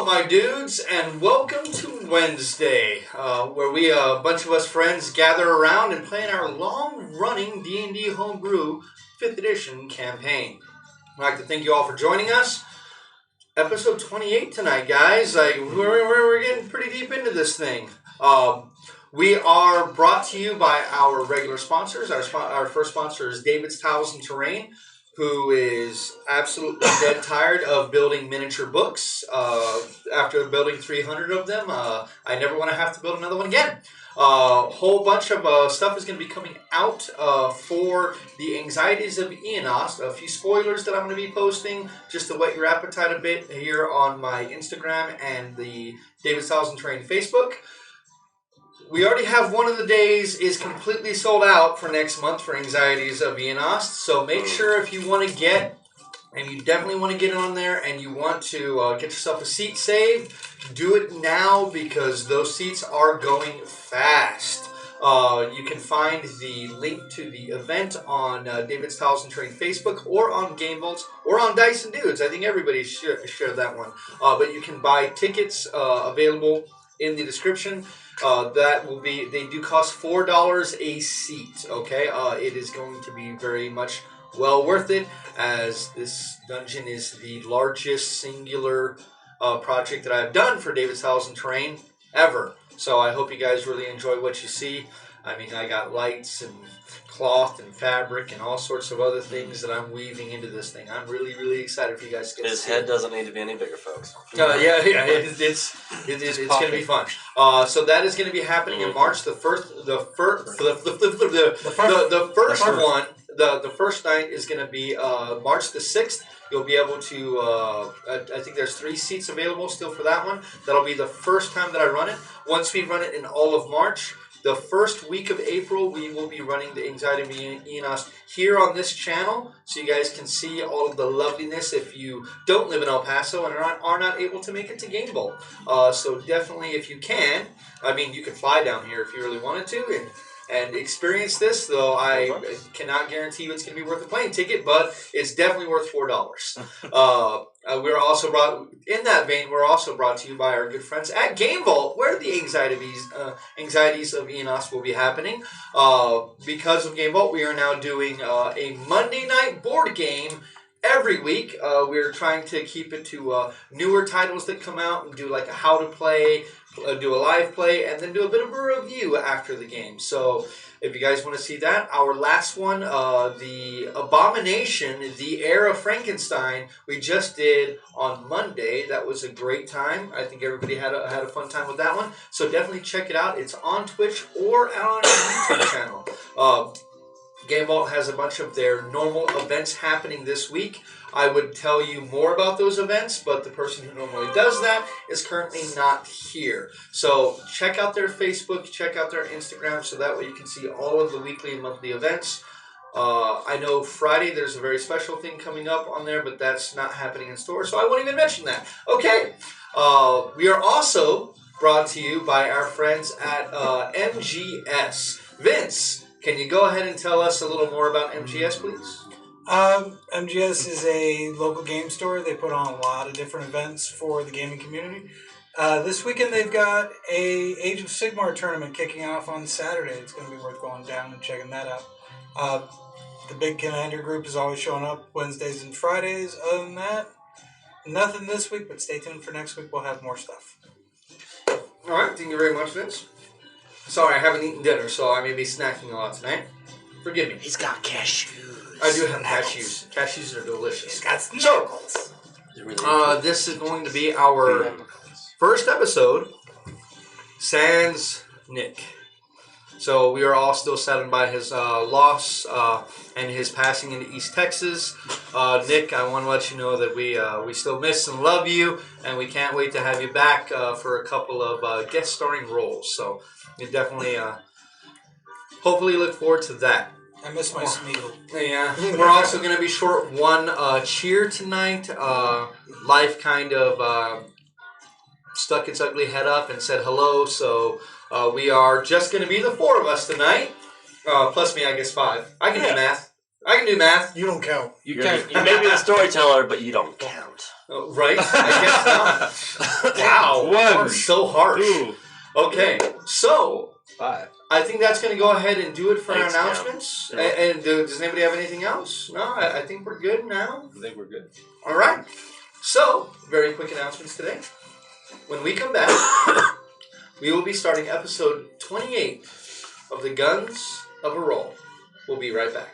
up, my dudes, and welcome to Wednesday, where we, a bunch of us friends, gather around and play in our long-running D&D Homebrew 5th Edition campaign. I'd like to thank you all for joining us. Episode 28 tonight, guys. We're getting pretty deep into this thing. We are brought to you by our regular sponsors. Our first sponsor is David's Tiles and Terrain, who is absolutely dead tired of building miniature books. After building 300 of them, I never want to have to build another one again. A whole bunch of stuff is going to be coming out for the Anxieties of Eonos. A few spoilers that I'm going to be posting just to whet your appetite a bit here on my Instagram and the David's Tiles and Terrain Facebook. We already have one of the days is completely sold out for next month for Anxieties of Eonos. So make sure if you want to get, and you definitely want to get on there and you want to get yourself a seat saved, do it now because those seats are going fast. You can find the link to the event on David's Tiles and Terrain Facebook or on Game Vaults or on Dice and Dudes. I think everybody shared that one. But you can buy tickets available in the description. That will be, they do cost $4 a seat, okay? It is going to be very much well worth it, as this dungeon is the largest singular project that I've done for David's Tiles and Terrain ever. So I hope you guys really enjoy what you see. I mean, I got lights and cloth and fabric and all sorts of other things that I'm weaving into this thing. I'm really, really excited for you guys to get His head doesn't need to be any bigger, folks. It's going to be fun. So that is going to be happening in March. The first night is going to be March the 6th. You'll be able to, I think there's 3 seats available still for that one. That'll be the first time that I run it. Once we run it in all of March, the first week of April, we will be running the Anxiety of Eonos here on this channel, so you guys can see all of the loveliness if you don't live in El Paso and are not able to make it to Game Bowl. So definitely, if you can, I mean, you can fly down here if you really wanted to and experience this, though I cannot guarantee you it's going to be worth a plane ticket, but it's definitely worth $4. We're also we're also brought to you by our good friends at Game Vault, where the Anxieties of Eonos will be happening. Because of Game Vault, we are now doing a Monday night board game every week. We're trying to keep it to newer titles that come out and do like a how to play, do a live play, and then do a bit of a review after the game. So if you guys want to see that, our last one, the Abomination, the Heir of Frankenstein, we just did on Monday. That was a great time. I think everybody had a fun time with that one. So definitely check it out. It's on Twitch or on our YouTube channel. Game Vault has a bunch of their normal events happening this week. I would tell you more about those events, but the person who normally does that is currently not here. So check out their Facebook, check out their Instagram, so that way you can see all of the weekly and monthly events. I know Friday there's a very special thing coming up on there, but that's not happening in store, so I won't even mention that. Okay, we are also brought to you by our friends at MGS. Vince, can you go ahead and tell us a little more about MGS, please? MGS is a local game store. They put on a lot of different events for the gaming community. This weekend they've got a Age of Sigmar tournament kicking off on Saturday. It's going to be worth going down and checking that out. The Big Commander group is always showing up Wednesdays and Fridays. Other than that, nothing this week, but stay tuned for next week. We'll have more stuff. All right, thank you very much, Vince. Sorry, I haven't eaten dinner, so I may be snacking a lot tonight. Forgive me. He's got cashews. I do have cashews. Cashews are delicious. He's got snuggles. This is going to be our first episode, sans Nick. So we are all still saddened by his loss and his passing into East Texas. Nick, I want to let you know that we still miss and love you, and we can't wait to have you back for a couple of guest starring roles. So you definitely, hopefully look forward to that. I miss my Smeagol. Yeah, we're also going to be short one cheer tonight. Life kind of stuck its ugly head up and said hello, so we are just going to be the 4 of us tonight. Plus me, I guess 5. I can do math. I can do math. You don't count. You may be the storyteller, but you don't count. Right? I guess not. Wow. One. So harsh. 2. Okay, so 5. I think that's going to go ahead and do it for Thanks, our announcements. Cam. And does anybody have anything else? No, I think we're good now. I think we're good. All right. So, very quick announcements today. When we come back, we will be starting episode 28 of The Guns of Erroll. We'll be right back.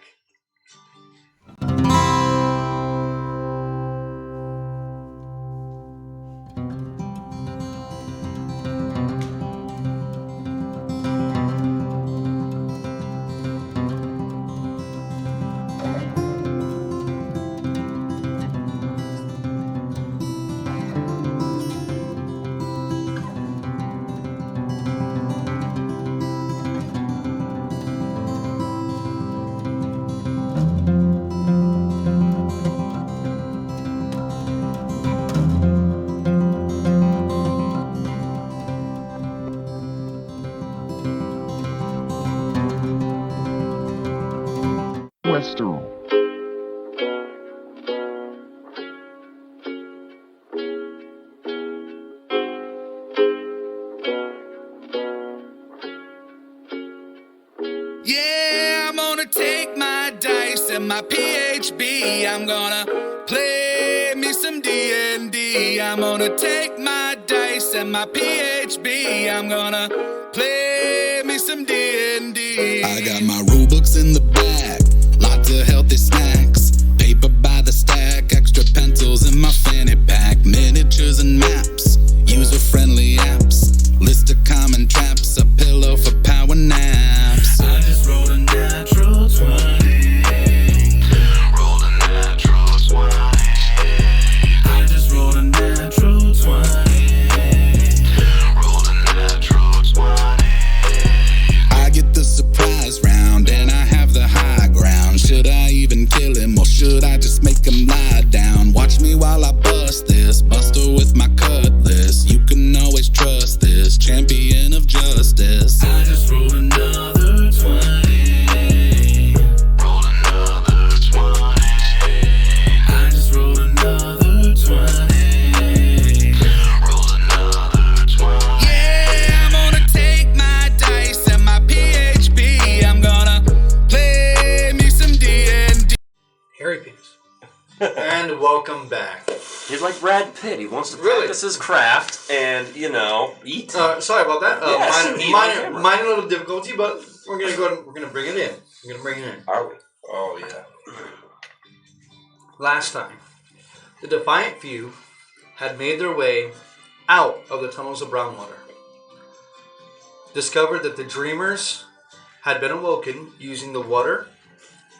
Western. Yeah, I'm gonna take my dice and my PHB. I'm gonna play me some D&D. I'm gonna take my dice and my PHB. I'm gonna play me some D&D. I got my rule books in the back, lots of healthy snacks, paper by the stack, extra pencils in my fanny pack, miniatures and maps, user-friendly apps, list of common traps, a pillow for power naps. I just rolled a natural 20. Rolled a natural 20. I just rolled a natural 20. Rolled a natural 20. I get the surprise round and I have the high ground. Should I even kill him or should I just make him lie down? Watch me while I bust this, buster with my cutlass. You can always trust this, champion of justice. I just rolled another 20. Rolled another 20. I just rolled another 20. Rolled another 20. Yeah, I'm gonna take my dice and my PHB. I'm gonna play me some D&D. Harry penis. And welcome back. He's like Brad Pitt. He wants to Really? practice his craft and, eat. Sorry about that. Yes, eat on camera. minor little difficulty, but we're going to go ahead and we're going to bring it in. We're going to bring it in. Are we? Oh, yeah. Last time, the Defiant Few had made their way out of the tunnels of Brownwater. Discovered that the Dreamers had been awoken using the water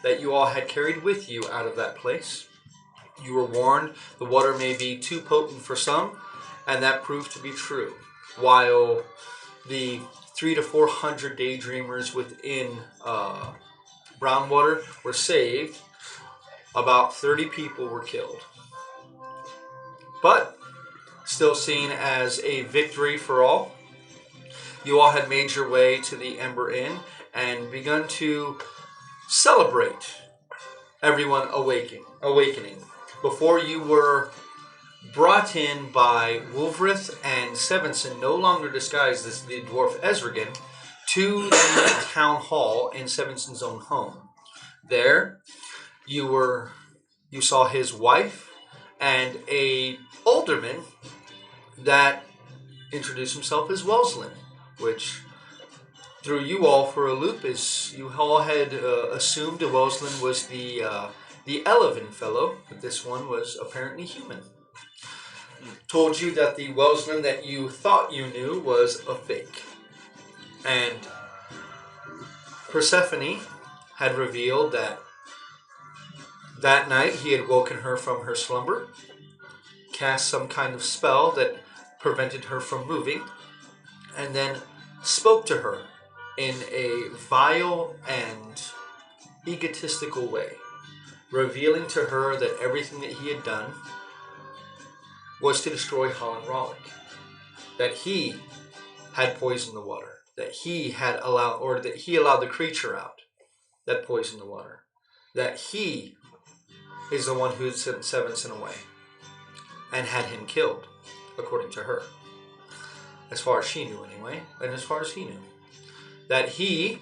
that you all had carried with you out of that place. You were warned the water may be too potent for some, and that proved to be true. While the 300 to 400 daydreamers within Brownwater were saved, about 30 people were killed. But, still seen as a victory for all, you all had made your way to the Ember Inn and begun to celebrate everyone awakening. Before you were brought in by Wolverith and Sevenson, no longer disguised as the dwarf Ezragan, to the town hall in Sevenson's own home. There, you saw his wife and a alderman that introduced himself as Welslin, which threw you all for a loop, as you all had assumed Welslin was the Elven fellow, but this one was apparently human. Told you that the Welslin that you thought you knew was a fake. And Persephone had revealed that night he had woken her from her slumber, cast some kind of spell that prevented her from moving, and then spoke to her in a vile and egotistical way, revealing to her that everything that he had done was to destroy Holland Rollick, that he had poisoned the water, that he allowed the creature out that poisoned the water. that he is the one who sent Sevenson away and had him killed, according to her. As far as she knew anyway, and as far as he knew. That he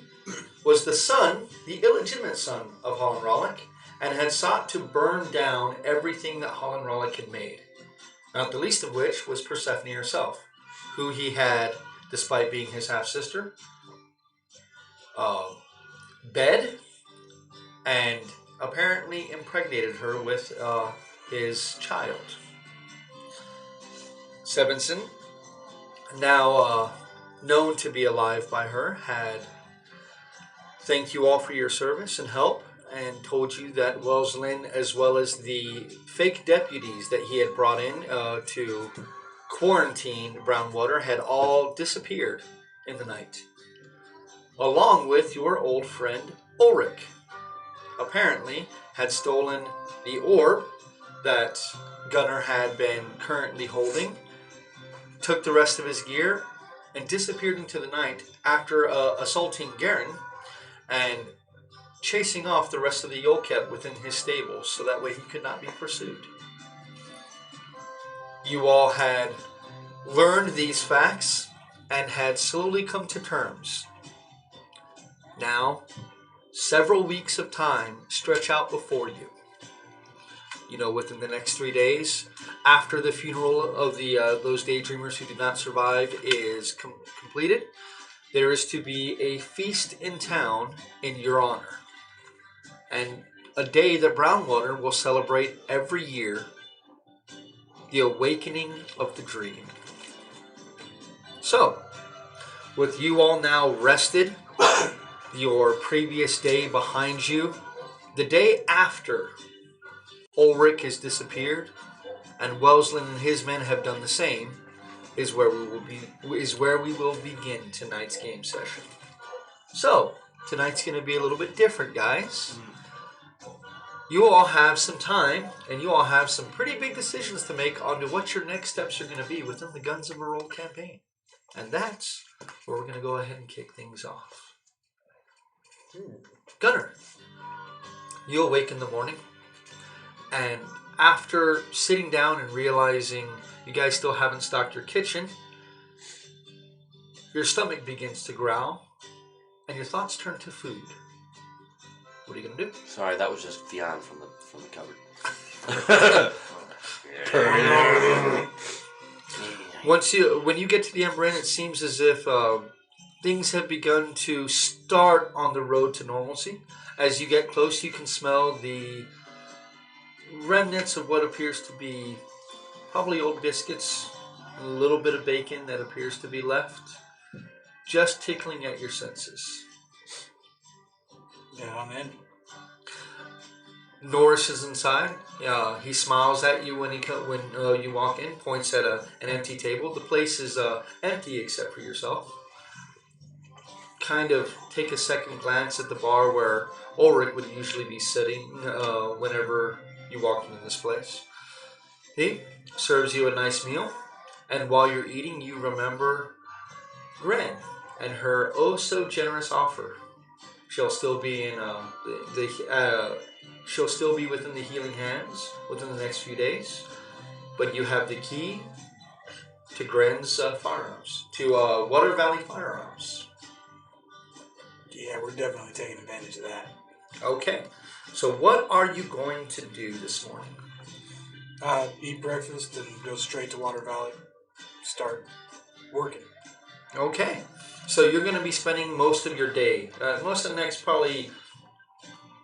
was the son, the illegitimate son of Holland Rollick, and had sought to burn down everything that Holland Rollick had made. Not the least of which was Persephone herself, who he had, despite being his half-sister, bed, and apparently impregnated her with his child. Sevenson, now known to be alive by her, had thanked you all for your service and help, and told you that Wells Lynn, as well as the fake deputies that he had brought in to quarantine Brownwater, had all disappeared in the night, along with your old friend Ulrich. Apparently had stolen the orb that Gunnar had been currently holding, took the rest of his gear, and disappeared into the night after assaulting Garen and chasing off the rest of the Yolket within his stables so that way he could not be pursued. You all had learned these facts and had slowly come to terms. Now, several weeks of time stretch out before you. You know, within the next 3 days, after the funeral of those daydreamers who did not survive is completed, there is to be a feast in town in your honor. And a day that Brownwater will celebrate every year, the awakening of the dream. So, with you all now rested, your previous day behind you, the day after Ulrich has disappeared and Wellesley and his men have done the same, is where we will begin tonight's game session. So, tonight's going to be a little bit different, guys. You all have some time, and you all have some pretty big decisions to make on to what your next steps are going to be within the Guns of Erroll campaign. And that's where we're going to go ahead and kick things off. Gunnar, you awake in the morning, and after sitting down and realizing you guys still haven't stocked your kitchen, your stomach begins to growl, and your thoughts turn to food. What are you gonna do? Sorry, that was just Fionn from the cupboard. When you get to the Ember Inn, it seems as if things have begun to start on the road to normalcy. As you get close, you can smell the remnants of what appears to be probably old biscuits, a little bit of bacon that appears to be left, just tickling at your senses. Yeah, I'm in. Norris is inside. He smiles at you when you walk in, points at an empty table. The place is empty except for yourself. Kind of take a second glance at the bar where Ulrich would usually be sitting whenever you walk into this place. He serves you a nice meal, and while you're eating, you remember Gren and her oh so generous offer. She'll still be in she'll still be within the healing hands within the next few days, but you have the key to Gren's firearms, to Water Valley Firearms. Yeah, we're definitely taking advantage of that. Okay, so what are you going to do this morning? Eat breakfast and go straight to Water Valley. Start working. Okay, so you're going to be spending most of your day, most of the next probably,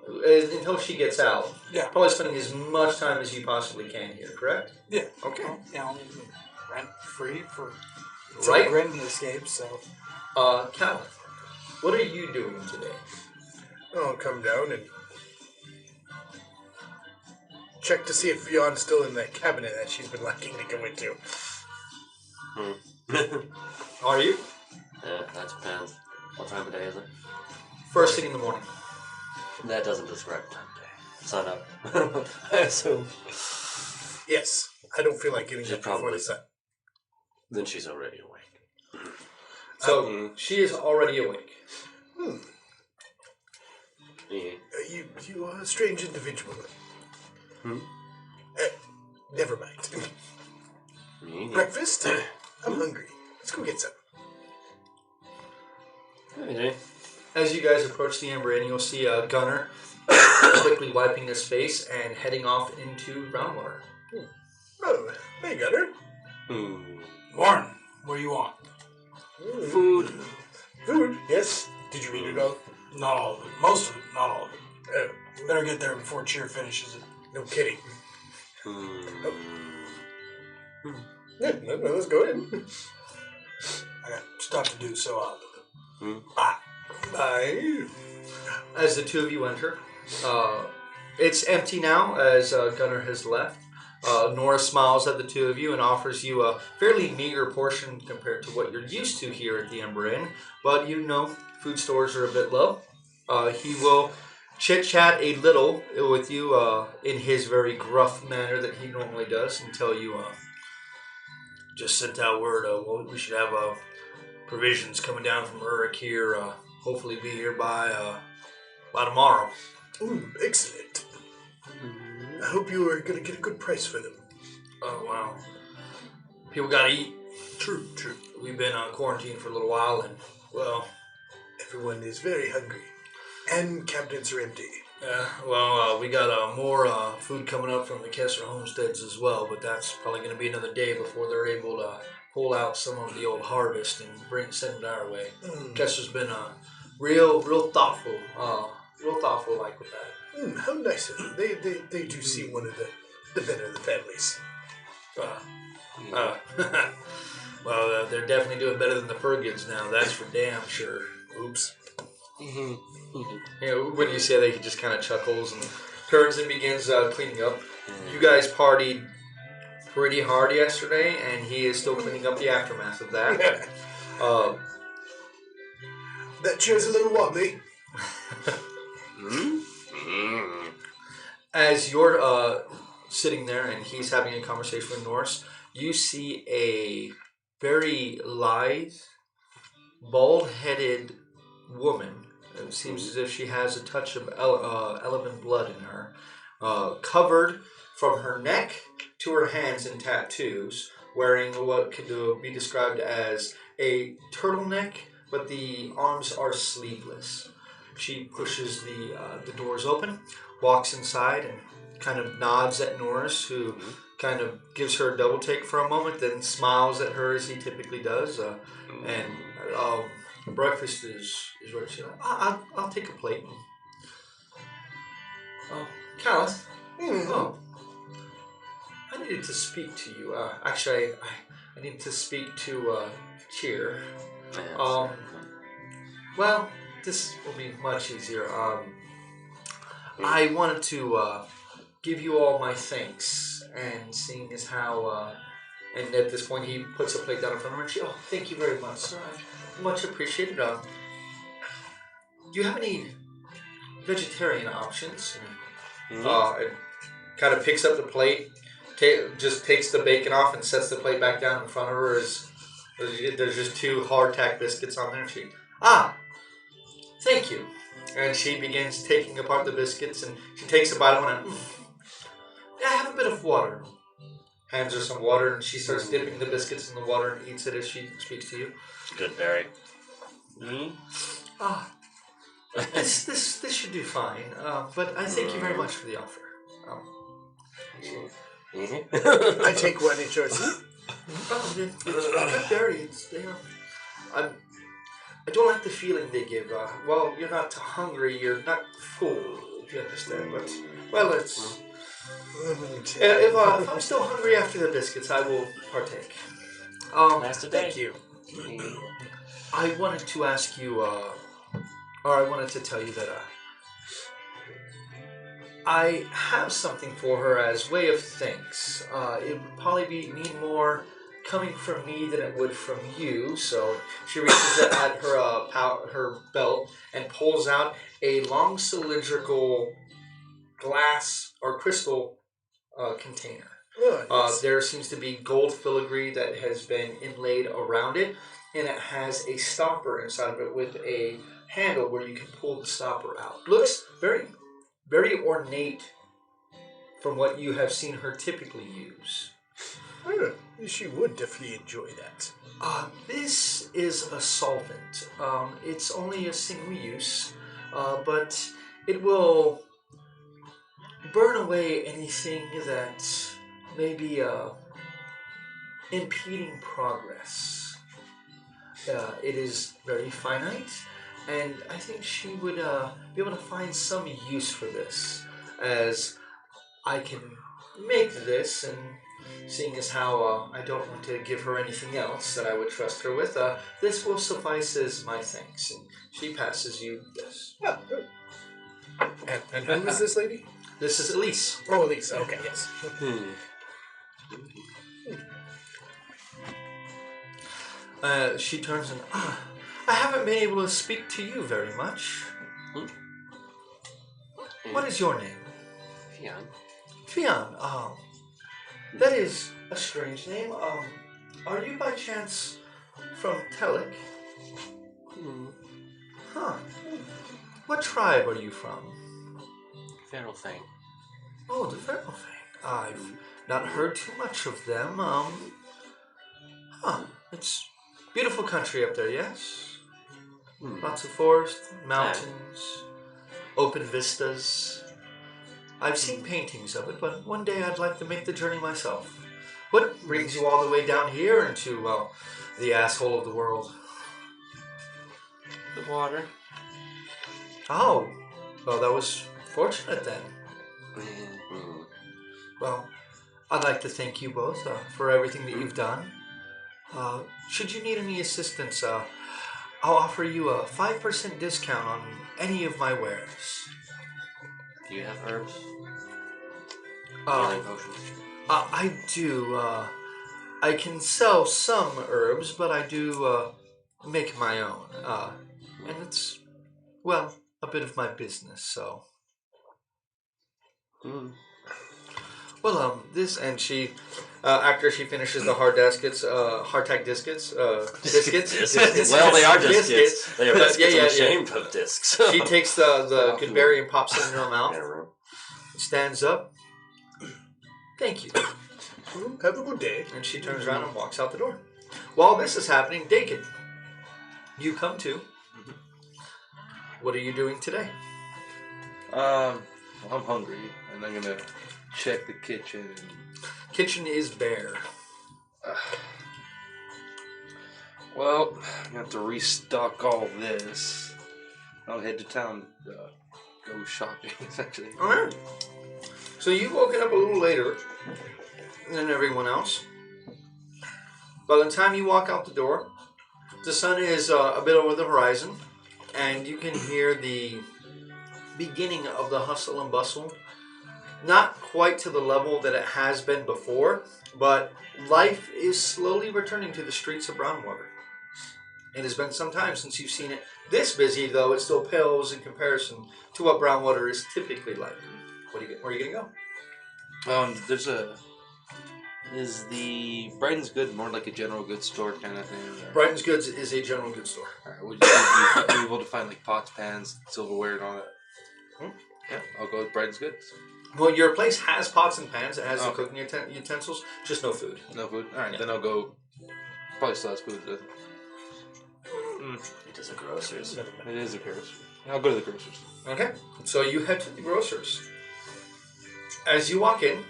until she gets out. Yeah. Probably spending as much time as you possibly can here, correct? Yeah. Okay. Well, yeah, I'll rent free for Right. Gren to escape, so. Cal, what are you doing today? I'll come down and check to see if Fion's still in the cabinet that she's been lacking to go into. Are you? Yeah, that depends. What time of day is it? First thing in the morning. That doesn't describe time of day. Sun up. I assume. Yes, I don't feel like getting She's up before probably the sun. Then she's already awake. So she is already awake. You are a strange individual. Never mind. Breakfast? I'm hungry. Let's go get some. As you guys approach the Ember Inn, you'll see Gunner quickly wiping his face and heading off into groundwater. Oh, hey, Gunner. Warren, what do you want? Food. Food? Yes. Did you eat it all? Not all of it. Most of it, not all of it. Oh, Better get there before Cheer finishes it. no kidding. Yeah, no, let's go in. I got stuff to do, so Bye. As the two of you enter, it's empty now as Gunner has left. Nora smiles at the two of you and offers you a fairly meager portion compared to what you're used to here at the Ember Inn. But you know, food stores are a bit low. He will chit-chat a little with you in his very gruff manner that he normally does and tell you, just sent out word, we should have provisions coming down from Uruk here, hopefully be here by tomorrow. Ooh, excellent. I hope you are going to get a good price for them. Oh, wow. People gotta eat. True. We've been quarantined for a little while and, well... Everyone is very hungry. And cabinets are empty. We got more food coming up from the Kessler homesteads as well, but that's probably going to be another day before they're able to pull out some of the old harvest and send it our way. Kessler's been real thoughtful like with that. How nice of them. They do seem one of the better of the families. They're definitely doing better than the Fergids now. That's for damn sure. Oops. When you say that, he just kind of chuckles and turns and begins cleaning up. You guys partied pretty hard yesterday, and he is still cleaning up the aftermath of that. That chair's a little wobbly. As you're sitting there and he's having a conversation with Norris, you see a very lithe, bald-headed woman. It seems as if she has a touch of elephant blood in her. Covered from her neck to her hands in tattoos, wearing what could be described as a turtleneck, but the arms are sleeveless. She pushes the doors open, walks inside, and kind of nods at Norris, who kind of gives her a double take for a moment, then smiles at her as he typically does, breakfast is ready. She's like, I'll take a plate. Callus. Oh, I needed to speak to you. Actually, I need to speak to Cheer. Well, this will be much easier. I wanted to give you all my thanks, and seeing as how, and at this point he puts a plate down in front of her, and she, thank you very much, sir. Much appreciated. Do you have any vegetarian options? And kind of picks up the plate, just takes the bacon off and sets the plate back down in front of her. There's just two hardtack biscuits on there. And she, thank you. And she begins taking apart the biscuits, and she takes a bite of one and, I have a bit of water. Hands her some water, and she starts dipping the biscuits in the water and eats it as she speaks to you. Good, Barry. This should do fine. But I thank you very much for the offer. I take one HRC. It's good berry. I don't like the feeling they give. You're not hungry, you're not full, if you understand. But, it's... If I'm still hungry after the biscuits, I will partake. Thank you. I wanted to ask you, I wanted to tell you that I have something for her as way of thanks. It would probably mean more coming from me than it would from you. So she reaches at her belt and pulls out a long cylindrical glass or crystal container. There seems to be gold filigree that has been inlaid around it, and it has a stopper inside of it with a handle where you can pull the stopper out. Looks very, very ornate from what you have seen her typically use. She would definitely enjoy that. This is a solvent. It's only a single use, but it will burn away anything that may be impeding progress. It is very finite, and I think she would be able to find some use for this, as I can make this, and seeing as how I don't want to give her anything else that I would trust her with, this will suffice as my thanks. And she passes you this. Oh, good. And who is this lady? This is Elise. Oh, Elise. Okay, yes. She turns and, I haven't been able to speak to you very much. What is your name? Fion. Fion. That is a strange name. Are you by chance from Telic? Huh. What tribe are you from? Feral thing. Oh, the Feral Thing. I've not heard too much of them. It's beautiful country up there, yes? Lots of forest, mountains, open vistas. I've seen paintings of it, but one day I'd like to make the journey myself. What brings you all the way down here into, well, the asshole of the world? The water. Oh, well, that was fortunate then. Well, I'd like to thank you both for everything that you've done. Should you need any assistance, I'll offer you a 5% discount on any of my wares. Do you have herbs? Uh, Healing potions? I do. I can sell some herbs, but I do make my own. And it's, well, a bit of my business, so. Well, this, and she, after she finishes the hardtack biscuits. Well, they are just discs. They are biscuits. Yeah, I'm ashamed of discs. She takes the good berry and pops it in her mouth. Stands up. Thank you. Have a good day. And she turns around and walks out the door. While this is happening, Dakin, you come to. What are you doing today? I'm hungry, and I'm gonna check the kitchen. Kitchen is bare. Well, I'm gonna have to restock all this. I'll head to town, go shopping, essentially. Alright. So you've woken up a little later than everyone else. By the time you walk out the door, the sun is a bit over the horizon, and you can hear the beginning of the hustle and bustle. Not quite to the level that it has been before, but life is slowly returning to the streets of Brownwater. It has been some time since you've seen it this busy, though it still pales in comparison to what Brownwater is typically like. Where are you gonna go? Is the Brighton's Good more like a general goods store kind of thing? Or? Brighton's Goods is a general goods store. Alright, would you be able to find like pots, pans, silverware, and all that? Yeah, I'll go with Brighton's Goods. Well, your place has pots and pans. It has the cooking utensils, just no food. No food? Alright, then I'll go. Probably still has food. But... It is a grocer's. It is a grocer's. I'll go to the grocer's. Okay, so you head to the grocer's. As you walk in,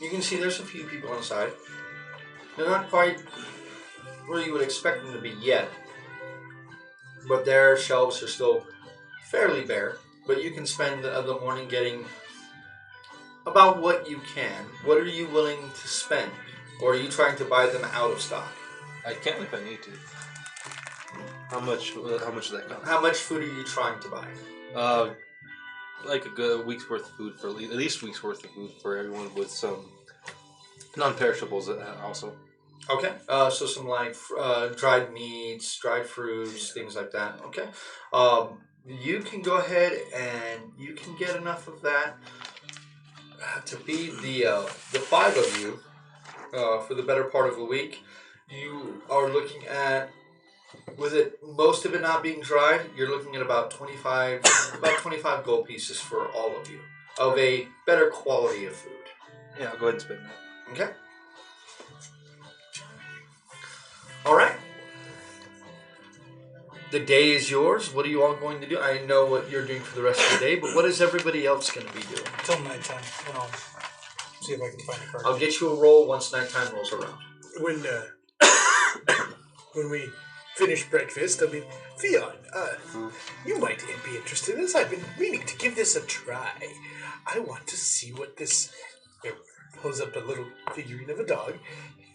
you can see there's a few people on the side. They're not quite where you would expect them to be yet, but their shelves are still fairly bare. But you can spend the morning getting about what you can. What are you willing to spend? Or are you trying to buy them out of stock? I can if I need to. How much does that cost? How much food are you trying to buy? Like a good week's worth of food for at least a week's worth of food for everyone with some non-perishables also. Okay, so some like dried meats, dried fruits, things like that. Okay, you can go ahead and you can get enough of that to feed the five of you for the better part of a week. You are looking at with it, most of it not being dried, you're looking at about 25 gold pieces for all of you of a better quality of food. Yeah, I'll go ahead and spend that. Okay. All right. The day is yours. What are you all going to do? I know what you're doing for the rest of the day, but what is everybody else going to be doing? Till nighttime, and I'll see if I can find a card. I'll get you a roll once nighttime rolls around. When we finish breakfast, I mean, Theon, you might be interested in this. I've been meaning to give this a try. I want to see what this... Here, pulls up a little figurine of a dog.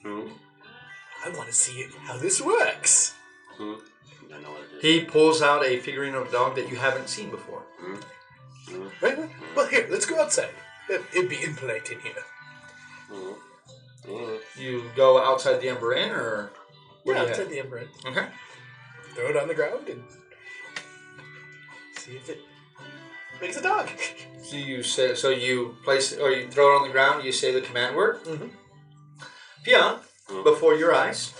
I want to see how this works. I know what it is. He pulls out a figurine of a dog that you haven't seen before. Right? Well, here, let's go outside. It'd be impolite in here. You go outside the Ember Inn, or where Yeah, do you outside head? the Ember Inn. Okay. Throw it on the ground and see if it makes a dog. So you say, so you place, or you throw it on the ground. You say the command word. Mm-hmm. Pion, before your eyes,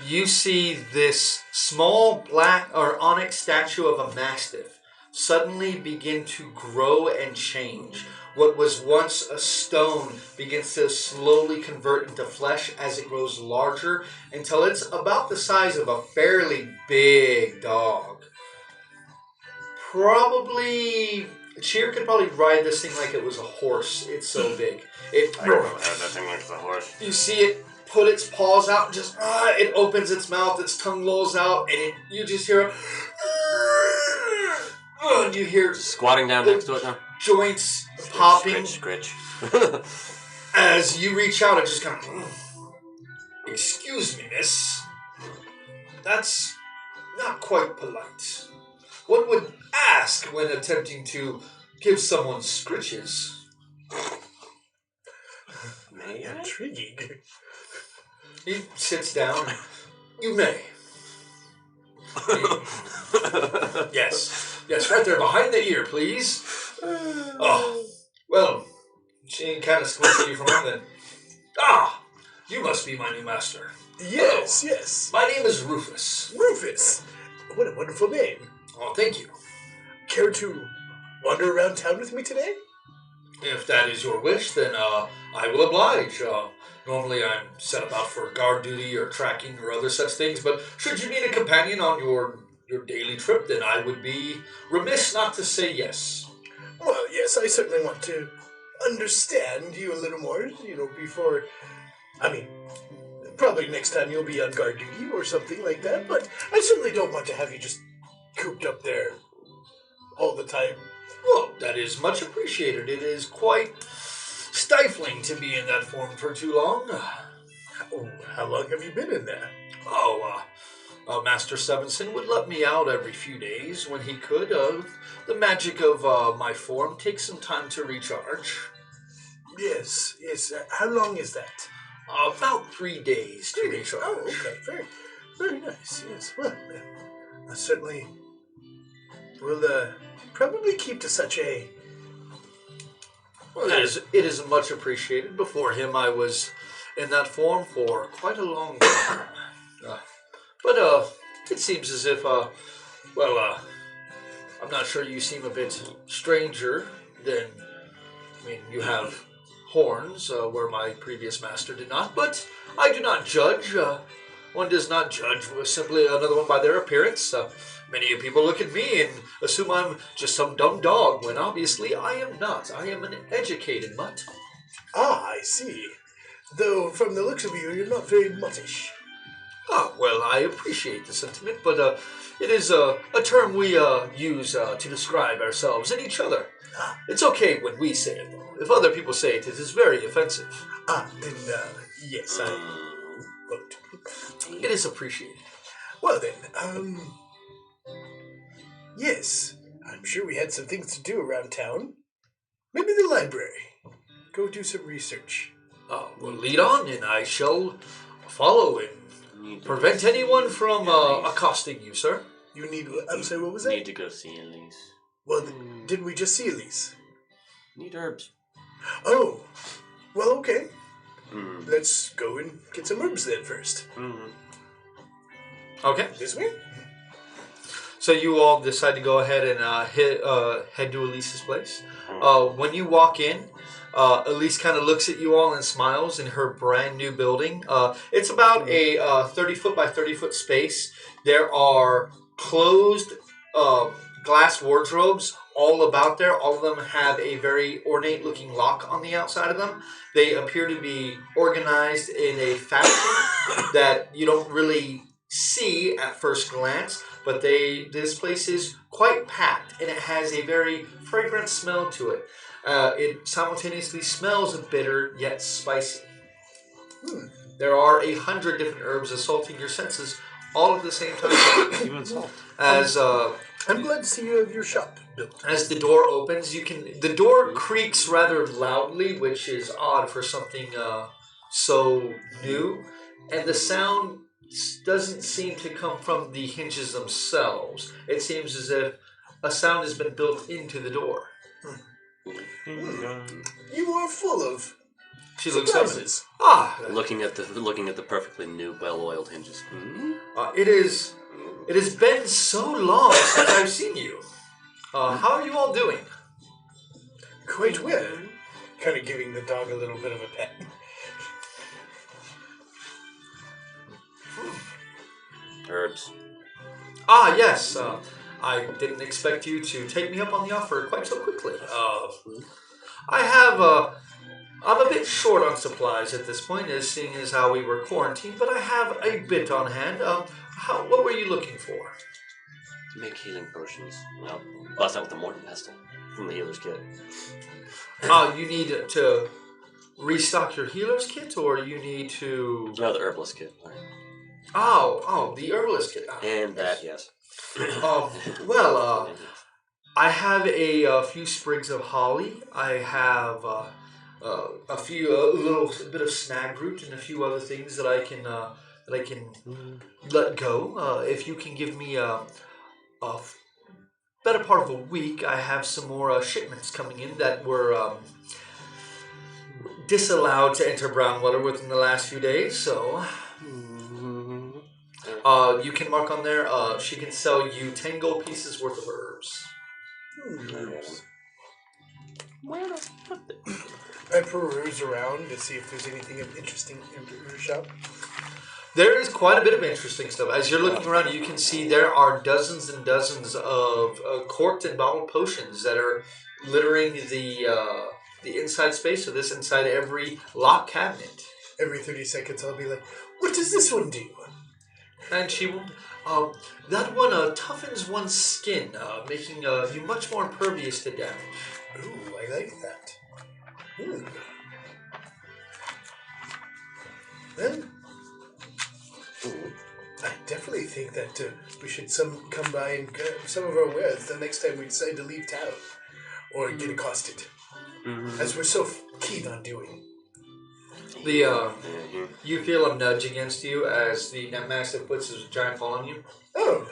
you see this small black or onyx statue of a mastiff suddenly begin to grow and change. What was once a stone begins to slowly convert into flesh as it grows larger until it's about the size of a fairly big dog. Probably, Cheer could probably ride this thing like it was a horse. It's so big. I don't know how that thing looks like a horse. You see it put its paws out, and just it opens its mouth, its tongue lolls out, and you just hear and you hear Squatting down next to it now. joints popping. Scritch. As you reach out, it just kind of, excuse me, miss. That's not quite polite. One would ask when attempting to give someone scritches. May I? Intriguing. He sits down. You may. Yes, right there behind the ear, please. Oh, well, she kind of squints at you from then. Ah, you must be my new master. Yes, yes. My name is Rufus. Rufus. What a wonderful name. Oh, thank you. Care to wander around town with me today? If that is your wish, then I will oblige. Normally I'm set about for guard duty or tracking or other such things, but should you need a companion on your daily trip, then I would be remiss not to say yes. Well, yes, I certainly want to understand you a little more, before... I mean, probably next time you'll be on guard duty or something like that, but I certainly don't want to have you just cooped up there all the time. Well, that is much appreciated. It is quite stifling to be in that form for too long. How long have you been in there? Master Stevenson would let me out every few days when he could. The magic of my form takes some time to recharge. Yes. How long is that? About 3 days to recharge. Oh, okay. Very, very nice. Yes. Well, I certainly will probably keep to such a... Well, it is much appreciated. Before him, I was in that form for quite a long time. But it seems as if, I'm not sure, you seem a bit stranger than, you have horns, where my previous master did not, but I do not judge. One does not judge simply another one by their appearance. Many people look at me and assume I'm just some dumb dog, when obviously I am not. I am an educated mutt. Ah, I see. Though, from the looks of you, you're not very muttish. Well, I appreciate the sentiment, but it is a term we use to describe ourselves and each other. It's okay when we say it, though. If other people say it, it is very offensive. Then, yes, I won't. It is appreciated. Well then, yes, I'm sure we had some things to do around town. Maybe the library. Go do some research. Well, lead on, and I shall follow and prevent anyone from accosting you, sir. You need... I'm sorry, what was that? Need to go see Elise. Well, didn't we just see Elise? Need herbs. Oh, well, okay. Let's go and get some herbs then first. Okay. This way? So you all decide to go ahead and head to Elise's place. When you walk in, Elise kind of looks at you all and smiles in her brand new building. It's about a 30-foot by 30-foot space. There are closed glass wardrobes all about there. All of them have a very ornate looking lock on the outside of them. They appear to be organized in a fashion that you don't really see at first glance, but this place is quite packed and it has a very fragrant smell to it. It simultaneously smells bitter yet spicy. There are 100 different herbs assaulting your senses all at the same time. Even salt. As I'm glad to see you have your shop built. as the door opens, the door creaks rather loudly, which is odd for something so new, and the sound doesn't seem to come from the hinges themselves. It seems as if a sound has been built into the door. You are full of She looks up. surprises. Looking at the perfectly new, well-oiled hinges. It has been so long since I've seen you. How are you all doing? Quite well. Kind of giving the dog a little bit of a pet. Herbs. Yes. I didn't expect you to take me up on the offer quite so quickly. I have, I'm a bit short on supplies at this point, seeing as how we were quarantined, but I have a bit on hand. What were you looking for? To make healing potions. Well, bust out with the Morton pestle from the healer's kit. You need to restock your healer's kit, or you need to... No, the herbalist kit. Sorry. The herbalist kit. And that, yes. I have a few sprigs of holly. I have a little bit of snag root and a few other things that I can let go. If you can give me a better part of a week, I have some more shipments coming in that were disallowed to enter Brownwater within the last few days. So you can mark on there. She can sell you 10 gold pieces worth of herbs. I peruse around to see if there's anything interesting in your shop. There is quite a bit of interesting stuff. As you're looking around, you can see there are dozens and dozens of corked and bottled potions that are littering the inside space of this inside every lock cabinet. Every 30 seconds I'll be like, what does this one do? And she will... that one toughens one's skin, making you much more impervious to damage. Ooh, I like that. Well, I definitely think that we should come by and grab some of our wares the next time we decide to leave town or get accosted, as we're so keen on doing. You feel a nudge against you as the Mastiff puts his giant paw on you. Oh,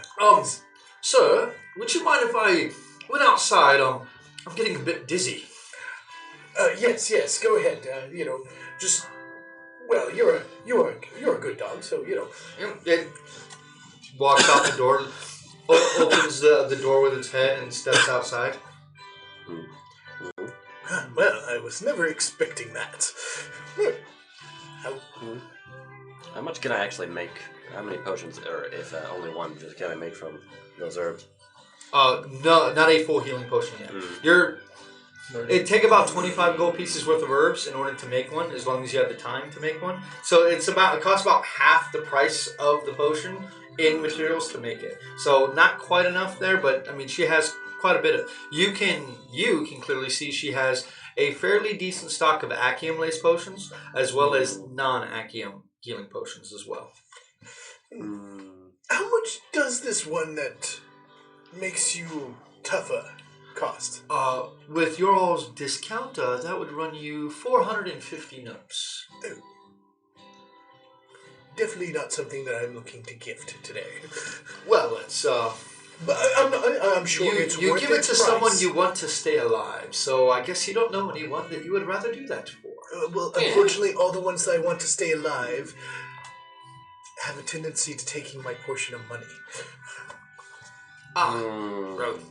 Sir, would you mind if I went outside? I'm getting a bit dizzy. Yes, go ahead. Just you're a good dog, so It walks out the door, opens the door with its head, and steps outside. Well, I was never expecting that. How much can I actually make? How many potions, or if only one, just can I make from those herbs? No, not a full healing potion yet. It'd take about 25 gold pieces worth of herbs in order to make one, as long as you have the time to make one. So it costs about half the price of the potion in materials to make it. So not quite enough there, but I mean she has quite a bit of. You can clearly see she has a fairly decent stock of Achium lace potions, as well as non-Achium healing potions as well. How much does this one that makes you tougher cost? With your all's discount, that would run you 450 notes. Oh. Definitely not something that I'm looking to gift today. Well, it's But I'm sure it's you worth give it its to price. someone you want to stay alive. So I guess you don't know anyone that you would rather do that for. Unfortunately, all the ones that I want to stay alive have a tendency to taking my portion of money. Rogue.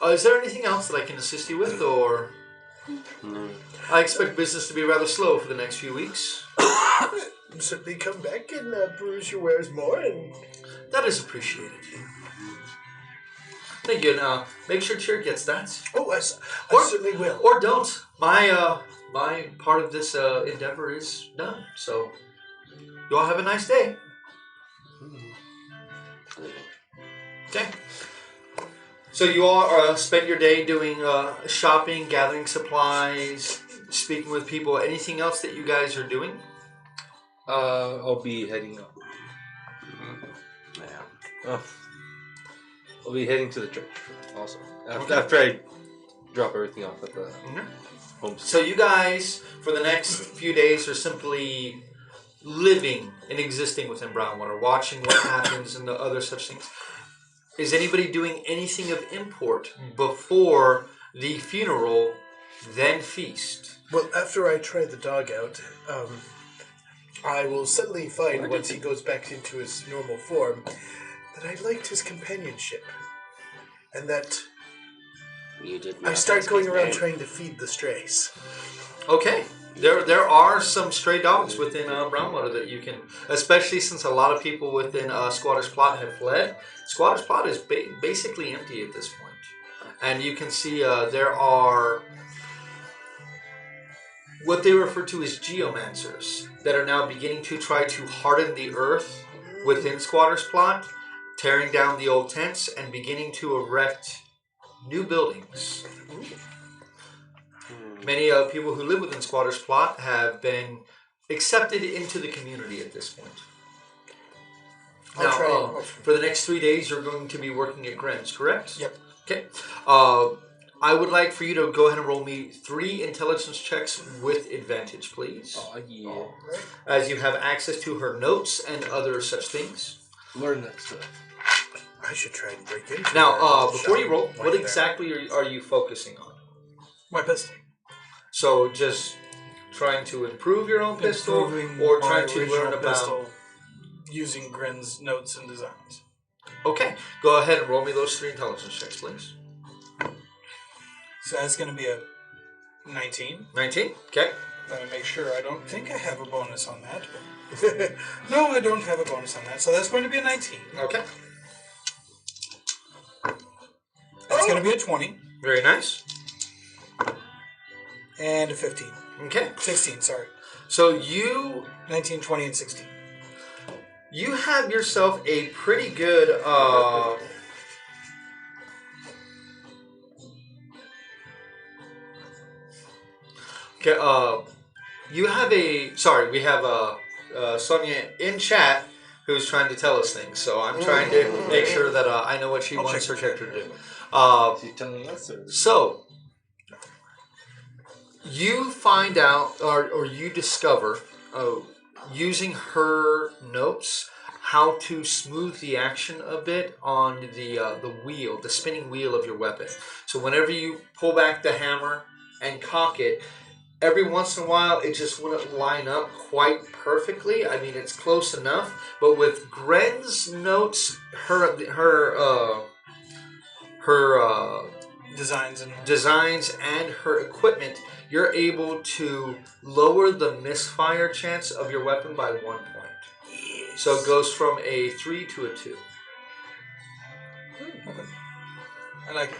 Is there anything else that I can assist you with, or? I expect business to be rather slow for the next few weeks. Certainly come back and peruse your wares more, and That is appreciated. Thank you, and make sure Cheer gets that. oh, I certainly will. Or don't. My part of this endeavor is done, so you all have a nice day. Okay. So you all spend your day doing shopping, gathering supplies, speaking with people. Anything else that you guys are doing? I'll be heading up. Yeah. I'll be heading to the church also. After I drop everything off at the home. So you guys, for the next few days, are simply living and existing within Brownwater, watching what happens and the other such things. Is anybody doing anything of import before the funeral, then feast? Well, after I try the dog out, I will suddenly find, once he goes back into his normal form, that I liked his companionship. And that You did I not start ask going his around name. trying to feed the strays. Okay. There are some stray dogs within Brownwater that you can, especially since a lot of people within Squatter's Plot have fled. Squatter's Plot is basically empty at this point. And you can see there are what they refer to as geomancers that are now beginning to try to harden the earth within Squatter's Plot, tearing down the old tents and beginning to erect new buildings. Many people who live within Squatter's Plot have been accepted into the community at this point. I'll try. For the next 3 days, you're going to be working at Gren's, correct? Yep. Okay. I would like for you to go ahead and roll me 3 intelligence checks with advantage, please. Oh yeah. As you have access to her notes and other such things. Learn that stuff. I should try and break into Now, that before you shop roll, right what there. exactly are you focusing on? My pistol. So just trying to improve your own pistol, Improving or my trying to original learn about. pistol using Grin's notes and designs. Okay, go ahead and roll me those 3 intelligence checks, please. So that's going to be a 19. 19. Okay. Let me make sure. I don't think I have a bonus on that. No, I don't have a bonus on that. So that's going to be a 19. Okay. That's going to be a 20. Very nice. And a 15. Okay. 16, sorry. So you 19, 20, and 16. have yourself a pretty good okay, you have a sorry, we have Sonia in chat who's trying to tell us things. So I'm trying to make sure that I know what she wants her character to do. She's telling us. Or? So you find out, or you discover, using her notes, how to smooth the action a bit on the wheel, the spinning wheel of your weapon. So whenever you pull back the hammer and cock it, every once in a while it just wouldn't line up quite perfectly. I mean, it's close enough, but with Gren's notes, her designs and her equipment, you're able to lower the misfire chance of your weapon by 1 point. Yes. So it goes from a 3 to a 2. Okay. I like it.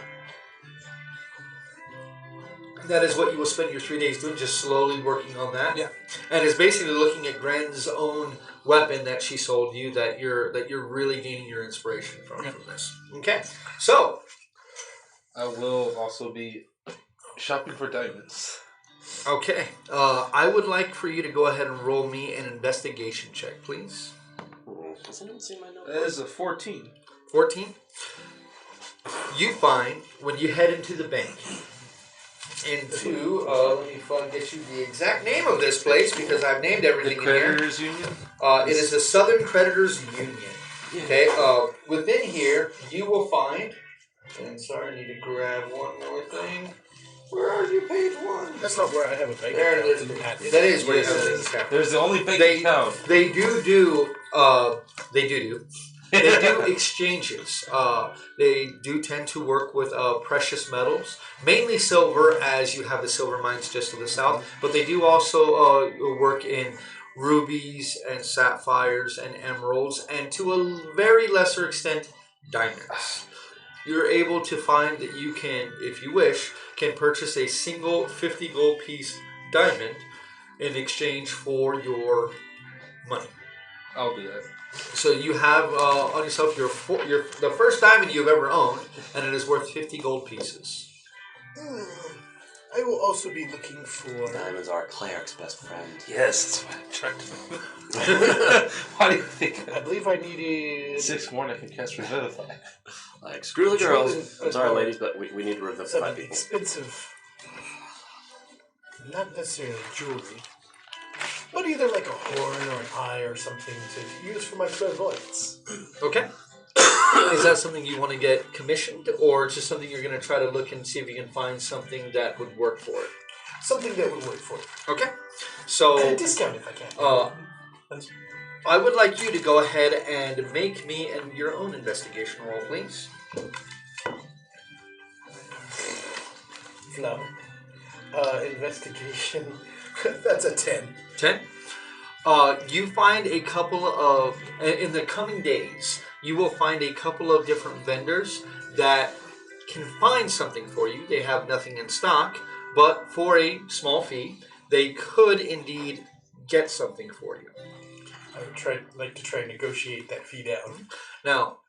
That is what you will spend your 3 days doing, just slowly working on that. Yeah. And it's basically looking at Gren's own weapon that she sold you that you're really gaining your inspiration from this. Okay. So I will also be shopping for diamonds. okay. I would like for you to go ahead and roll me an investigation check, please. Does anyone see my note? That is a 14. 14. You find when you head into the bank, let me get you the exact name of this place because I've named The everything in here. Creditors Union? It is the Southern Creditors Union. Okay. Within here, you will find. And sorry, I need to grab one more thing. Where are you, page 1? That's not where I have a bank There it account. is. That is where you have it. There's the only bank in town. They do They do. They do exchanges. They do tend to work with precious metals, mainly silver, as you have the silver mines just to the south. But they do also work in rubies and sapphires and emeralds, and to a very lesser extent, diamonds. You're able to find that you can, if you wish, can purchase a single 50 gold piece diamond in exchange for your money. I'll do that. So you have on yourself the first diamond you've ever owned, and it is worth 50 gold pieces. I will also be looking for... Diamonds are a cleric's best friend. Yes, that's what I'm trying to. Why do you think? I believe I needed... 6 more and I can cast Revivify. Like, screw the girls. I'm sorry, ladies, but we need to revivify some people. expensive... Not necessarily jewelry, but either like a horn or an eye or something to use for my clairvoyance. Okay. Is that something you want to get commissioned, or just something you're going to try to look and see if you can find something that would work for it? Something that would work for it. Okay. So At a discount if I can. I would like you to go ahead and make me your own investigation roll, please. Flow. Investigation. That's a 10. 10. You find a couple of, in the coming days, you will find a couple of different vendors that can find something for you. They have nothing in stock, but for a small fee, they could indeed get something for you. I would like to try and negotiate that fee down. Now,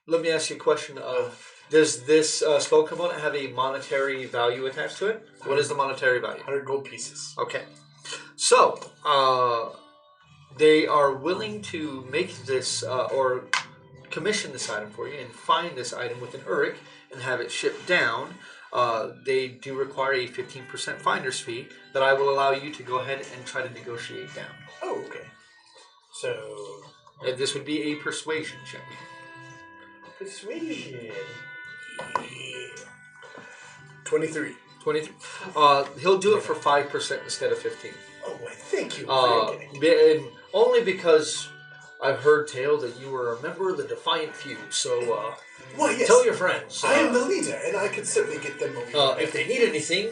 let me ask you a question. Does this spell component have a monetary value attached to it? What is the monetary value? 100 gold pieces. Okay. So, they are willing to make this, or commission this item for you and find this item with an Uric and have it shipped down. They do require a 15% finder's fee that I will allow you to go ahead and try to negotiate down. Oh, okay. So... This would be a persuasion check. Persuasion. 23. 23. He'll do it for 5% instead of 15. Oh, thank you. And only because I've heard tale that you were a member of the Defiant Few, so Why, yes. tell your friends. I am the leader, and I can certainly get them over if they need anything,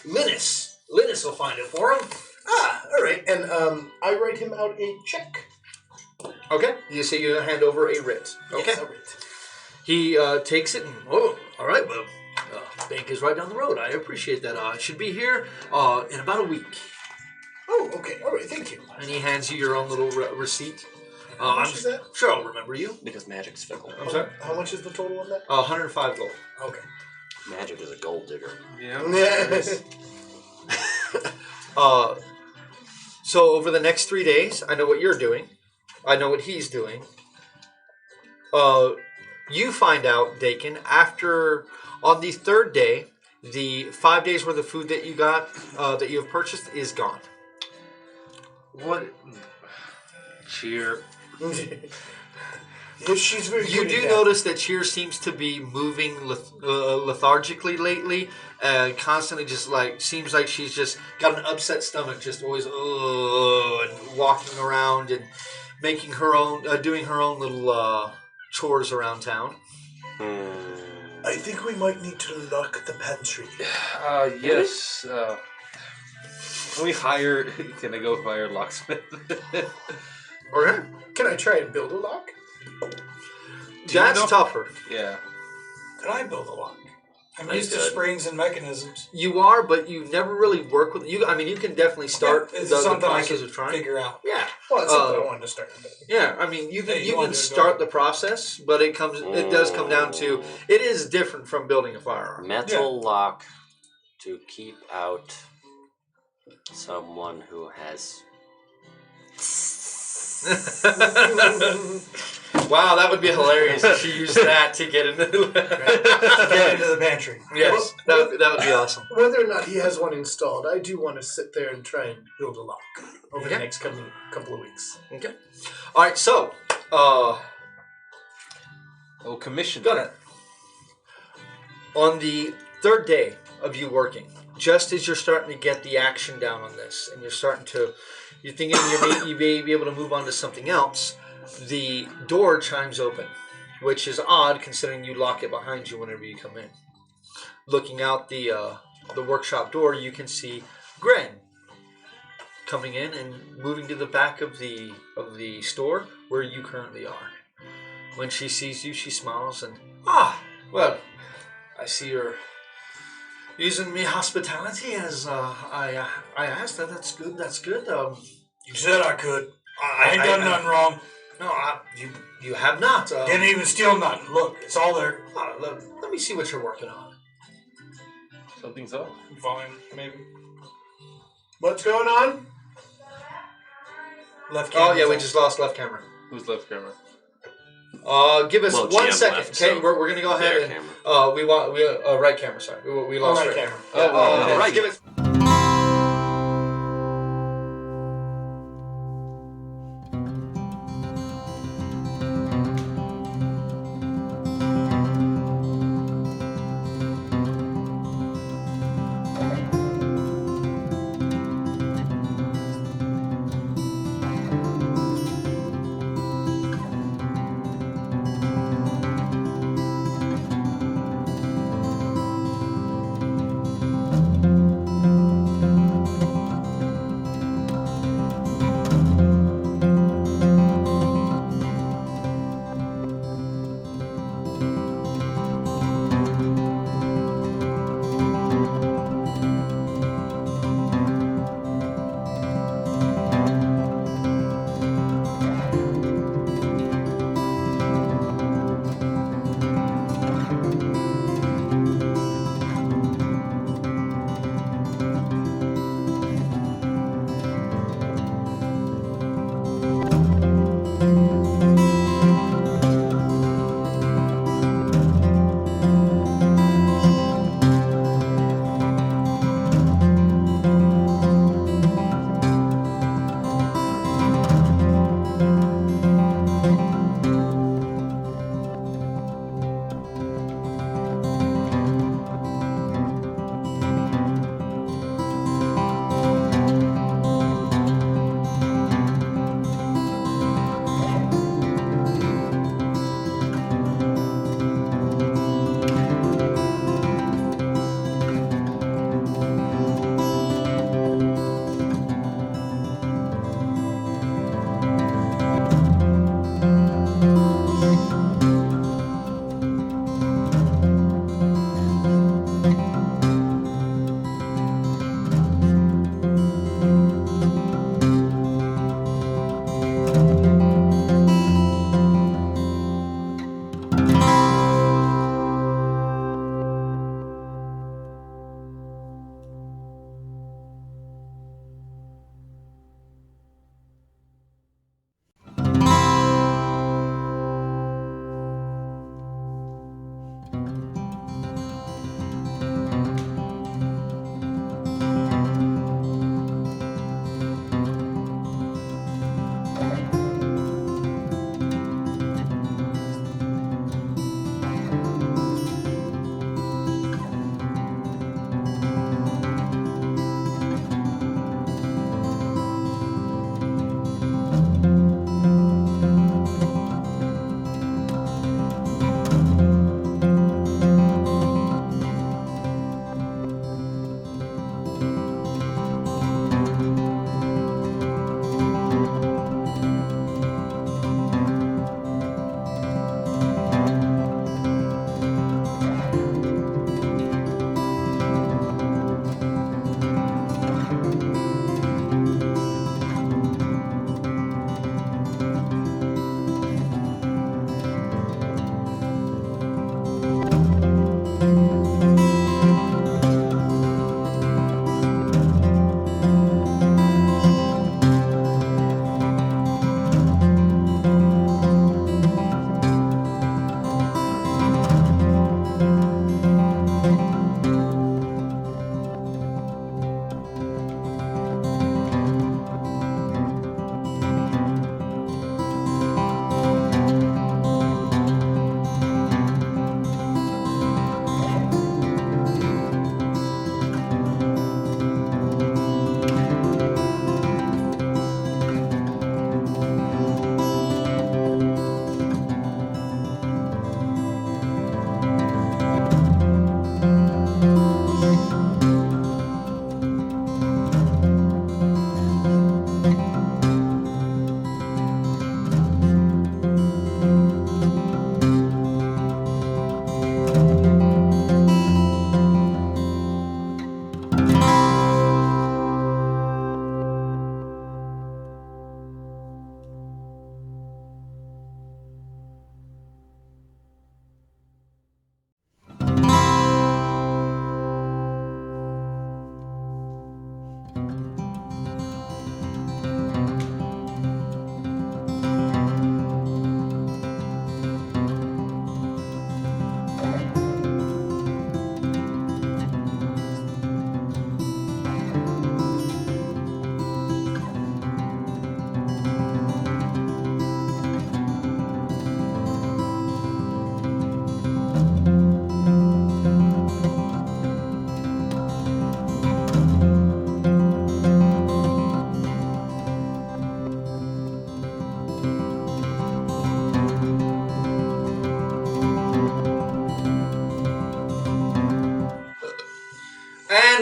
Linus will find it for them. Ah, all right. And I write him out a check. Okay. You say you hand over a writ. Okay. Yes, a writ. He takes it and, all right, well, bank is right down the road. I appreciate that. I should be here in about a week. Oh, okay. All right. Thank you. And he hands you your own little receipt. How much is that? Sure, I'll remember you. Because magic's fickle. I'm sorry? How much is the total on that? 105 gold. Okay. Magic is a gold digger. Yeah. So over the next 3 days, I know what you're doing. I know what he's doing. You find out, Dakin, on the third day, the 5 days worth of food that you got, that you have purchased, is gone. What? Cheer. Yes, she's very You good do at that. notice that Cheer seems to be moving lethargically lately, and constantly just seems like she's just got an upset stomach, just always and walking around and making her own, doing her own little chores around town. I think we might need to lock the pantry. Yes. Can I go hire a locksmith? Okay. Can I try and build a lock? That's know- tougher. Yeah. Could I build a lock? I'm I used to could. springs and mechanisms. You are, but you never really work with you. I mean, you can definitely start It's the something I process could of trying. figure out. Yeah, Well, it's something I wanted to start with. yeah. I mean, you Hey, can you wanna can do it, start go the process, but it does come down to it is different from building a firearm. Metal lock to keep out someone who has... Wow, that would be hilarious if she used that to get into Get into the pantry. Yes, that would be awesome. Whether or not he has one installed, I do want to sit there and try and build a lock over the next couple of weeks. Okay. All right, so Commission. got it. On the third day of you working, just as you're starting to get the action down on this, and you're thinking you may be able to move on to something else, the door chimes open, which is odd considering you lock it behind you whenever you come in. Looking out the workshop door, you can see Gren coming in and moving to the back of the store where you currently are. When she sees you, she smiles and, well, I see you're using me hospitality as I asked. That's good. That's good. You said I could. I ain't done nothing wrong. No, you have not. Didn't even steal nothing. Look, it's all there. Let me see what you're working on. Something's up. Fine, maybe. What's going on? Left Oh camera's yeah, we on. just lost left camera. Who's left camera? Give us Well, 1 GM second. left, Okay, so we're gonna go ahead their and camera. we right camera. Sorry, we lost right right camera. camera. Oh, right. Give us.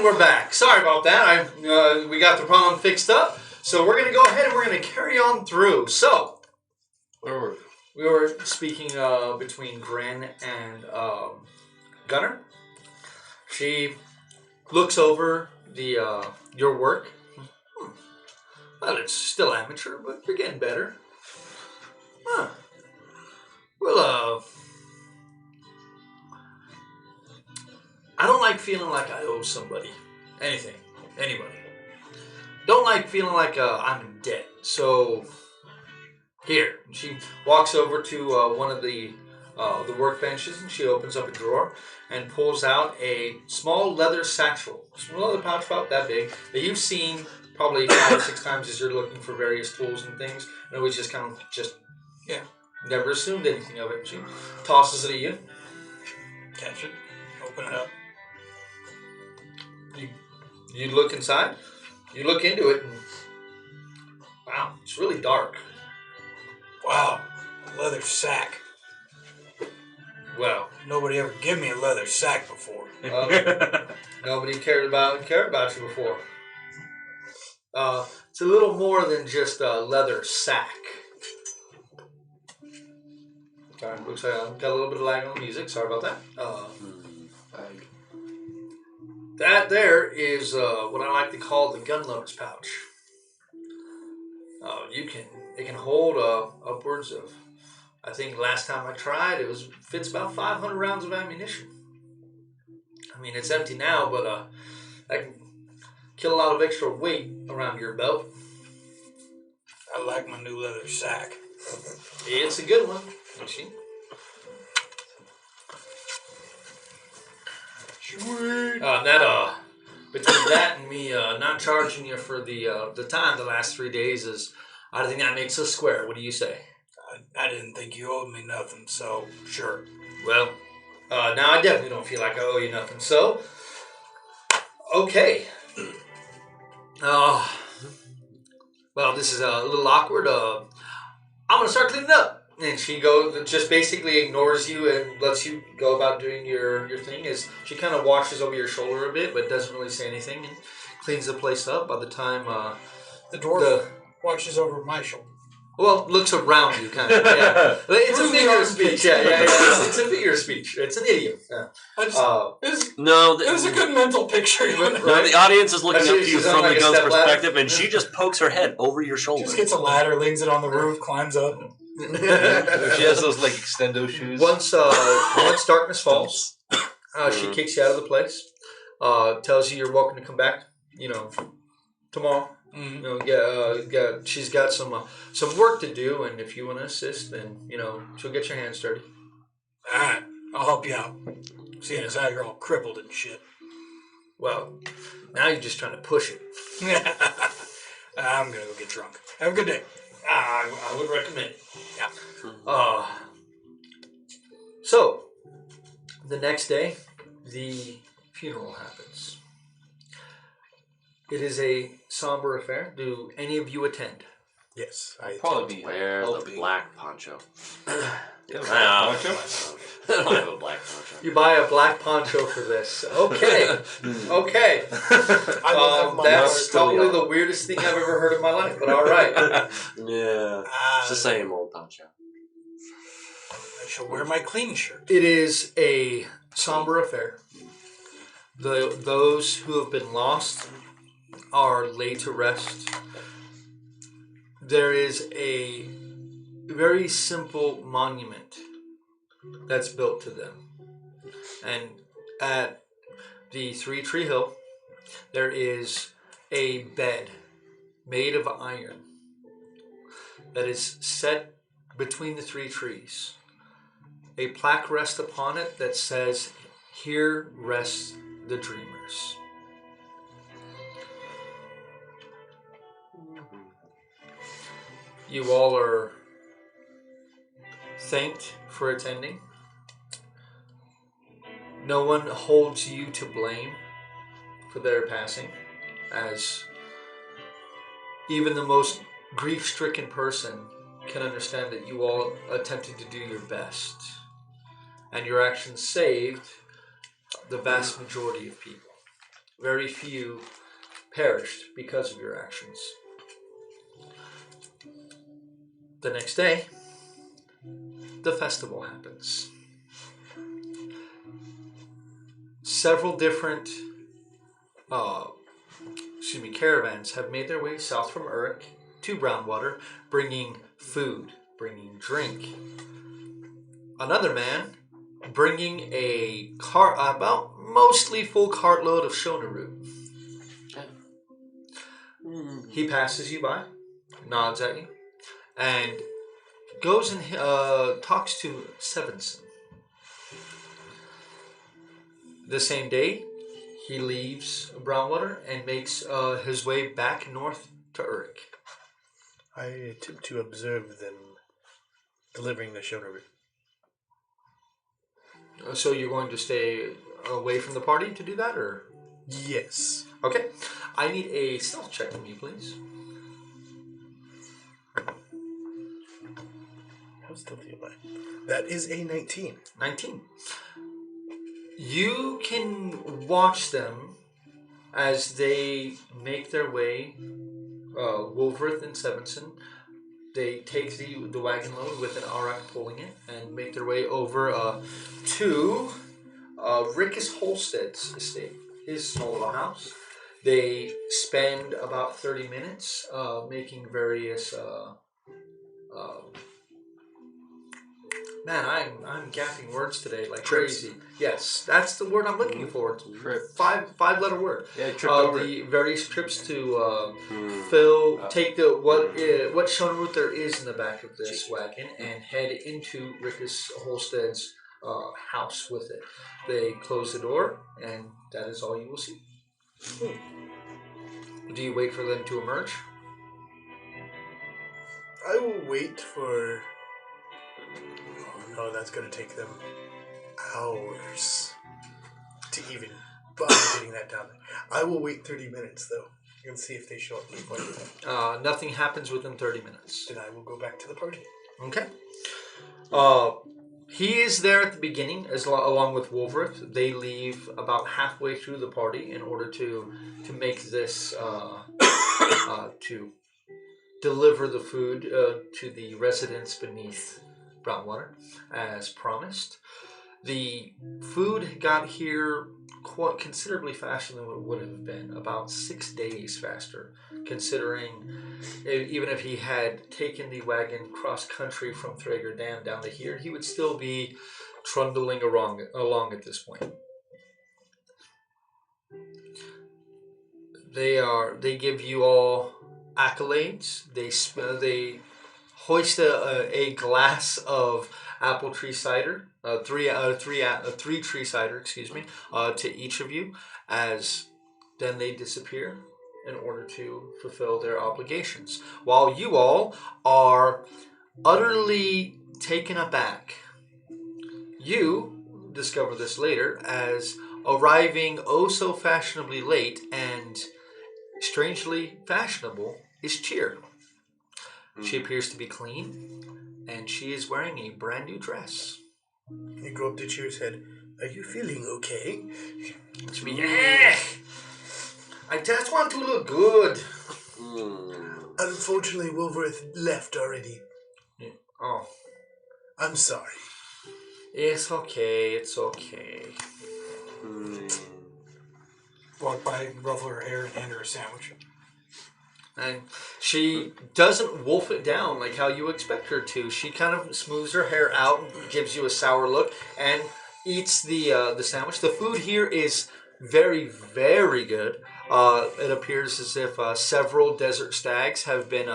we're back. Sorry about that. We got the problem fixed up. So we're going to go ahead and we're going to carry on through. So, Where were we were speaking between Gren and Gunner. She looks over the your work. Well, it's still amateur, but you're getting better. Huh. Well, I don't like feeling like I owe somebody anything, anybody. Don't like feeling like I'm in debt. So, here. She walks over to one of the workbenches and she opens up a drawer and pulls out a small leather satchel. Small leather pouch about that big that you've seen probably 5 or 6 times as you're looking for various tools and things. And always just kind of never assumed anything of it. She tosses it at you. Catch it. Open it up. You look inside. You look into it and wow, it's really dark. Wow, a leather sack. Well, Nobody ever gave me a leather sack before. nobody cared about you before. It's a little more than just a leather sack. Sorry, looks like I've got a little bit of lag on the music. Sorry about that. That there is what I like to call the gunloader's pouch. It can hold upwards of, I think last time I tried, fits about 500 rounds of ammunition. I mean, it's empty now, but that can kill a lot of extra weight around your belt. I like my new leather sack. It's a good one. See? Sweet. Between that and me not charging you for the time the last 3 days I think that makes us square. What do you say? I didn't think you owed me nothing, so sure. Well, now I definitely don't feel like I owe you nothing. So, okay. Well, this is a little awkward. I'm gonna start cleaning up. And she just basically ignores you and lets you go about doing your thing. As she kind of washes over your shoulder a bit, but doesn't really say anything and cleans the place up. By the time The dwarf watches over my shoulder. well, looks around you, kind of. Yeah. It's a figure of speech. Yeah. It's a figure of speech. It's an idiom. Yeah. It was a good mental picture. No, the audience is looking up to you She's on from like the a gun's step ladder. perspective, and she just pokes her head over your shoulder. Just gets a ladder, leans it on the roof, climbs up. She has those like extendo shoes. Once darkness falls, she kicks you out of the place. Tells you you're welcome to come back. Tomorrow. Mm-hmm. She's got some work to do, and if you want to assist, then she'll get your hands dirty. Alright, I'll help you out. Seeing as how you're all crippled and shit. Well, now you're just trying to push it. I'm gonna go get drunk. Have a good day. I would recommend it. Yeah. So, the next day, the funeral happens. It is a somber affair. Do any of you attend? Yes, I Probably be Wear the helping. black poncho. Yeah, I poncho? don't have a black poncho. You buy a black poncho for this. Okay. Okay. I will have my That's still probably young. the weirdest thing I've ever heard in my life, but all right. Yeah. It's the same old poncho. I shall wear my clean shirt. It is a somber affair. Those who have been lost are laid to rest. There is a very simple monument that's built to them. And at the 3 Tree Hill, there is a bed made of iron that is set between the 3 trees. A plaque rests upon it that says, "Here rest the dreamers." You all are thanked for attending. No one holds you to blame for their passing, as even the most grief-stricken person can understand that you all attempted to do your best, and your actions saved the vast majority of people. very few perished because of your actions. The next day, the festival happens. Several different caravans have made their way south from Uruk to Brownwater, bringing food, bringing drink. Another man bringing a cart, about mostly full cartload of shona root. He passes you by, nods at you, and goes and talks to Sevenson. The same day, he leaves Brownwater and makes his way back north to Uruk. I attempt to observe them delivering the shona root. So you're going to stay away from the party to do that, or? Yes. Okay. I need a stealth check from you, please. How stealthy am I? That is a 19. 19. You can watch them as they make their way, Wolverth and Sevenson. They take the wagon load with an Arak pulling it and make their way over to Rickus Holstead's estate, his small little house. They spend about 30 minutes making various... Man, I'm gapping words today like Trips. crazy. Yes, that's the word I'm looking for. Trip. Five-letter word. Yeah, tripped over. The various trips to take the what shona root there is in the back of this wagon and head into Rickus Holstead's house with it. They close the door, and that is all you will see. Do you wait for them to emerge? I will wait for... Oh no, that's going to take them hours to even bother getting that down there. I will wait 30 minutes, though, and see if they show up before that. Nothing happens within 30 minutes. Then I will go back to the party. Okay. He is there at the beginning, along with Wolverth. They leave about halfway through the party in order to make this to deliver the food to the residents beneath Brownwater, as promised. The food got here quite considerably faster than it would have been, about 6 days faster, considering even if he had taken the wagon cross-country from Thrager Dam down to here, he would still be trundling along at this point. They give you all accolades. They hoist a glass of apple tree cider, three tree cider, to each of you, as then they disappear in order to fulfill their obligations. While you all are utterly taken aback, you discover this later as arriving oh so fashionably late and strangely fashionable is Cheer. She appears to be clean, and she is wearing a brand new dress. You go up to Cheer's head. Are you feeling okay? She be, yeah, I just want to look good. Unfortunately, Wolverth left already. Yeah. Oh, I'm sorry. it's okay. It's okay. Walk by, ruffle her hair, and hand her a sandwich. And she doesn't wolf it down like how you expect her to. She kind of smooths her hair out and gives you a sour look and eats the sandwich. The food here is very, very good. It appears as if several desert stags have been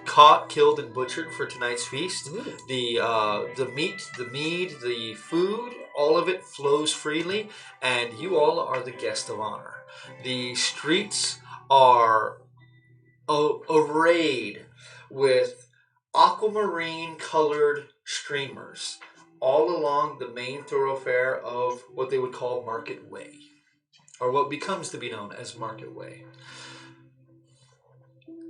caught, killed, and butchered for tonight's feast. The meat, the mead, the food, all of it flows freely, and you all are the guest of honor. The streets are arrayed with aquamarine colored streamers all along the main thoroughfare of what they would call Market Way, or what becomes to be known as Market Way.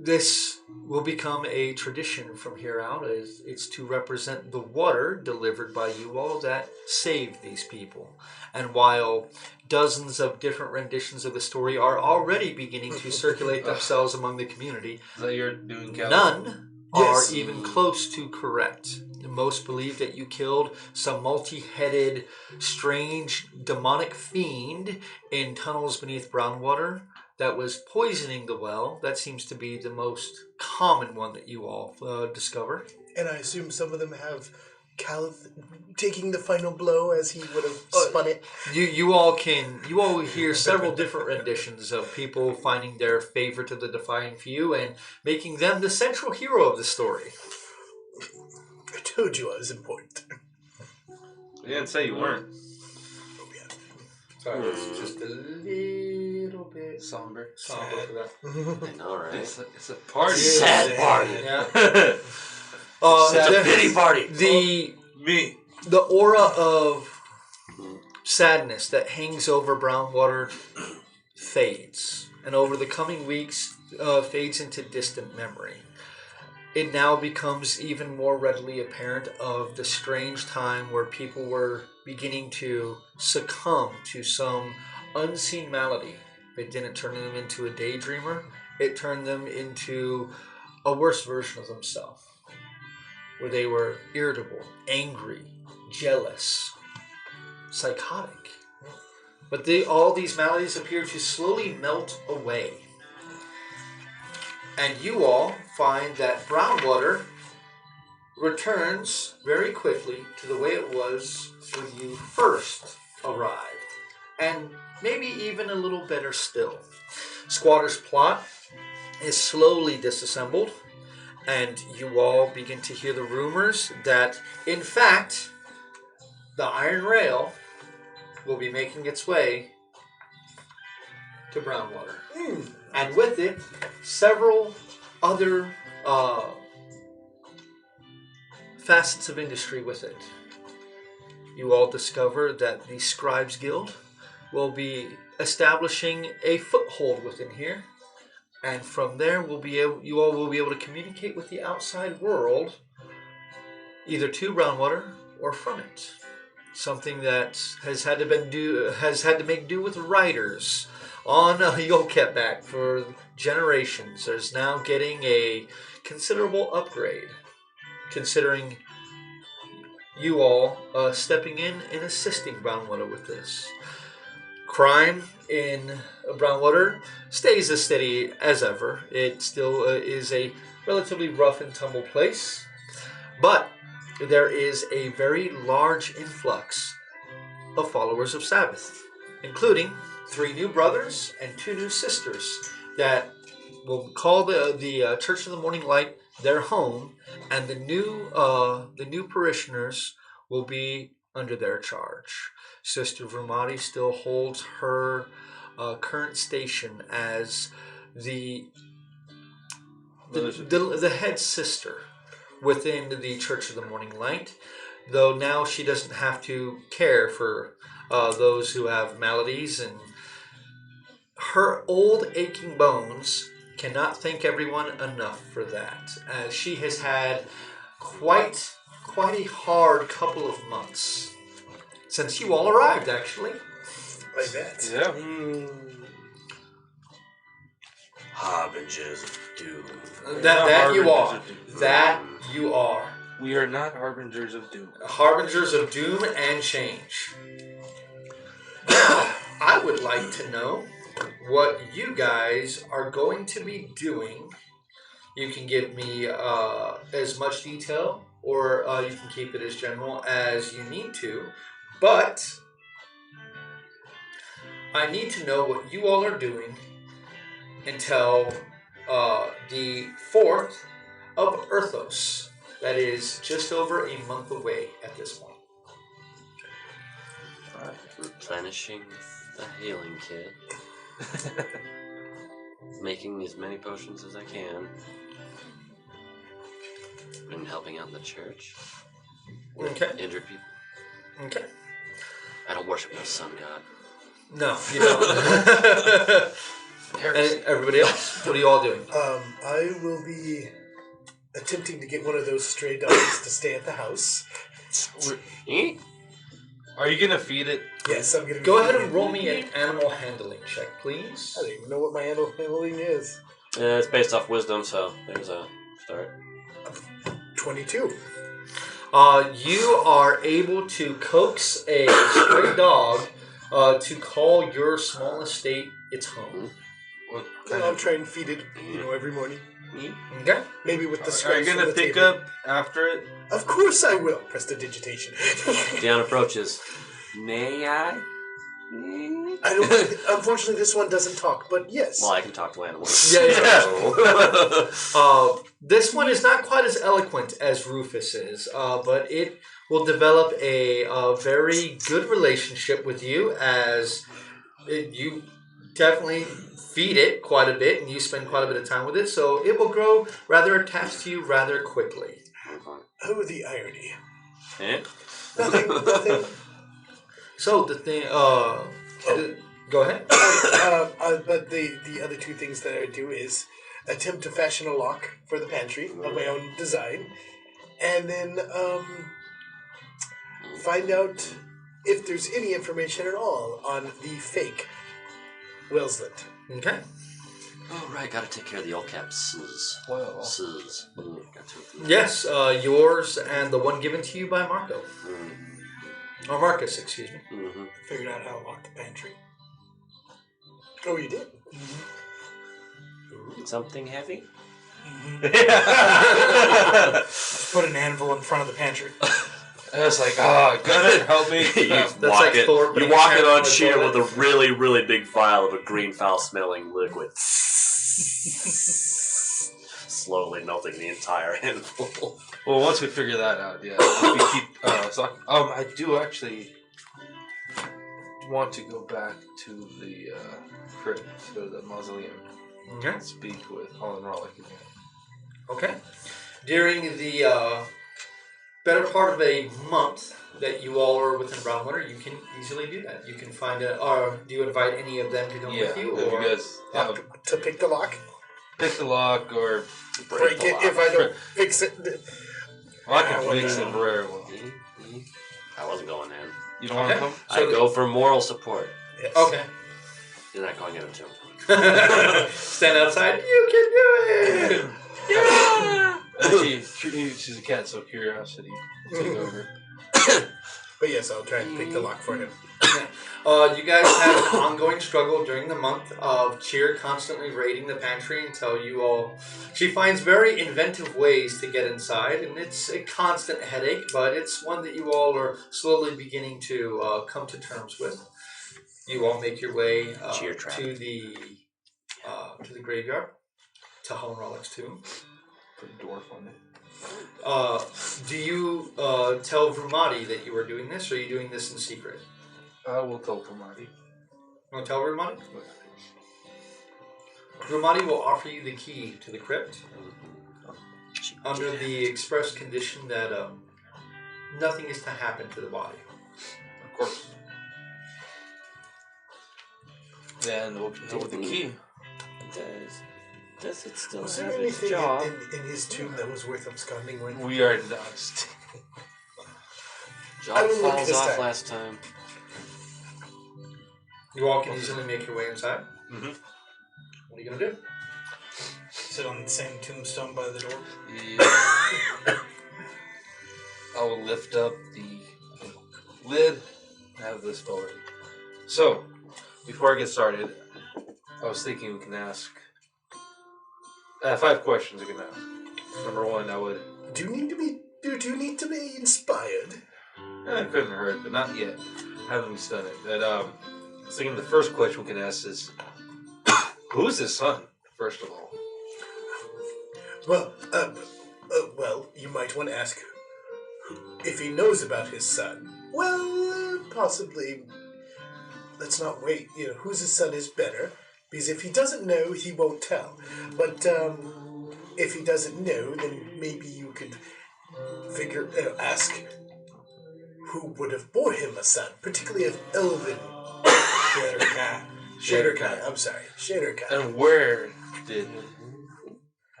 This will become a tradition from here out. It's to represent the water delivered by you all that saved these people. And while dozens of different renditions of the story are already beginning to circulate themselves among the community, Is that you're doing, Calvin? none Yes. are even close to correct. Most believe that you killed some multi-headed, strange, demonic fiend in tunnels beneath groundwater that was poisoning the well. That seems to be the most common one that you all discover. And I assume some of them have Calith taking the final blow as he would have spun it. You all hear several different renditions of people finding their favorite of the Defying Few and making them the central hero of the story. I told you I was important. You didn't say you weren't. Oh, yeah. Sorry, it's just a little bit Somber. somber for that. I know, right? It's a party. Sad party. Yeah. It's a pity party. Me. The aura of sadness that hangs over Brownwater fades, and over the coming weeks fades into distant memory. It now becomes even more readily apparent of the strange time where people were beginning to succumb to some unseen malady. It didn't turn them into a daydreamer. It turned them into a worse version of themselves, where they were irritable, angry, jealous, psychotic. But all these maladies appear to slowly melt away. And you all find that Brownwater returns very quickly to the way it was when you first arrived. And maybe even a little better still. Squatter's plot is slowly disassembled, and you all begin to hear the rumors that, in fact, the Iron Rail will be making its way to Brownwater. And with it, several other facets of industry with it. You all discover that the Scribes Guild will be establishing a foothold within here, and from there you all will be able to communicate with the outside world, either to Brownwater or from it. Something that has had to make do with writers on Yolketback for generations. There's now getting a considerable upgrade, considering you all stepping in and assisting Brownwater with this. Crime in Brownwater stays as steady as ever. It still is a relatively rough and tumble place, but there is a very large influx of followers of Sabbath, including 3 new brothers and 2 new sisters that will call the Church of the Morning Light their home, and the new parishioners will be under their charge. Sister Vermati still holds her current station as the head sister within the Church of the Morning Light, though now she doesn't have to care for those who have maladies, and her old aching bones cannot thank everyone enough for that, as she has had quite a hard couple of months since you all arrived, actually. Like that. Yeah. Harbingers of doom. That you are. Harbingers of doom. That you are. We are not harbingers of doom. Harbingers of doom and change. Now, I would like to know what you guys are going to be doing. You can give me as much detail, or you can keep it as general as you need to, but I need to know what you all are doing until the 4th of Earthos. That is just over a month away at this point. Alright, replenishing the healing kit. Making as many potions as I can. And helping out the church. With Okay. injured people. Okay. I don't worship no sun god. No, you don't. And everybody else, what are you all doing? I will be attempting to get one of those stray dogs to stay at the house. Are you gonna feed it? Yes, I'm gonna Go ahead and roll me an animal handling check, please. I don't even know what my animal handling is. Yeah, it's based off wisdom, so there's a start. 22. You are able to coax a stray dog to call your small estate its home. What And kind I'll of? try and feed it, every morning. Okay. Maybe with the Are scraps you from gonna the pick table. up after it? Of course I will. Prestidigitation. Dion approaches. May I? I don't. Unfortunately, this one doesn't talk. But yes. Well, I can talk to animals. Yeah. This one is not quite as eloquent as Rufus is, but it will develop a very good relationship with you as you definitely feed it quite a bit and you spend quite a bit of time with it, so it will grow rather attached to you rather quickly. Oh, the irony. Eh? Nothing. So the thing, go ahead. But the other two things that I do is attempt to fashion a lock for the pantry of my own design, and then find out if there's any information at all on the fake Wellslet. Okay. Oh, right, gotta take care of the old caps. Well. Got two of them. Yes, yours and the one given to you by Marco. Or Marcus, excuse me. Mm-hmm. Figured out how to lock the pantry. Oh, you did? Something heavy? Just put an anvil in front of the pantry. I was like, got it, help me. That's like Thor You putting walk his it hand on on the sheer toilet. with a really, really big vial of a green foul-smelling liquid. Slowly melting the entire handful. Well, once we figure that out, yeah. We keep. I do actually want to go back to the crypt or the mausoleum Okay. and speak with Holland Rollick again. Okay. During the better part of a month that you all are within Brownwater, you can easily do that. You can find or do you invite any of them to come with you? if Or you guys have To pick the lock? pick the lock or Break it if I don't fix it. I can fix it very well. I wasn't going in. You don't want to Okay. come? I go for moral support. Yes. Okay. You're not going in too. Stand outside. You can do it. Yeah. Actually, she's a cat, so curiosity will take over. But yes, I'll try and pick the lock for him. You guys have an ongoing struggle during the month of Cheer constantly raiding the pantry until you all... She finds very inventive ways to get inside, and it's a constant headache, but it's one that you all are slowly beginning to come to terms with. You all make your way Cheer trap. to the graveyard, to Holland Rollick's tomb. Put a dwarf on it. Do you tell Vrumati that you are doing this, or are you doing this in secret? We'll tell Kamadi. You want to tell Vrumati? Vrumati will offer you the key to the crypt under the express condition that nothing is to happen to the body. Of course. Then we'll go with the key. Does it still Was have there its anything job? in his tomb that was worth absconding with? We are dust. I Job will look falls this off time. last time. You all can easily make your way inside. Mm-hmm. What are you going to do? Sit on the same tombstone by the door. Yeah. I will lift up the lid and have this door. So, before I get started, I was thinking we can ask. I have 5 questions we can ask. Number 1, I would. Do you need to be inspired? It couldn't hurt, but not yet. Haven't done it. But I was thinking the first question we can ask is, who's his son? First of all. Well, you might want to ask if he knows about his son. Well, possibly. Let's not wait. Whose his son is better. Because if he doesn't know, he won't tell. But if he doesn't know, then maybe you could ask who would have bore him a son, particularly of elven. Better cat. Shader Kai. I'm sorry, Shader Kai. And where did...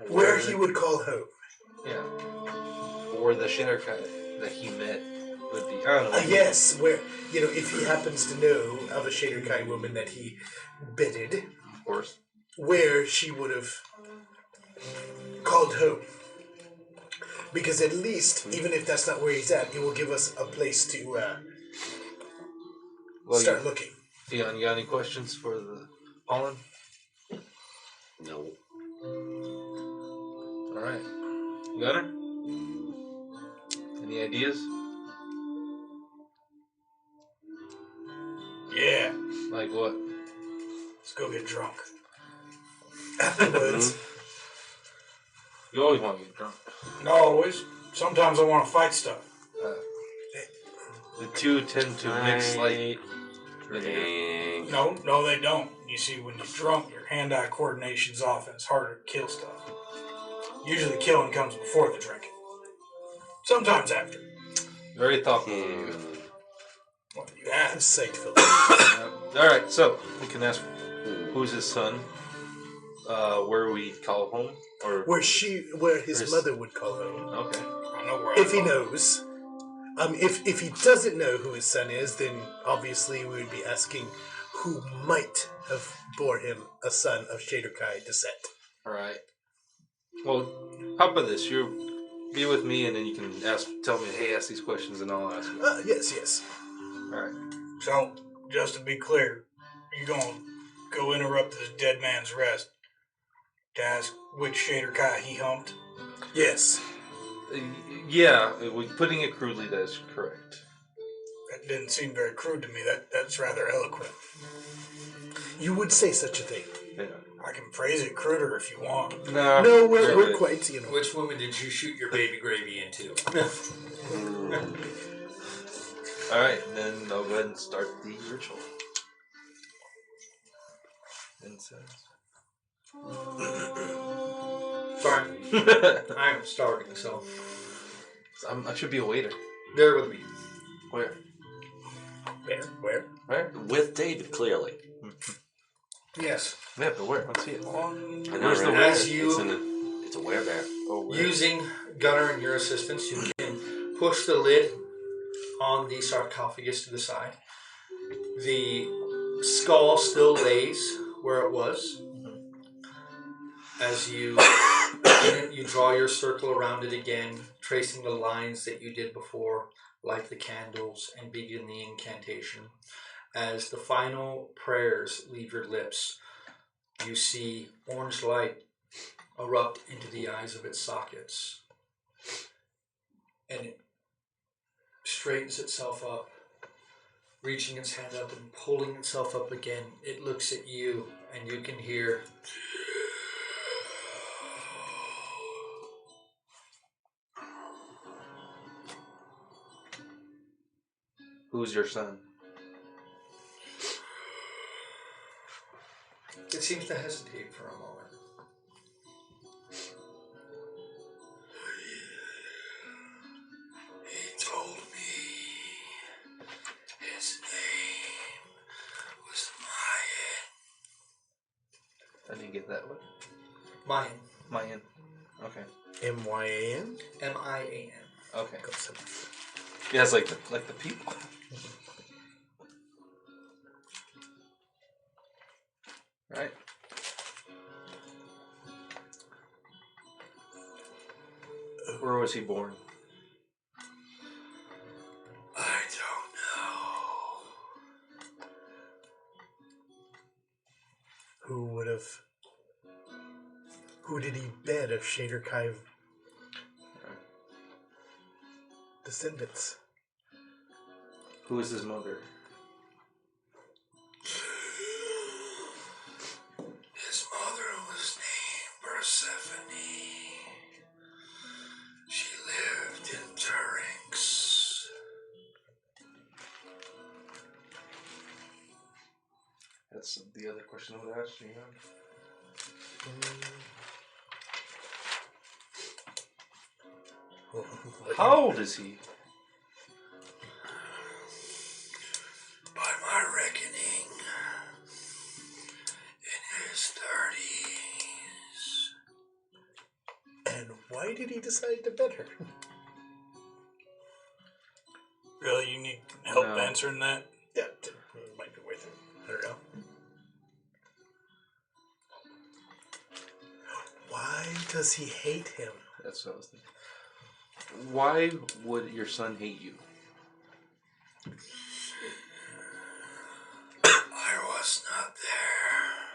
Where he would call home. Yeah. Or the Shader Kai that he met would be... I don't know. Yes, where, if he happens to know of a Shader Kai woman that he bedded, Of course. where she would have called home. Because at least, even if that's not where he's at, it will give us a place to start looking. Theon, you got any questions for the Holland? No. Alright. Gunner? Any ideas? Yeah, Like what? let's go get drunk. Afterwards, You always want to get drunk. Not always. Sometimes I want to fight stuff. The two tend to mix slightly. Drink. No, they don't. You see, when you're drunk, your hand-eye coordination's off and it's harder to kill stuff. Usually killing comes before the drinking. Sometimes after. Very thoughtful of you. What do you ask? insightful. Alright, so we can ask who's his son, where we call home, or Where his mother would call home. okay. I know where If he I'm going. knows. If he doesn't know who his son is, then obviously we would be asking who might have bore him a son of Shader Kai descent. Alright. Well, how about this? You be with me, and then you can tell me, hey, ask these questions, and I'll ask you. Yes. Alright. So, just to be clear, you're going to go interrupt this dead man's rest to ask which Shader Kai he humped? Yes. Yeah, putting it crudely, that is correct. That didn't seem very crude to me. That's rather eloquent. You would say such a thing. Yeah. I can phrase it cruder if you want. No, we're quite, Which woman did you shoot your baby gravy into? Alright, then I'll go ahead and start the ritual. Incense. Sorry, I'm starving, so I should be a waiter. bear with me. Where? Where? Where? With David, clearly. Yes. Yeah, but where? Let's see it. I know, Where's the right? where? As you It's a werebear. Oh, where? using Gunner and your assistance, you can push the lid on the sarcophagus to the side. The skull still lays where it was. As you draw your circle around it again, tracing the lines that you did before, light the candles, and begin the incantation. As the final prayers leave your lips, you see orange light erupt into the eyes of its sockets. And it straightens itself up, reaching its hand up and pulling itself up again. It looks at you, and you can hear... Who's your son? It seems to hesitate for a moment. He told me his name was Mayan. I didn't get that one. Mayan. Mayan. Okay. M-Y-A-N? M-I-A-N. Okay. Yeah, it's like the people. Right. Where was he born? I don't know. Who did he bed of Shader Kai descendants? Who is his mother? His mother was named Persephone. She lived in Turinx. That's the other question I would ask you. How old is he? By my reckoning, And why did he decide to bet her? Really, you need help No. answering that? Yeah, it might be worth it. I don't know. Why does he hate him? That's what I was thinking. Why would your son hate you? I was not there.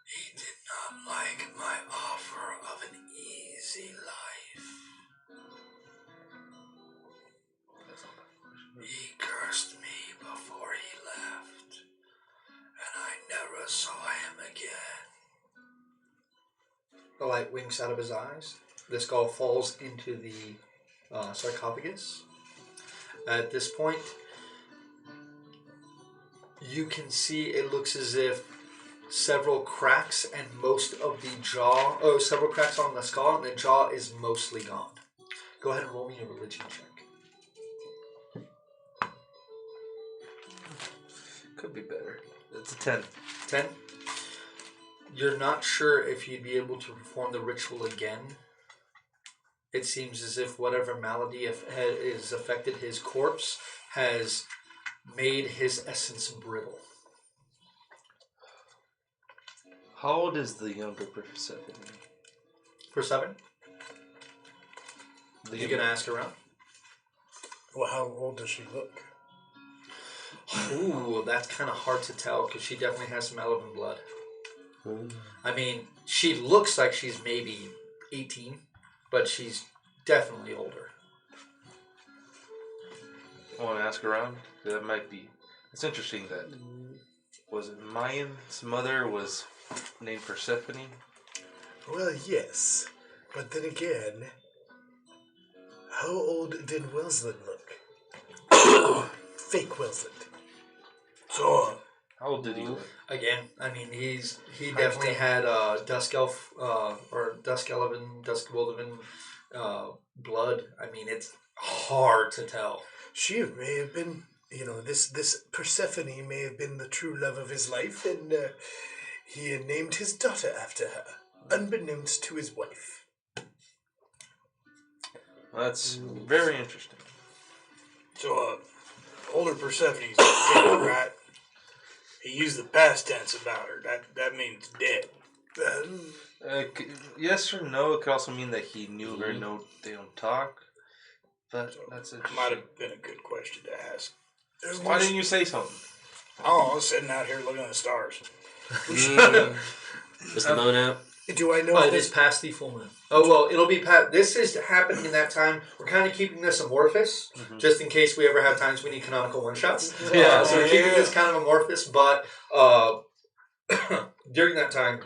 He did not like my offer of an easy life. He cursed me before he left, and I never saw him again. The light winks out of his eyes. The skull falls into the sarcophagus. At this point, you can see it looks as if several cracks and most of the jaw, several cracks on the skull, and the jaw is mostly gone. Go ahead and roll me a religion check. Could be better. It's a 10. 10. You're not sure if you'd be able to perform the ritual again. It seems as if whatever malady has affected his corpse has made his essence brittle. How old is the younger Persephone? For 7? You gonna ask around? Well, how old does she look? Ooh, that's kind of hard to tell because she definitely has some elven blood. I mean, she looks like she's maybe 18, but she's definitely older. I want to ask around. That might be. It's interesting that was it Mayan's mother was named Persephone. Well, yes. But then again, how old did Welsland look? Fake Welsland. So, How old did he look? Again, I mean, he definitely had Dusk Elf or Dusk Elven, Dusk Wolven blood. I mean, it's hard to tell. She may have been, this Persephone may have been the true love of his life, and he had named his daughter after her, unbeknownst to his wife. Well, that's very interesting. older Persephone's dead, right? He used the past tense about her. That means dead. Yes or no? It could also mean that he knew her. No, they don't talk. But that's interesting. Might have been a good question to ask. Why didn't you say something? Oh, I was sitting out here looking at the stars. Is the moon out? Do I know Oh, if it is past the full moon. Oh, well, it'll be past. This is happening in that time. We're kind of keeping this amorphous, just in case we ever have times we need canonical one-shots. So we're keeping this kind of amorphous, but during that time,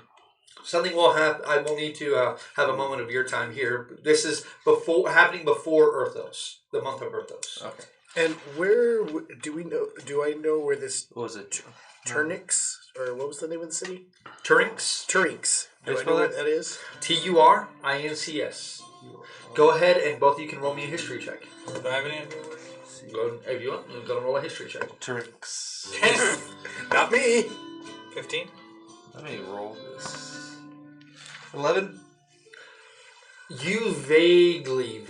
something will happen. I will need to have a moment of your time here. This is happening before Earthos, the month of Earthos. Okay. And where do we know? Do I know where this What was it? Turnix, or what was the name of the city? Turinx, Turinx. Do How do you I know spell where that? that is? Turincs. Go ahead and both of you can roll me a history check. Do I have any? Go, if you want, you're going to roll a history check. Turinx. Not me. 15? Let me roll this. 11? You vaguely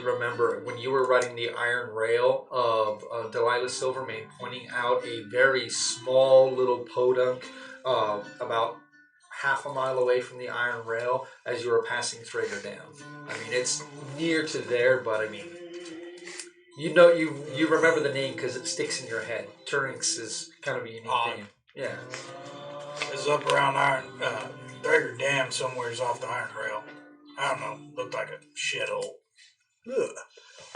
remember when you were riding the iron rail of Delilah Silvermane pointing out a very small little podunk about half a mile away from the iron rail as you were passing Thrager Dam. I mean, it's near to there, but I mean, you remember the name because it sticks in your head. Turinx is kind of a unique name. Yeah. It's up around Thrager Dam somewhere's off the iron rail. I don't know. Looked like a shithole. Ugh.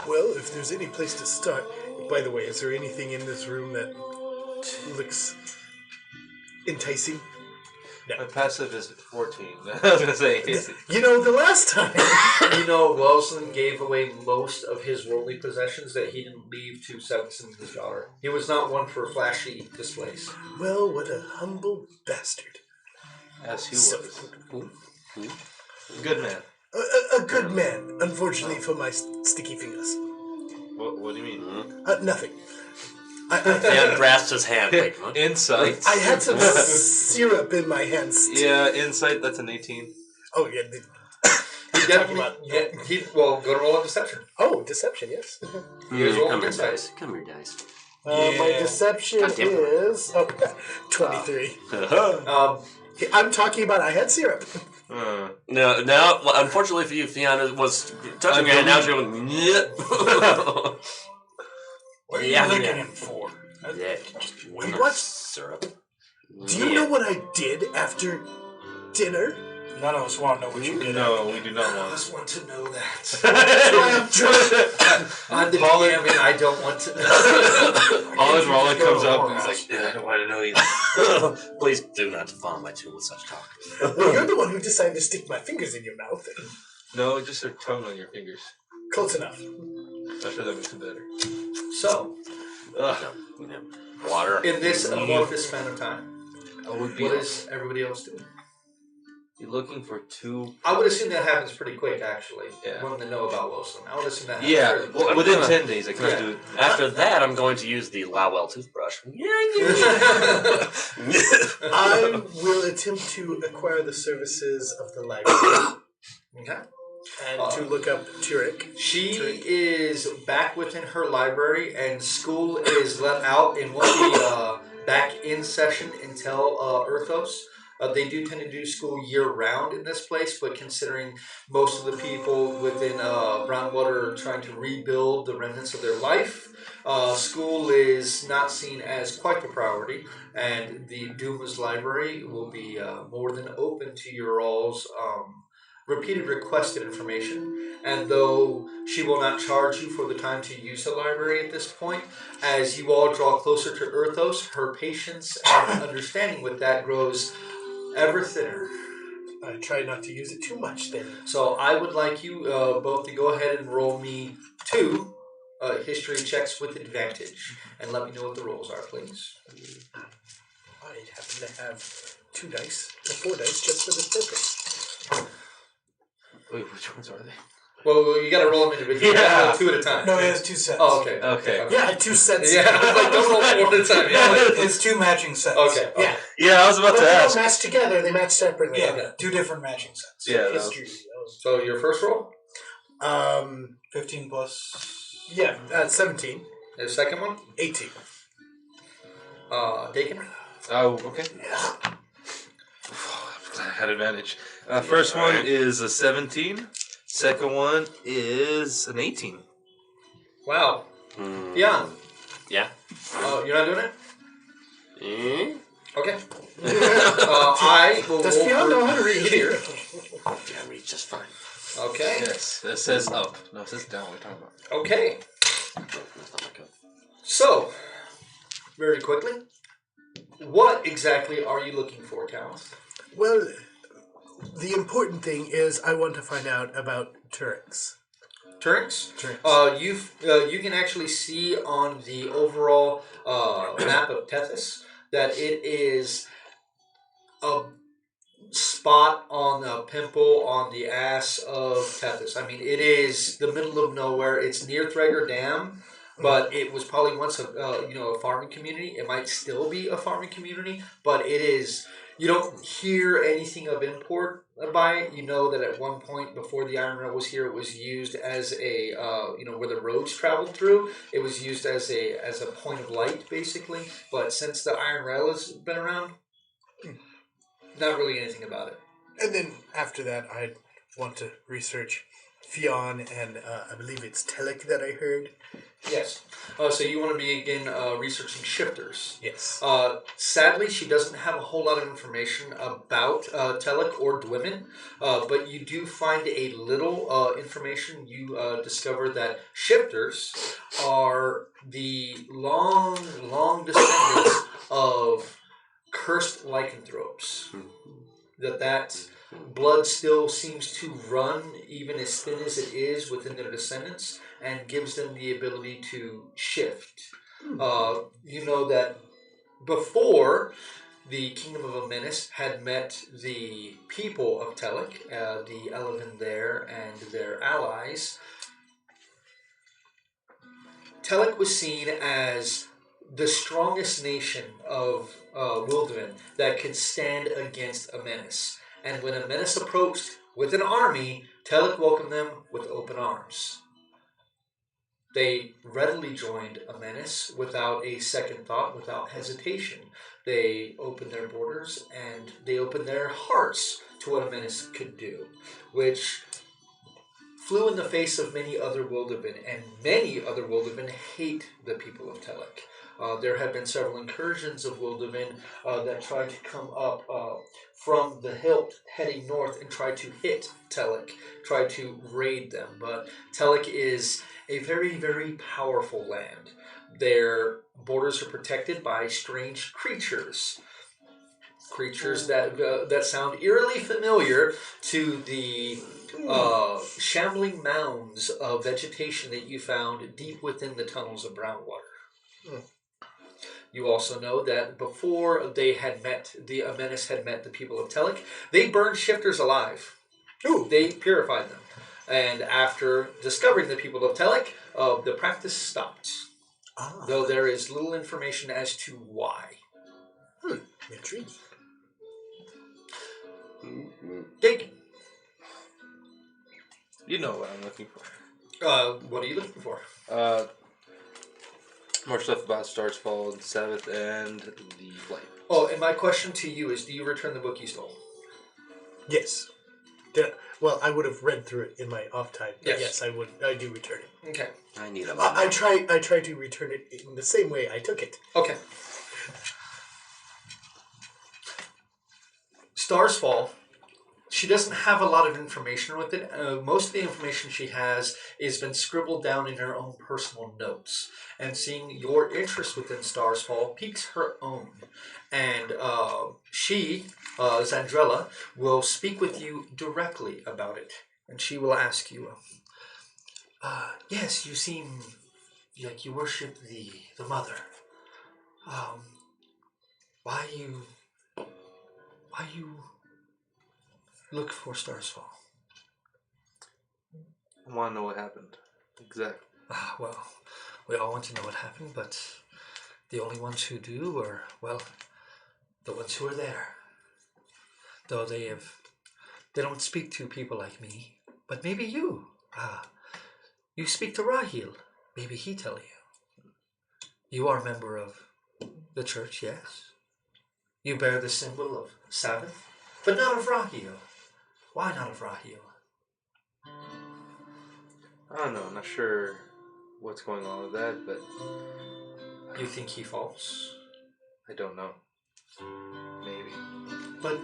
Well, if there's any place to start. By the way, is there anything in this room that looks enticing? My passive is 14. I was going to say. The last time. Welsland gave away most of his worldly possessions that he didn't leave to Sevison, his daughter. He was not one for flashy displays. Well, what a humble bastard. As he was. Good man. A good man, unfortunately for my sticky fingers. What do you mean? Nothing. Dan grasped his hand. Like, what? Insight. I had some syrup in my hands. Yeah, insight, that's an 18. Oh, yeah. He definitely. Well, go to roll a deception. Oh, deception, yes. You guys roll Come here, insight. dice. Come here, dice. My Yeah. deception God damn it. is 23. I'm talking about I had syrup. No, well, unfortunately for you, Fiona was touching your hand. Now she's going, What are you Yeah, licking yeah. him for? yeah. What? Syrup. Do you know what I did after dinner? None of us want to know what you did. No, we do not I want. just want to know that. I'm drunk. I'm the DM and I don't want to know. Holland Rollin comes up and Whorehouse. he's like, yeah, I don't want to know either. Please do not defile my tomb with such talk. Well, you're the one who decided to stick my fingers in your mouth. No, just her tongue on your fingers. Close enough. I'm sure that makes it better. So, No, no. Water. in this amorphous span of time, I would be what is everybody else doing? You're looking for two. I would assume that happens pretty quick, actually. Yeah. When they know about Wilson. I would assume that happens Yeah, fairly quick. within 10 days, I can Yeah. do it. After that, I'm going to use the Lowell toothbrush. I will attempt to acquire the services of the library Okay. and to look up Turek. She is back within her library, and school is let out and won't be back in session until Earthos. They do tend to do school year-round in this place, but considering most of the people within Brownwater are trying to rebuild the remnants of their life, school is not seen as quite the priority, and the Duma's library will be more than open to your all's repeated requested information. And though she will not charge you for the time to use the library at this point, as you all draw closer to Earthos, her patience and understanding with that grows ever thinner. I try not to use it too much then. So I would like you both to go ahead and roll me 2 history checks with advantage, and let me know what the rolls are, please. I happen to have 2 dice, or 4 dice, just for this purpose. Wait, which ones are they? Well, you got to roll them individually. Yeah. 2 at a time. No, he has 2 sets. Oh, okay. Okay. Yeah, I had 2 sets. Yeah, I was like, don't roll 4 at a time. Yeah, like, It's 2 matching sets. okay. Yeah. Yeah, I was about But to they don't ask. match together, they match separately. Yeah, 2 different matching sets. Yeah, that was- History. So your first roll? 15 plus. Yeah, 17. The second one? 18. Dakin? Oh, okay. I had advantage. First one is a 17. Second one is an 18. Wow. Mm, Jan, yeah. you're not doing it? Mm? Okay. I will Does roll Fionn for know how to read? here. Yeah, read just fine. Okay. Yes, it says up. No, it says down. What are you talking about? Okay. That's not my code. So, very quickly, what exactly are you looking for, Talith? Well, the important thing is I want to find out about Turek's. Turns? Turks. You can actually see on the overall map of Tethys that it is a spot on the pimple on the ass of Tethys. I mean, it is the middle of nowhere. It's near Threger Dam, but it was probably once a farming community. It might still be a farming community, but it is. You don't hear anything of import by it. You know that at one point before the iron rail was here, it was used as a where the roads traveled through. It was used as a point of light, basically. But since the iron rail has been around, not really anything about it. And then after that, I want to research Fionn and I believe it's Telek that I heard. Yes. So you want to begin researching shifters. Yes. Sadly, she doesn't have a whole lot of information about Telek or Dwemin, but you do find a little information. You discover that shifters are the long descendants of cursed lycanthropes. That blood still seems to run, even as thin as it is, within their descendants, and gives them the ability to shift. You know that before the Kingdom of Amenis had met the people of Telek, the Eleven there and their allies, Telek was seen as the strongest nation of Wildwin that could stand against Amenis. And when Amenis approached, With an army, Telek welcomed them with open arms. They readily joined a menace without a second thought, without hesitation. They opened their borders and they opened their hearts to what a menace could do, which flew in the face of many other Wildermen, and many other Wildermen hate the people of Telek. There have been several incursions of Wildermen that tried to come up from the hilt heading north and try to hit Telek, try to raid them. But Telek is a very, very powerful land. Their borders are protected by strange creatures. Creatures that sound eerily familiar to the shambling mounds of vegetation that you found deep within the tunnels of Brownwater. You also know that before they had met, a menace had met the people of Telek, they burned shifters alive. Ooh. They purified them. And after discovering the people of Telek, the practice stopped. Though there is little information as to why. Intriguing. Dig. You know what I'm looking for. What are you looking for? More stuff about Stars Fall and Sabbath and the flight. Oh, and my question to you is, do you return the book you stole? Yes. Well, I would have read through it in my off time. But yes, I would. I do return it. Okay. I need a I try to return it in the same way I took it. Okay. Stars Fall. She doesn't have a lot of information with it. Most of the information she has has been scribbled down in her own personal notes. And seeing your interest within Stars Fall piques her own. And she, Zandrella, will speak with you directly about it. And she will ask you, yes, you seem like you worship the mother. Why you look for Stars Fall? I want to know what happened. Exactly. Well, we all want to know what happened, but the only ones who do are, well, the ones who are there. Though they don't speak to people like me, but maybe you. You speak to Rahil. Maybe he tell you. You are a member of the church, yes? You bear the symbol of Sabbath, but not of Rahil. Why not of Rahil? I don't know. I'm not sure what's going on with that, but You think he false? I don't know. Maybe. But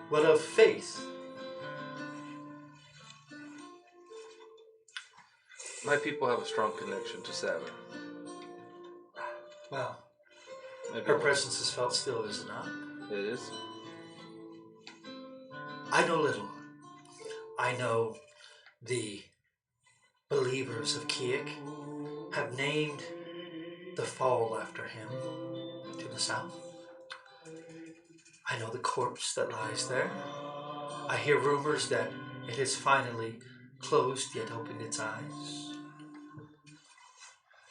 what of faith? My people have a strong connection to Sabbath. Well, Maybe her presence is felt still, is it not? It is. I know little. I know the believers of Kiek have named the fall after him to the south. I know the corpse that lies there. I hear rumors that it has finally closed yet opened its eyes.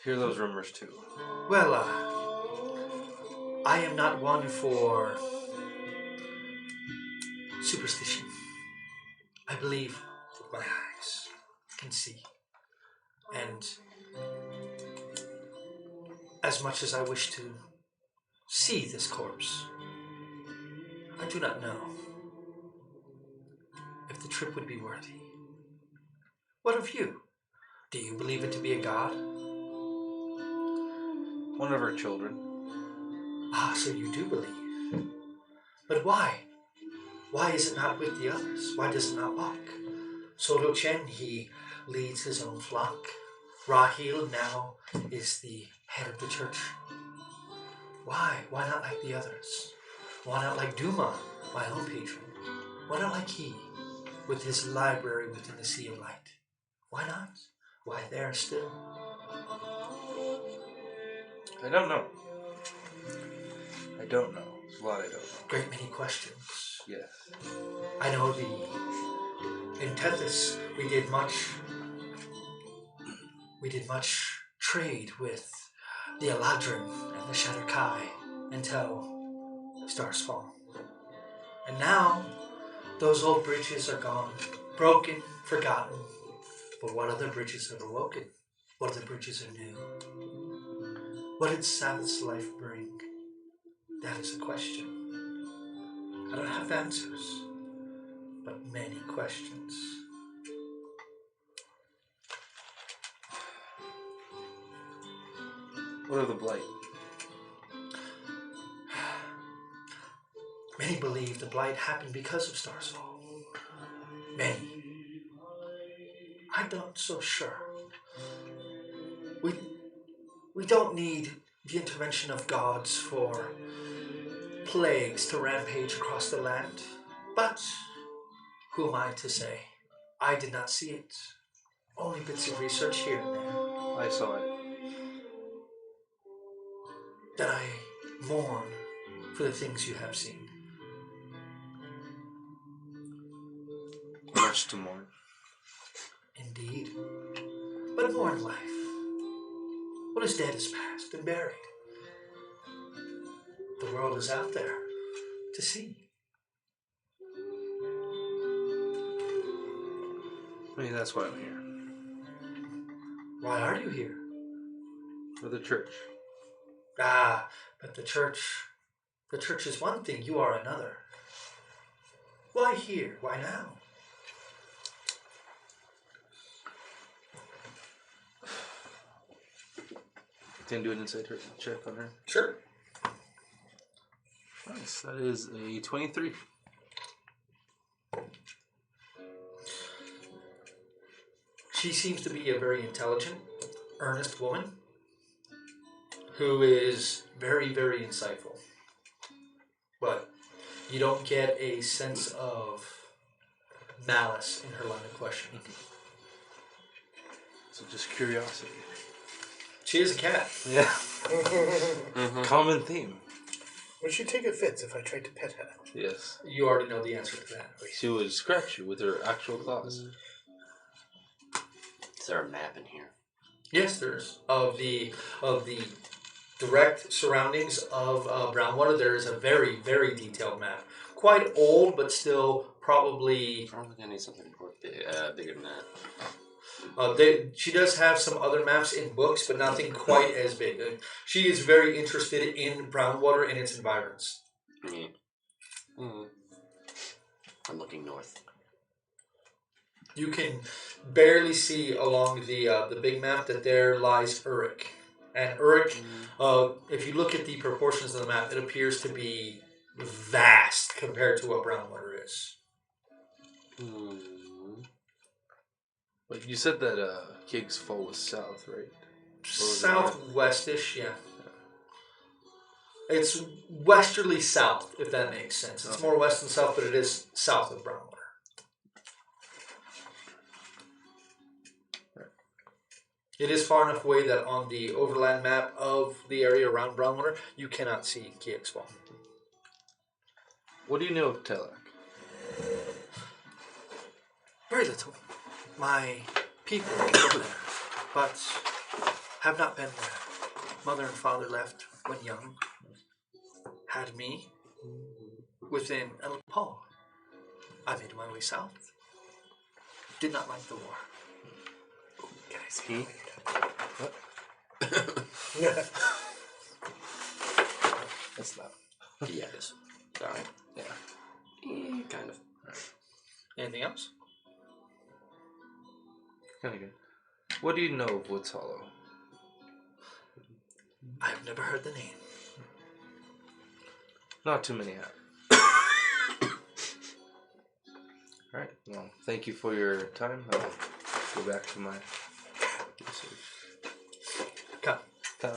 Hear those rumors too. Well, I am not one for superstition. I believe what my eyes can see. And as much as I wish to see this corpse, I do not know if the trip would be worthy. What of you? Do you believe it to be a god? One of her children. So you do believe. But why? Why is it not with the others? Why does it not walk? Soto Chen, he leads his own flock. Rahil now is the head of the church. Why? Why not like the others? Why not like Duma, my own patron? Why not like he, with his library within the Sea of Light? Why not? Why there still? I don't know. I don't know. There's a lot I don't know. Great many questions. Yes. I know in Tethys we did much trade with the Eladrin and the Shatterkai until Stars Fall. And now Those old bridges are gone, broken, forgotten. But what other bridges have awoken? What other bridges are new? What did Sabbath's life bring? That is the question. I don't have answers, but many questions. What of the blight? Many believe the blight happened because of Star's fall. Many. I'm not so sure. We don't need the intervention of gods for plagues to rampage across the land. But who am I to say? I did not see it. Only bits of research here and there. I saw it. Then I mourn for the things you have seen. Much to mourn. Indeed. But mourn life. What is dead is past and buried. The world is out there to see. I mean, that's why I'm here. Why are you here? For the church. Ah, but the church is one thing, you are another. Why here? Why now? Can I do an insight check on her? Sure. Nice. That is a 23. She seems to be a very intelligent, earnest woman who is very, very insightful. But you don't get a sense of malice in her line of questioning. So just curiosity. She is a cat. Yeah. Common theme. Would she take offense if I tried to pet her? Yes. You already know the answer to that. She would scratch you with her actual claws. Is there a map in here? Yes, there's of the direct surroundings of Brownwater. There is a very, very detailed map. Quite old, but still probably. Probably gonna need something more bigger than that. She does have some other maps in books, but nothing quite as big. She is very interested in Brownwater and its environs. I'm looking north. You can barely see along the big map that there lies Uruk. And Uruk, if you look at the proportions of the map, it appears to be vast compared to what Brownwater is. But you said that Kig's Fall was south, right? Southwestish, yeah. It's westerly south, if that makes sense. It's more west than south, but it is south of Brownwater. It is far enough away that on the overland map of the area around Brownwater, you cannot see Kig's Fall. What do you know of Telak? Very little. My people live there, but have not been there. Mother and father left when young. Had me within El Paso. I made my way south. Did not like the war. Can I see? What? That's loud. Yeah, it is. Sorry. Yeah. Kind of. Anything else? Kind of good. What do you know of Woods Hollow? I've never heard the name. Not too many have. Alright, well, thank you for your time. I'll go back to my research. Come. He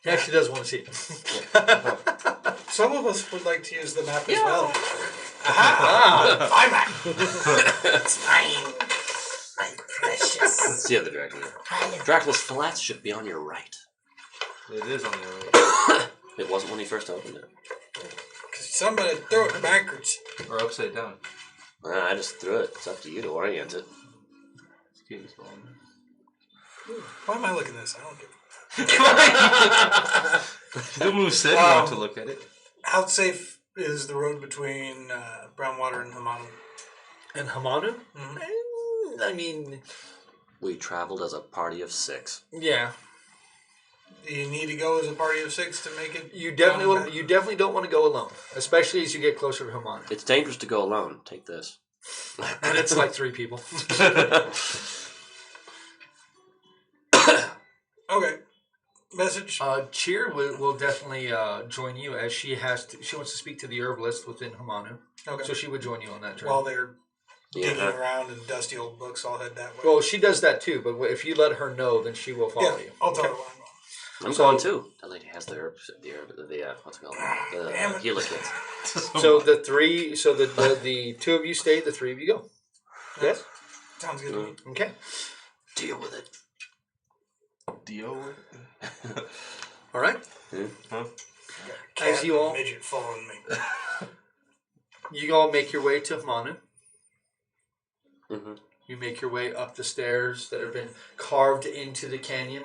Yeah. actually does want to see it. Some of us would like to use the map as well. My map. It's mine. My precious. That's the other Dracula. Dracula's Flats should be on your right. It is on the right. It wasn't when he first opened it. Because somebody threw it backwards. Or upside down. I just threw it. It's up to you to orient it. It's Kig's Fall. Why am I looking at this? I don't get The move said not to look at it. How safe is the road between Brownwater and Hamano. And Hamanu? Mm-hmm. I mean, We traveled as a party of 6. yeah. Do you need to go as a party of 6 to make it? You definitely don't want to go alone, especially as you get closer to Hamanu. It's dangerous to go alone. Take this. And it's like 3 people. Okay. Message. Cheer will definitely join you as she wants to speak to the herbalist within Hamanu. Okay. So she would join you on that journey. While they're digging Yeah. around in dusty old books, I'll head that way. Well, she does that too, but if you let her know, then she will follow yeah, you. I'll tell Okay. her where I'm going. I'm So- going too. That lady has the what's it called? Damn The it. helicate. So the 3, so the 2 of you stay, the 3 of you go. Yes. Sounds good to me. Okay. Deal with it. Dio. All right. Huh? As you all midget following me. you all make your way to Hamanu. Mm-hmm. You make your way up the stairs that have been carved into the canyon,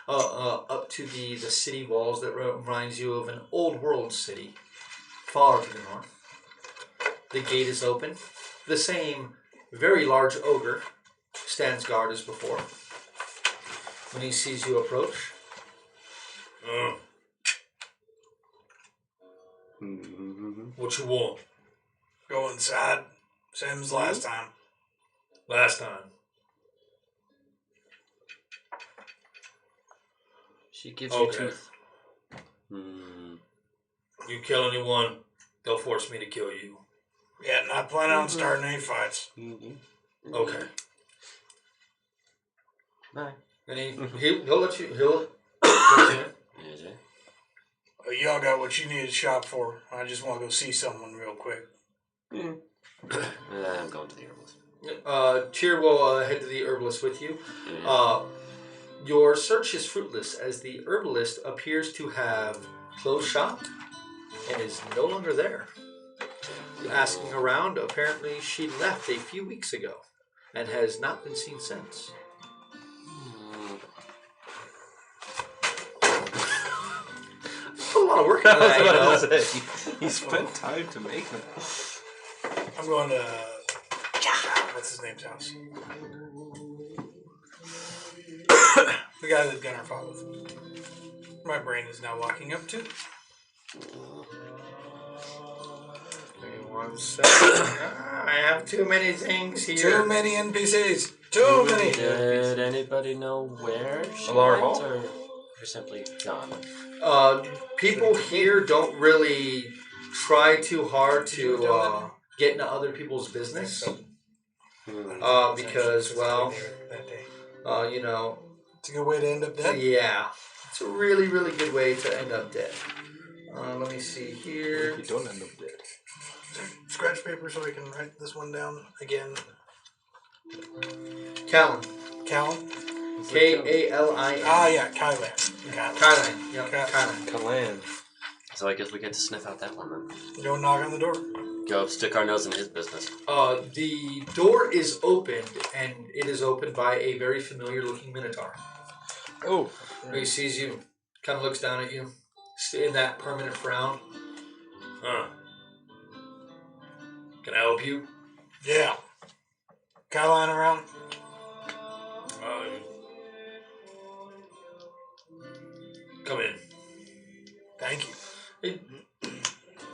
up to the city walls that reminds you of an old world city, far to the north. The gate is open. The same very large ogre stands guard as before. When he sees you approach, Mm-hmm. what you want? Go inside. Same as last time. Last time. She gives you Okay. tooth. Mm. You kill anyone, they'll force me to kill you. Yeah, not planning on starting any fights. Mm-hmm. Okay. Bye. And he'll let you. He'll let you in. Is it? Well, y'all got what you need to shop for. I just want to go see someone real quick. I'm going to the herbalist. Cheer will head to the herbalist with you. Your search is fruitless as the herbalist appears to have closed shop and is no longer there. Asking around, apparently she left a few weeks ago and has not been seen since. Put a lot of work into that, you know. He spent time to make them. I'm going to. What's his name's house? The guy that Gunnar fought with. My brain is now locking up too. Give me 1 second. I have too many things here. Too many NPCs. Too many. Did anybody know where she Alara went, Hall? or you're simply gone? People here don't really try too hard to get into other people's business. Because, well, you know, It's a good way to end up dead. yeah, it's a really, really good way to end up dead. Let me see here. You don't end up dead. Scratch paper so I can write this one down again. Callan. Callan? K-A-L-I-N. Yeah, Kylan. Kylan. Yeah, Kylan. Kalan. So I guess we get to sniff out that one then. Go knock on the door. Go stick our nose in his business. The door is opened, and it is opened by a very familiar-looking minotaur. Oh. He sees you, kind of looks down at you, in that permanent frown. Can I help you? Yeah. Kylan around? Come in. Thank you. It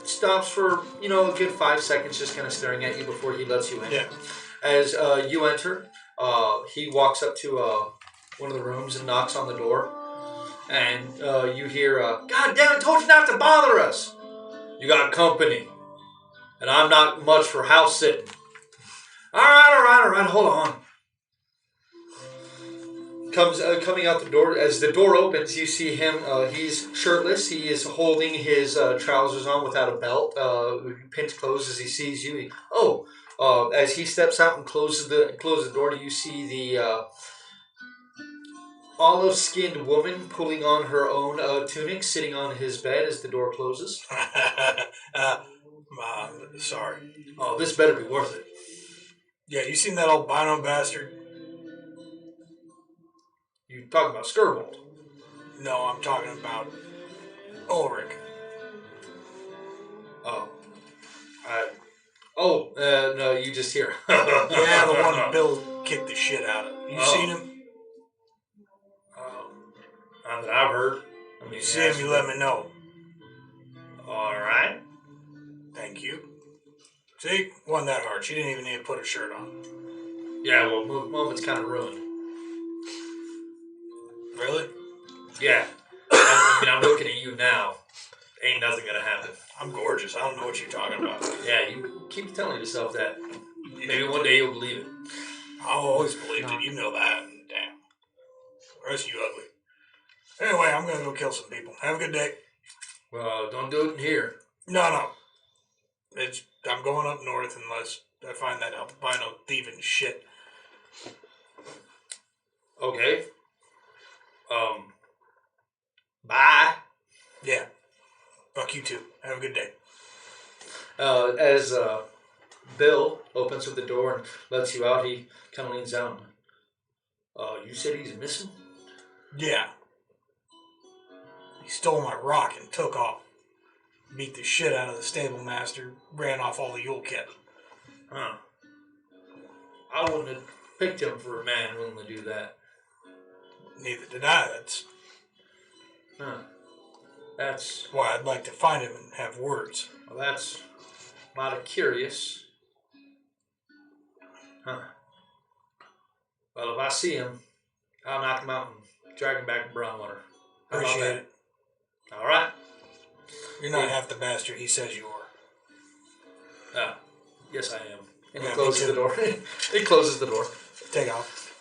stops for, you know, a good 5 seconds just kind of staring at you before he lets you in. Yeah. As you enter, he walks up to one of the rooms and knocks on the door. And you hear, God damn it, told you not to bother us. You got company. And I'm not much for house sitting. All right, hold on. Coming out the door, as the door opens, you see him, he's shirtless, he is holding his trousers on without a belt, pinched closed as he sees you. As he steps out and closes the door, you see the olive-skinned woman pulling on her own tunic, sitting on his bed as the door closes. Sorry. Oh, this better be worth it. Yeah, you seen that albino bastard? You talking about Skirbold? No, I'm talking about Ulrich. Oh. No, you just hear. Yeah, the one Bill kicked the shit out of. You seen him? Not that I've heard. I mean, You see him, you let me know. All right. Thank you. See? Wasn't that hard. She didn't even need to put her shirt on. Yeah, well, moment's kind of ruined. Really? Yeah. I mean, I'm looking at you now. Ain't nothing gonna happen. I'm gorgeous. I don't know what you're talking about. Yeah, you keep telling yourself that. Maybe one day you'll believe it. I've always believed it. You know that. Damn. The rest of you ugly. Anyway, I'm gonna go kill some people. Have a good day. Well, don't do it in here. No. I'm going up north unless I find that albino thieving shit. Okay. Bye. Yeah. Fuck you too. Have a good day. As Bill opens up the door and lets you out, he kind of leans down. You said he's missing? Yeah. He stole my rock and took off. Beat the shit out of the stable master. Ran off all the Yule kit. Huh. I wouldn't have picked him for a man willing to do that. Neither did I. That's Why I'd like to find him and have words. well, that's mighty curious. Huh. Well, if I see him, I'll knock him out and drag him back to Brownwater. How about Appreciate that? it. All right. You're not half the bastard he says you are. Yes, I am. And Yeah, he me closes too. the door. He closes the door. Take off.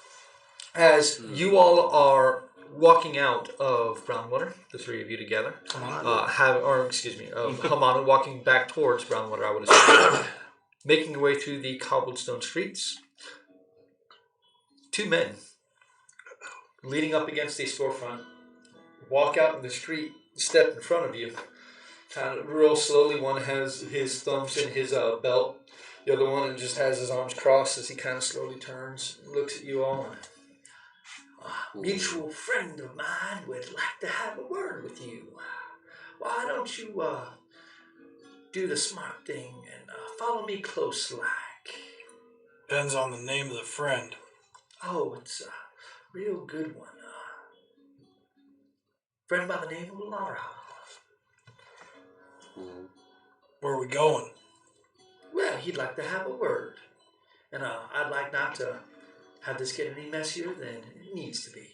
As you all are walking out of Brownwater, the three of you together, Hamanu walking back towards Brownwater, I would assume, making your way through the cobblestone streets, two men leaning up against a storefront walk out in the street, step in front of you, kind of real slowly. One has his thumbs in his belt, the other one just has his arms crossed as he kind of slowly turns and looks at you all. A mutual friend of mine would like to have a word with you. Why don't you do the smart thing and follow me close like? Depends on the name of the friend. Oh, it's a real good one. Friend by the name of Lara. Where are we going? Well, he'd like to have a word. And I'd like not to have this get any messier than it needs to be.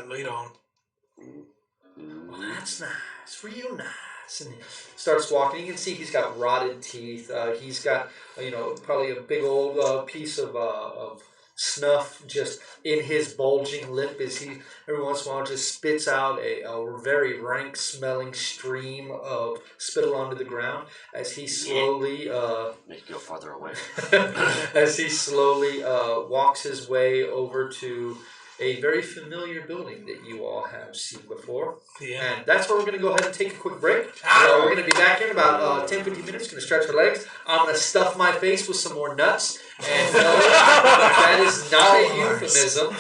Lead on. Well, that's nice. Real nice. And he starts walking. You can see he's got rotted teeth. He's got, probably a big old piece of snuff just in his bulging lip as he every once in a while just spits out a very rank smelling stream of spittle onto the ground as he slowly Make you go farther away. as he slowly walks his way over to a very familiar building that you all have seen before. Yeah. And that's where we're going to go ahead and take a quick break. We're going to be back in about 10-15 minutes. Going to stretch our legs. I'm going to stuff my face with some more nuts. And that is not a euphemism.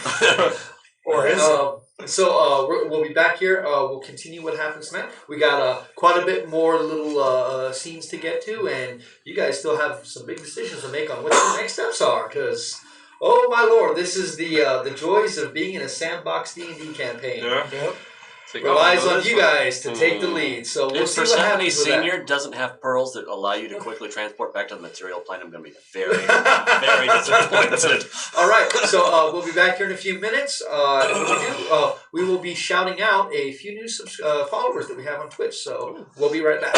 Or is it? We'll be back here. We'll continue what happens tonight. We got quite a bit more little scenes to get to. And you guys still have some big decisions to make on what the next steps are. Because, oh my lord, this is the joys of being in a sandbox D&D campaign. Yeah. Yep. Relies on you guys to take the lead. So we'll If see what Persephone happens with that. Senior doesn't have pearls that allow you to quickly transport back to the material plane, I'm going to be very, very disappointed. All right, so we'll be back here in a few minutes. When we do, we will be shouting out a few new followers that we have on Twitch. So we'll be right back.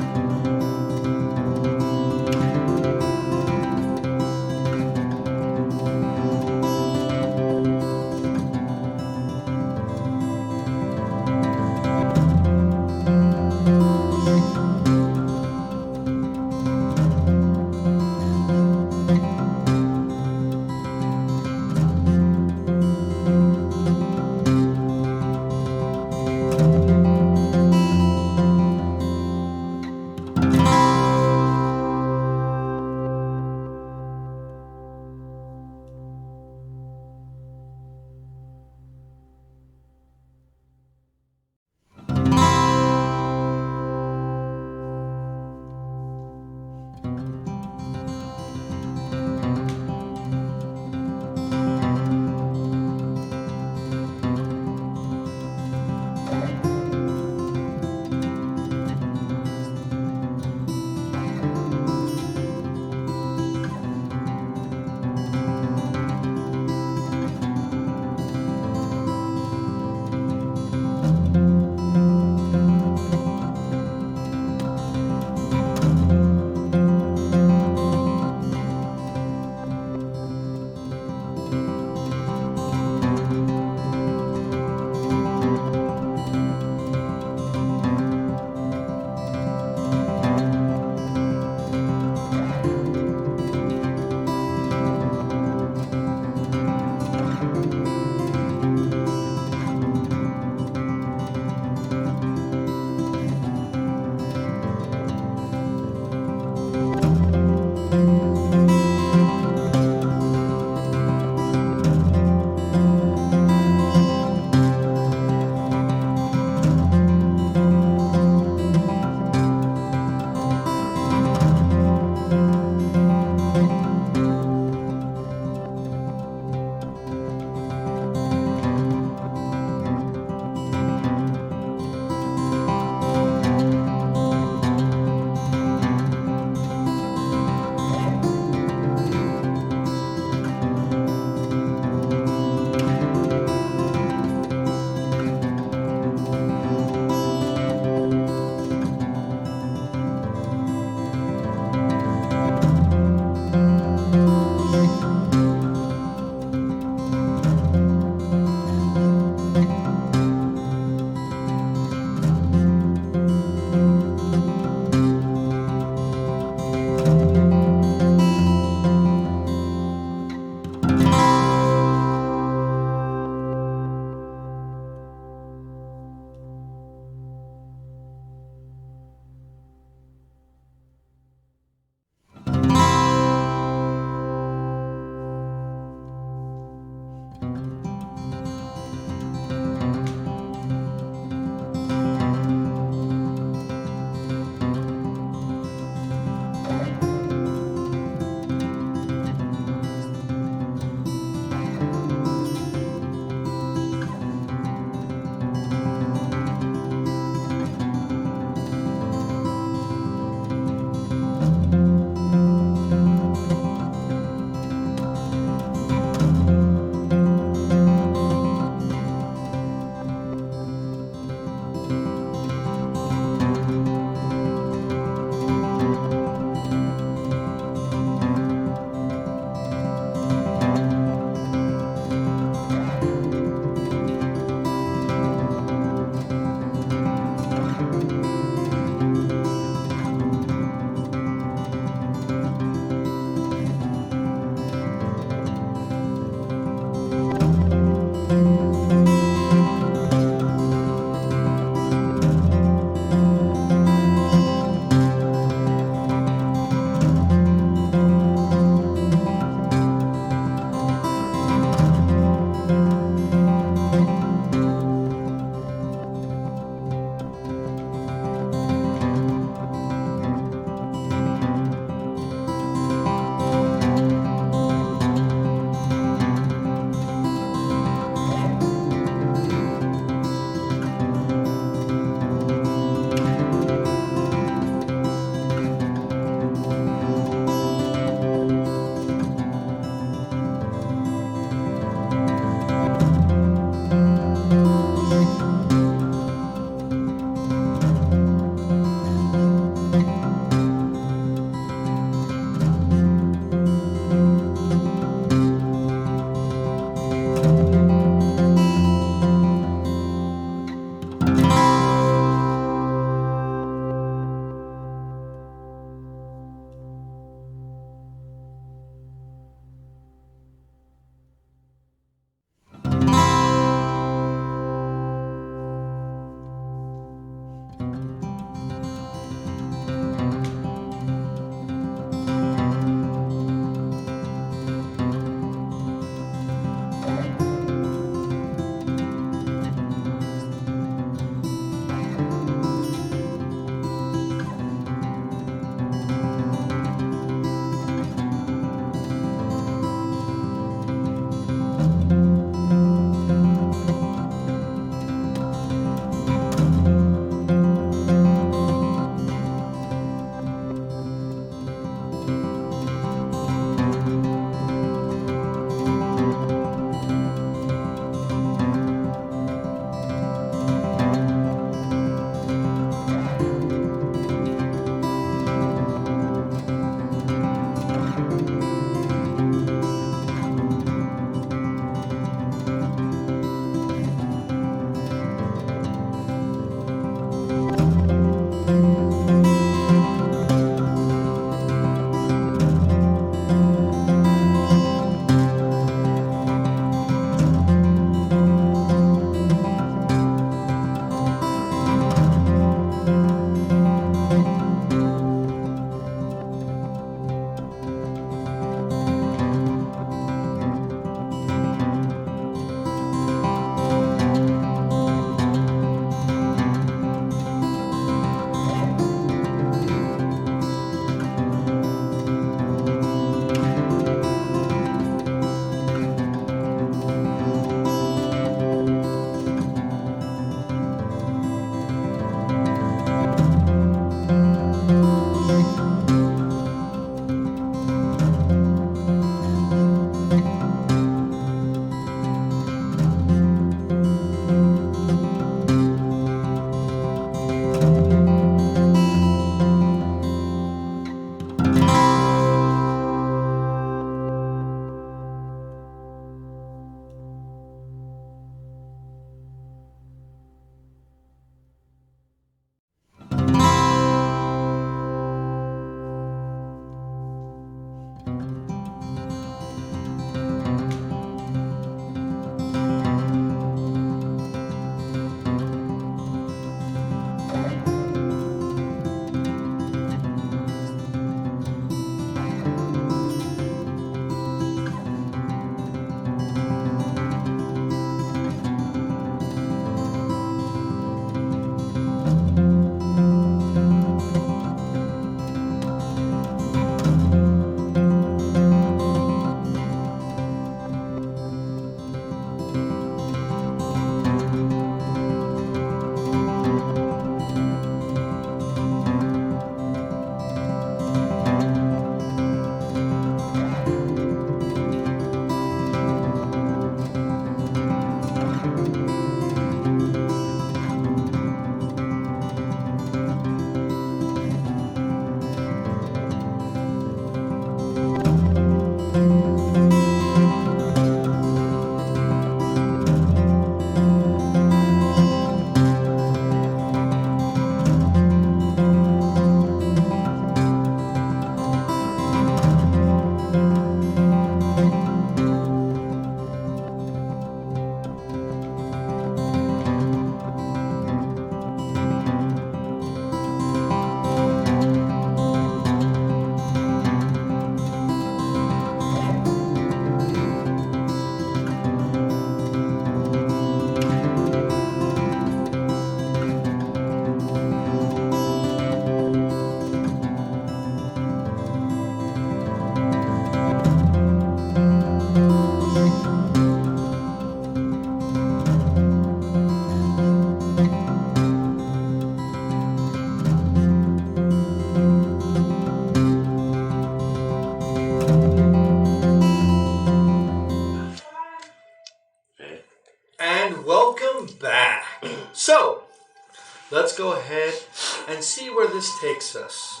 this takes us,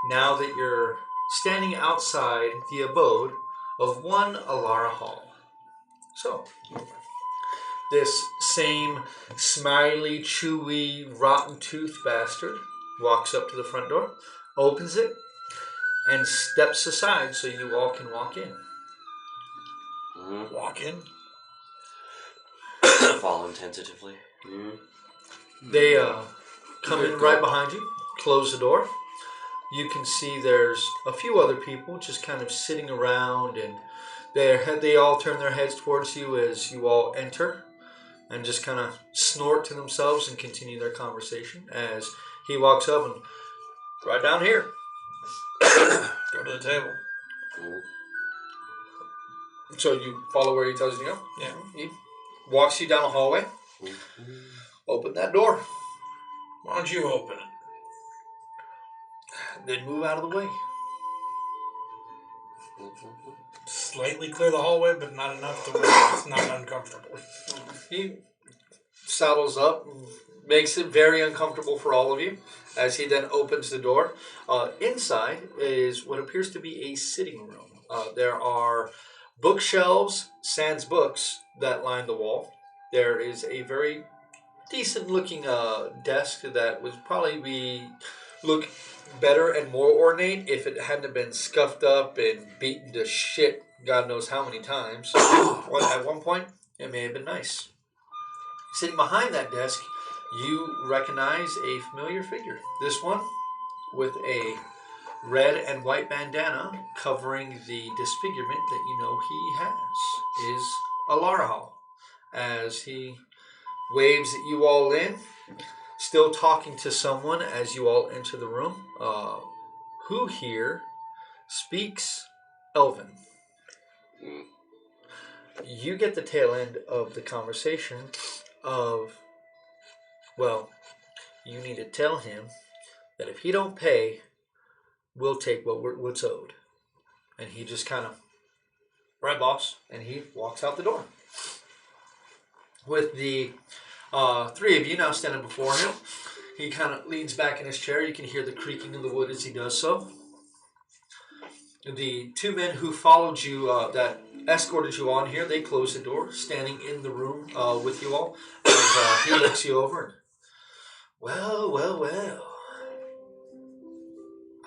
now that you're standing outside the abode of one Alara Hall. So, this same smiley, chewy, rotten tooth bastard walks up to the front door, opens it, and steps aside so you all can walk in. Walk in. Follow him tentatively. They come in right behind you, close the door. You can see there's a few other people just kind of sitting around, and they all turn their heads towards you as you all enter and just kind of snort to themselves and continue their conversation as he walks up and right down here. Go to the table. So you follow where he tells you to go? Yeah. He walks you down a hallway. Open that door. Why don't you open it? Then move out of the way. Slightly clear the hallway, but not enough to where it's not uncomfortable. He saddles up and makes it very uncomfortable for all of you as he then opens the door. Inside is what appears to be a sitting room. There are bookshelves, sans books, that line the wall. There is a very decent looking desk that would probably look better and more ornate if it hadn't been scuffed up and beaten to shit God knows how many times. At one point, it may have been nice. Sitting behind that desk, you recognize a familiar figure. This one, with a red and white bandana covering the disfigurement that you know he has, is Alarahal. As he waves at you all in, still talking to someone as you all enter the room, who here speaks Elven. You get the tail end of the conversation of, well, you need to tell him that if he don't pay, we'll take what's owed. And he just kind of, right, boss, and he walks out the door. With the three of you now standing before him, he kind of leans back in his chair. You can hear the creaking of the wood as he does so. The two men who followed you, that escorted you on here, they close the door, standing in the room with you all. And he looks you over and, well.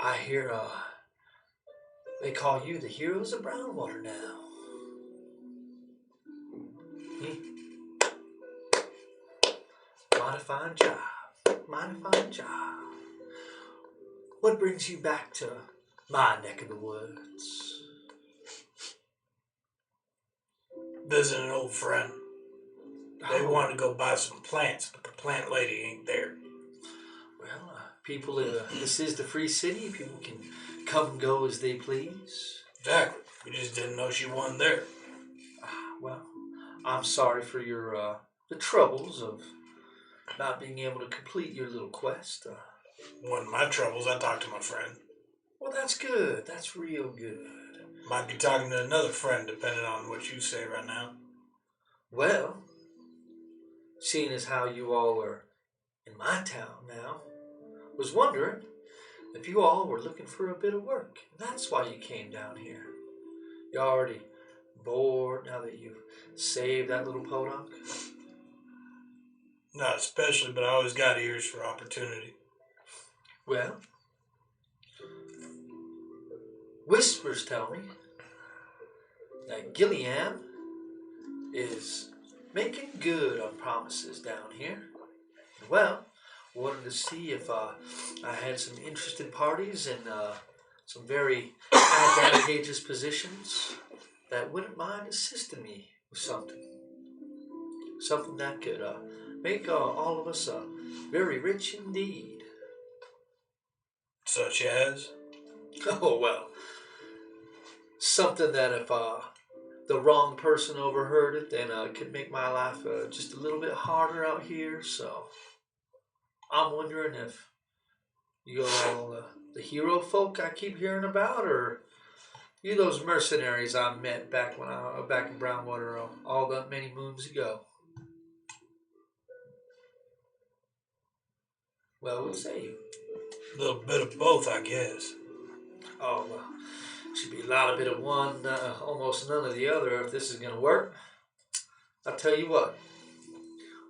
I hear they call you the heroes of Brownwater now. Mighty fine job. What brings you back to my neck of the woods? Visiting an old friend. They wanted to go buy some plants, but the plant lady ain't there. Well, people, this is the free city. People can come and go as they please. Exactly. We just didn't know she wasn't there. Well, I'm sorry for your the troubles of not being able to complete your little quest. Wasn't my troubles. I talked to my friend. Well, that's good. That's real good. Might be talking to another friend, depending on what you say right now. Well, seeing as how you all are in my town now, was wondering if you all were looking for a bit of work. That's why you came down here. You already bored now that you've saved that little podunk? Not especially, but I always got ears for opportunity. Well, whispers tell me that Gilliam is making good on promises down here. Well, wanted to see if I had some interested parties in some very advantageous positions that wouldn't mind assisting me with something. Something that could make all of us very rich indeed. Such as? Oh, well. Something that if the wrong person overheard it, then could make my life just a little bit harder out here. So I'm wondering if you all the hero folk I keep hearing about, or you those mercenaries I met back in Brownwater all that many moons ago. Well, what say you? A little bit of both, I guess. Oh, well, should be a lot of bit of one, almost none of the other if this is going to work. I'll tell you what,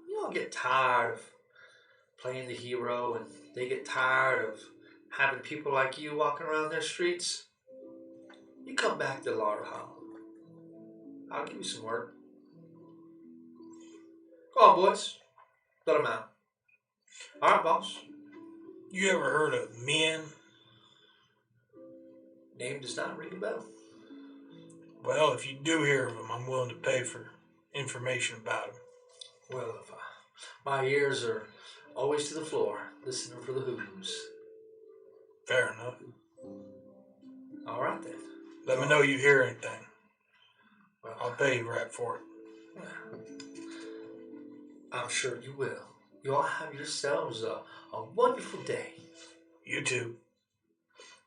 we all get tired of playing the hero and they get tired of having people like you walking around their streets. You come back to Laurel Hollow. I'll give you some work. Go on, boys. Let them out. All right, boss. You ever heard of men? Name does not ring a bell. Well, if you do hear of them, I'm willing to pay for information about them. Well, if my ears are always to the floor, listening for the whoos. Fair enough. All right, then. Let me know you hear anything. Well, I'll pay you right for it. I'm sure you will. You all have yourselves a wonderful day. You too.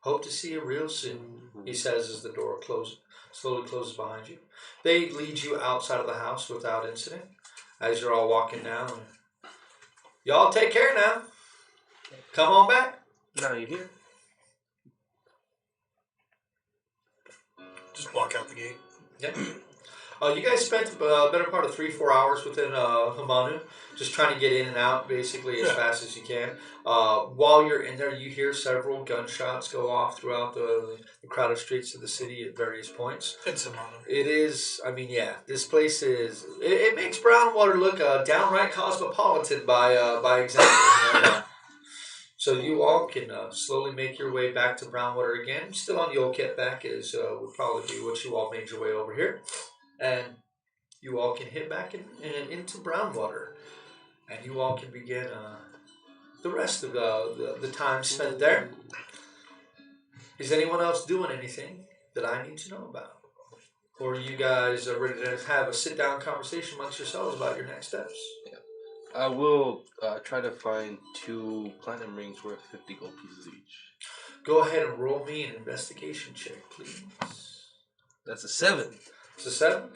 Hope to see you real soon, he says as the door slowly closes behind you. They lead you outside of the house without incident as you're all walking down. Y'all take care now. Come on back. Now you here? Just walk out the gate. Yeah. You guys spent a better part of 3-4 hours within Hamanu, just trying to get in and out basically as fast as you can. While you're in there, you hear several gunshots go off throughout the crowded streets of the city at various points. It's Hamanu. It is, I mean, yeah, this place is, it makes Brownwater look downright cosmopolitan by example. So you all can slowly make your way back to Brownwater again. Still on the old kit back as would probably be what you all made your way over here. And you all can hit back into Brownwater. And you all can begin the rest of the time spent there. Is anyone else doing anything that I need to know about? Or you guys are ready to have a sit-down conversation amongst yourselves about your next steps? Yeah. I will try to find 2 platinum rings worth 50 gold pieces each. Go ahead and roll me an investigation check, please. That's a 7. It's a 7.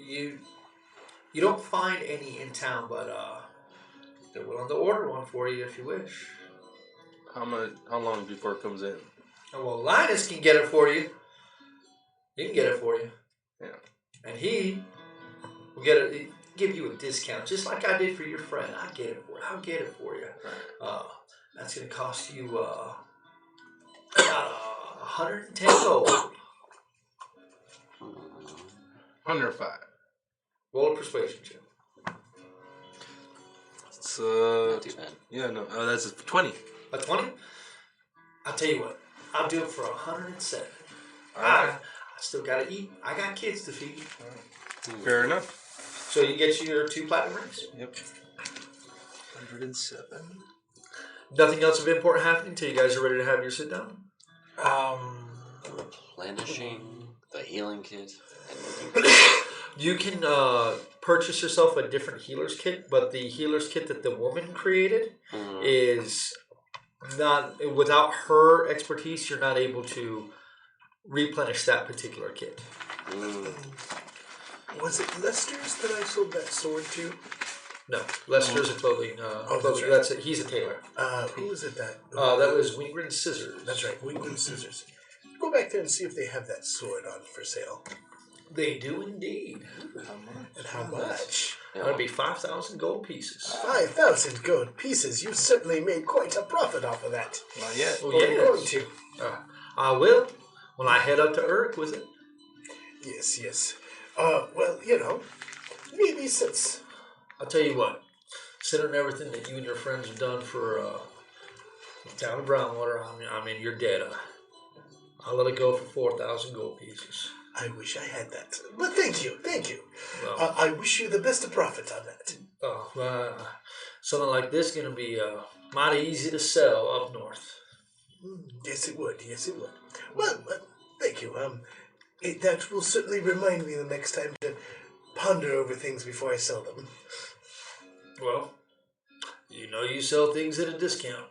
You don't find any in town, but they're willing to order one for you if you wish. How long before it comes in? Well, Linus can get it for you. He can get it for you. Yeah. And he will give you a discount, just like I did for your friend. I'll get it for you. Right. That's going to cost you 110 gold. 105. Roll a persuasion check. It's Not too bad. yeah, no, that's a 20. A 20? I'll tell you what. I'll do it for 107. Alright. I still got to eat. I got kids to feed. Fair enough. So you get your 2 platinum rings. Yep. 107. Nothing else of import happening until you guys are ready to have your sit down? The replenishing, the healing kit, and You can purchase yourself a different healer's kit, but the healer's kit that the woman created is not, without her expertise, you're not able to replenish that particular kit. Was it Lester's that I sold that sword to? No, Lester's a clothing. that's right. That's it. He's a tailor. Who was it that? That was Wingren Scissors. That's right, Wingwood Scissors. Go back there and see if they have that sword on for sale. They do indeed. And how much? That'd be 5,000 gold pieces. 5,000 gold pieces. You certainly made quite a profit off of that. Not yet. Oh, Or yes. going to. I will when I head up to Urk with it. Yes, yes. Well, maybe since... I'll tell you what, considering everything that you and your friends have done for the town of Brownwater, I mean, you're dead. I'll let it go for 4,000 gold pieces. I wish I had that. But thank you. Well, I wish you the best of profit on that. something like this is going to be mighty easy to sell up north. Yes, it would. Well, thank you. That will certainly remind me the next time to ponder over things before I sell them. Well, you sell things at a discount.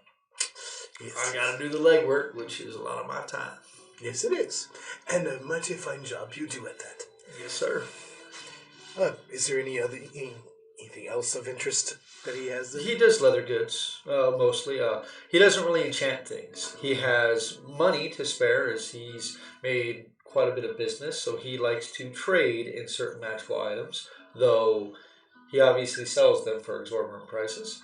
Yes. I got to do the legwork, which is a lot of my time. Yes, it is. And a mighty fine job you do at that. Yes, sir. Is there anything else of interest? that he has there? He does leather goods, mostly. He doesn't really enchant things. He has money to spare as he's made quite a bit of business, so he likes to trade in certain magical items, though he obviously sells them for exorbitant prices.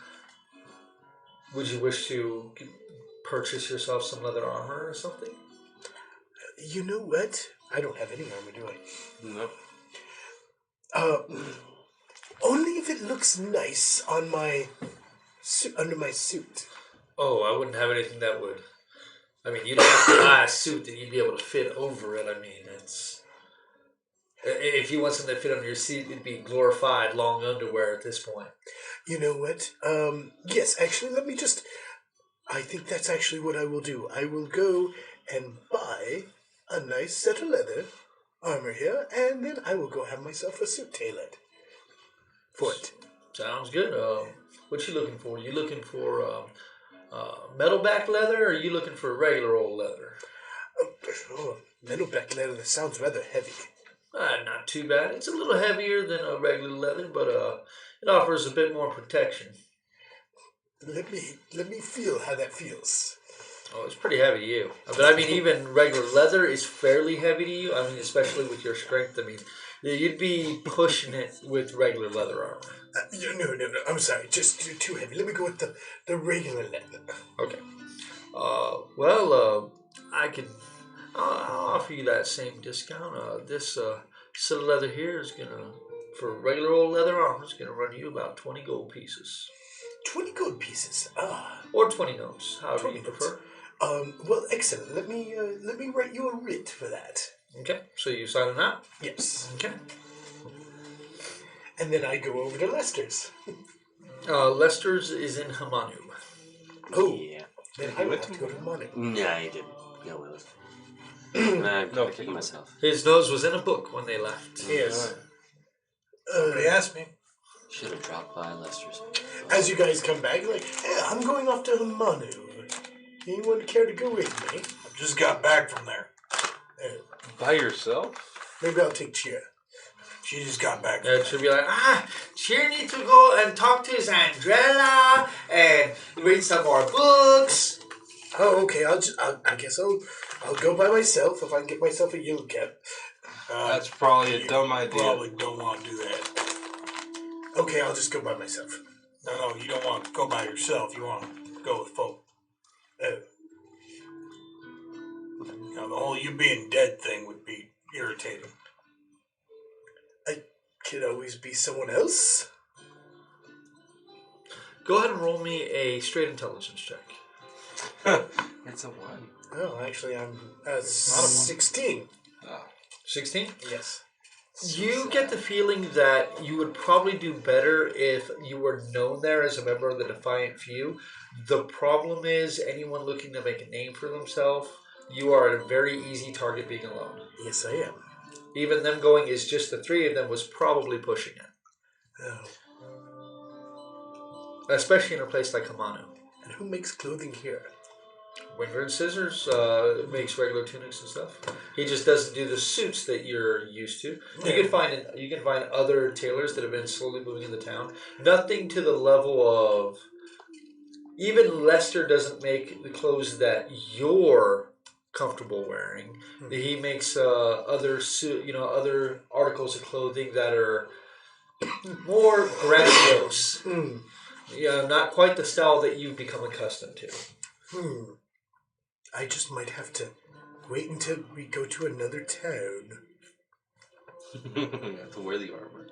Would you wish to purchase yourself some leather armor or something? You know what? I don't have any armor, do I? No. Only if it looks nice on my under my suit. Oh, I wouldn't have anything that would. I mean, you'd have to buy a suit that you'd be able to fit over it. I mean, it's. If you want something to fit under your suit, it'd be glorified long underwear at this point. You know what? Yes, actually, let me just. I think that's actually what I will do. I will go and buy a nice set of leather armor here, and then I will go have myself a suit tailored for it. Sounds good. What you looking for? You looking for metal back leather, or are you looking for regular old leather? Oh, metalback leather, that sounds rather heavy. Not too bad. It's a little heavier than a regular leather, but it offers a bit more protection. Let me feel how that feels. Oh, it's pretty heavy to you. But I mean, even regular leather is fairly heavy to you. I mean, especially with your strength. I mean, you'd be pushing it with regular leather armor. No, I'm sorry, just too heavy. Let me go with the regular leather. Okay. I'll offer you that same discount. This set of leather here is gonna, for regular old leather armor, is gonna run you about 20 gold pieces. 20 gold pieces. Or 20 notes, however 20 you prefer. Well, excellent. Let me write you a writ for that. Okay, so you sign it out? Yes. Okay. And then I go over to Lester's. Lester's is in Hamanu. Oh, Yeah. then I will have to go to Manu. Nah, you didn't go with it. I'm No. kicking myself. His nose was in a book when they left. Yes. Nobody asked me. Should have dropped by Lester's. As you guys come back, like, hey, I'm going off to Manu. Anyone care to go with me? Just got back from there. By yourself? Maybe I'll take Cheer. She just got back. It should be like, Cheer needs to go and talk to his Andrella and read some more books. Oh, okay. I guess I'll go by myself if I can get myself a yellow cap. That's probably a dumb idea. Probably don't want to do that. Okay, I'll just go by myself. No, you don't want to go by yourself. You want to go with folk. The whole you being dead thing would be irritating. I could always be someone else. Go ahead and roll me a straight intelligence check. It's a 1. Oh, actually, I'm 16. 16? Yes. You get the feeling that you would probably do better if you were known there as a member of the Defiant Few. The problem is, anyone looking to make a name for themselves, you are a very easy target being alone. Yes, I am. Even them going as just the three of them was probably pushing it. Oh. Especially in a place like Hamanu. And who makes clothing here? Winger and Scissors makes regular tunics and stuff. He just doesn't do the suits that you're used to. You can find other tailors that have been slowly moving into town. Nothing to the level of, even Lester doesn't make the clothes that you're comfortable wearing. He makes other articles of clothing that are more grandiose. Yeah, not quite the style that you've become accustomed to. I just might have to wait until we go to another town. You have to wear the armor.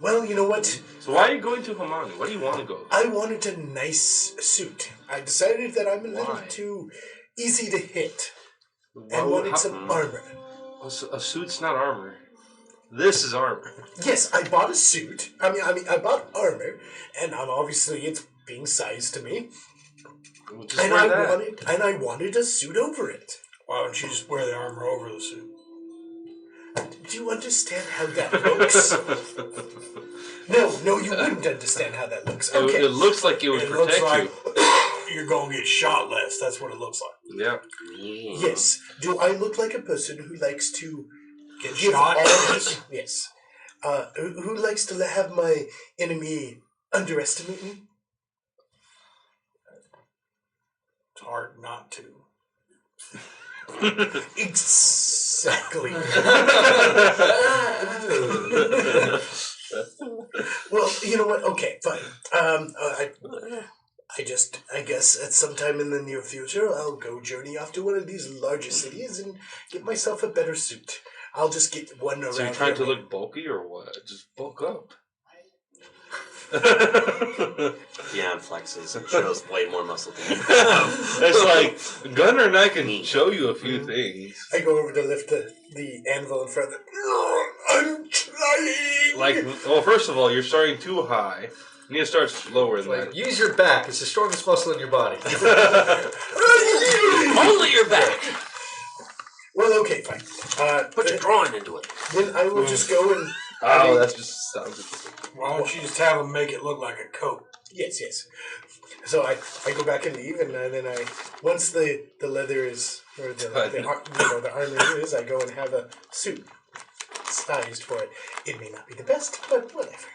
Well, you know what? So why are you going to Hamani? Why do you want to go? I wanted a nice suit. I decided that I'm a little Why? too easy to hit. Why And would- wanted some armor. A suit's not armor. This is armor. Yes, I bought a suit. I bought armor, and obviously it's being sized to me. Well, just And wear I that. wanted a suit over it. Why don't you just wear the armor over the suit? Do you understand how that looks? No, you wouldn't understand how that looks. Okay. It looks like it would It looks protect like you. you're going to get shot less. That's what it looks like. Yeah. Yes. Do I look like a person who likes to Get give shot? all his... Yes. Who likes to have my enemy underestimate me? It's hard not to. Exactly. Well, you know what? Okay, fine. I guess at some time in the near future, I'll go journey off to one of these larger cities and get myself a better suit. I'll just get one around. So you're trying to here. look bulky or what? Just bulk up. Dion flexes, shows way more muscle than you have. It's like Gunner and I can show you a few things. I go over to lift the anvil in front of them. I'm trying! Like, well, first of all, you're starting too high. You need to start slower than that. Use your back. It's the strongest muscle in your body. Only your back. Well, okay, fine. Put your groin into it. Then I will just go and... Oh, that's just sounds. Why don't you just have them make it look like a coat? Yes. So I go back and leave, and then once the leather is, or the armor is, I go and have a suit sized for it. It may not be the best, but whatever.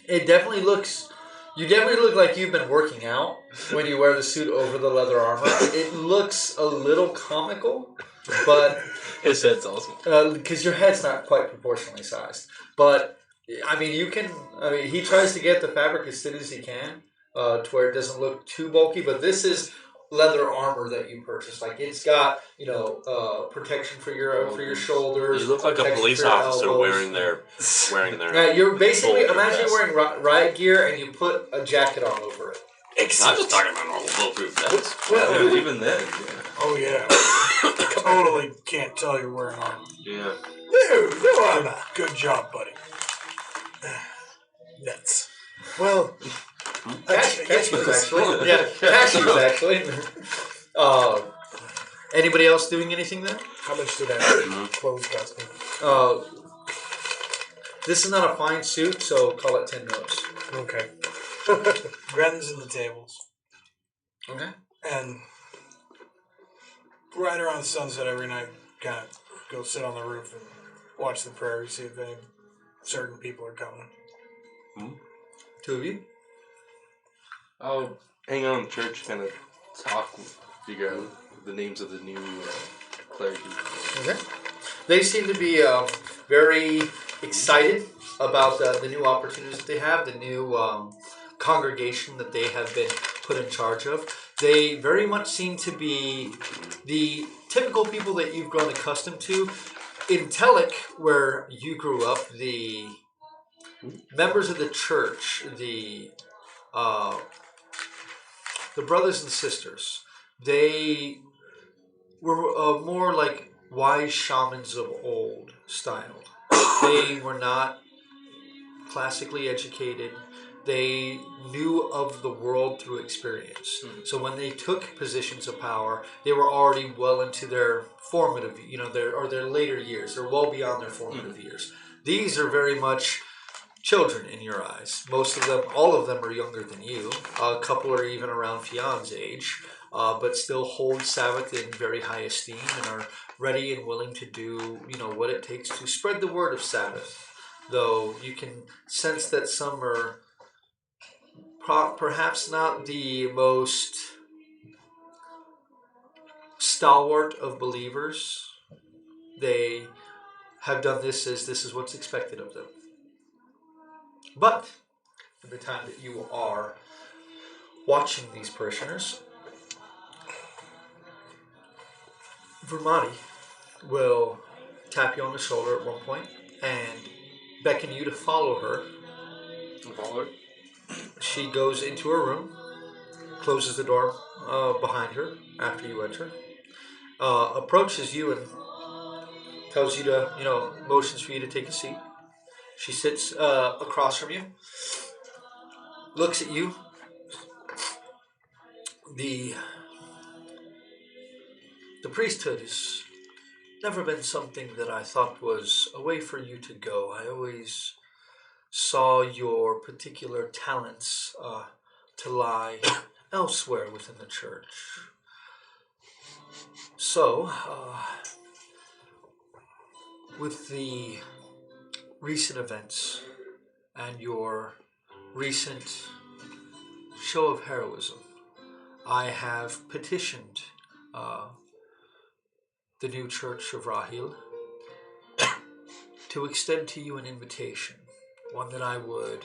It definitely looks. You definitely look like you've been working out when you wear the suit over the leather armor. It looks a little comical, but His head's awesome. because your head's not quite proportionally sized. But I mean, you can. I mean, he tries to get the fabric as thin as he can to where it doesn't look too bulky. But this is leather armor that you purchased. Like it's got protection for your shoulders. You look like a protection police for your officer elbows. wearing their. You're basically bulletproof imagine vest. you're wearing riot gear and you put a jacket on over it. I'm just talking about normal bulletproof vests. Well, even then, Oh yeah. Totally can't tell you're wearing armor. yeah. No armor. Good job, buddy. Nuts. Well, Cashews, actually. Yeah, cashews, actually. Anybody else doing anything there? how much did that clothes cost me? This is not a fine suit, so call it 10 notes. Okay. Gren's in the tables. Okay. And right around sunset every night, kind of go sit on the roof and watch the prairie, see if any certain people are coming. Two of you? I'll hang out in church, kind of talk, figure out the names of the new clergy. Okay. They seem to be very excited about the new opportunities that they have, the new congregation that they have been put in charge of. They very much seem to be the typical people that you've grown accustomed to. In Telic, where you grew up, the members of the church, the brothers and sisters, they were more like wise shamans of old style. They were not classically educated. They knew of the world through experience. So when they took positions of power, they were already well into their formative, their later years. They're well beyond their formative years. These are very much children in your eyes. Most of them, all of them are younger than you. A couple are even around Fion's age, but still hold Sabbath in very high esteem and are ready and willing to do, what it takes to spread the word of Sabbath. Though you can sense that some are perhaps not the most stalwart of believers. They have done this as this is what's expected of them. But for the time that you are watching these parishioners, Vermati will tap you on the shoulder at one point and beckon you to follow her. Follow it. She goes into her room, closes the door behind her after you enter, approaches you and tells you to, motions for you to take a seat. She sits across from you, looks at you. The priesthood has never been something that I thought was a way for you to go. I always saw your particular talents to lie elsewhere within the church. So, with the recent events and your recent show of heroism, I have petitioned the new Church of Rahil to extend to you an invitation, one that I would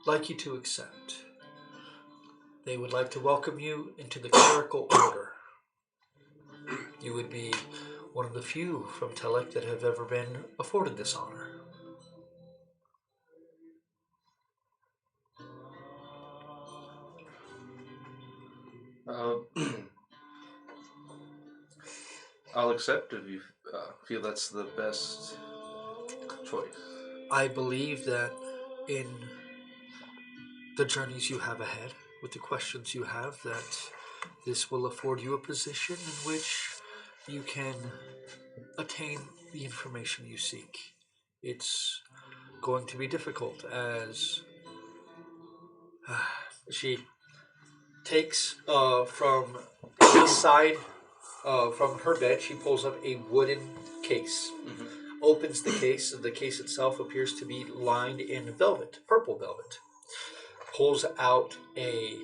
like you to accept. They would like to welcome you into the clerical order. You would be one of the few from Telek that have ever been afforded this honor. I'll accept if you feel that's the best choice. I believe that in the journeys you have ahead, with the questions you have, that this will afford you a position in which you can attain the information you seek. It's going to be difficult as she takes from the side, from her bed, she pulls up a wooden case, opens the case, and the case itself appears to be lined in velvet, purple velvet. Pulls out a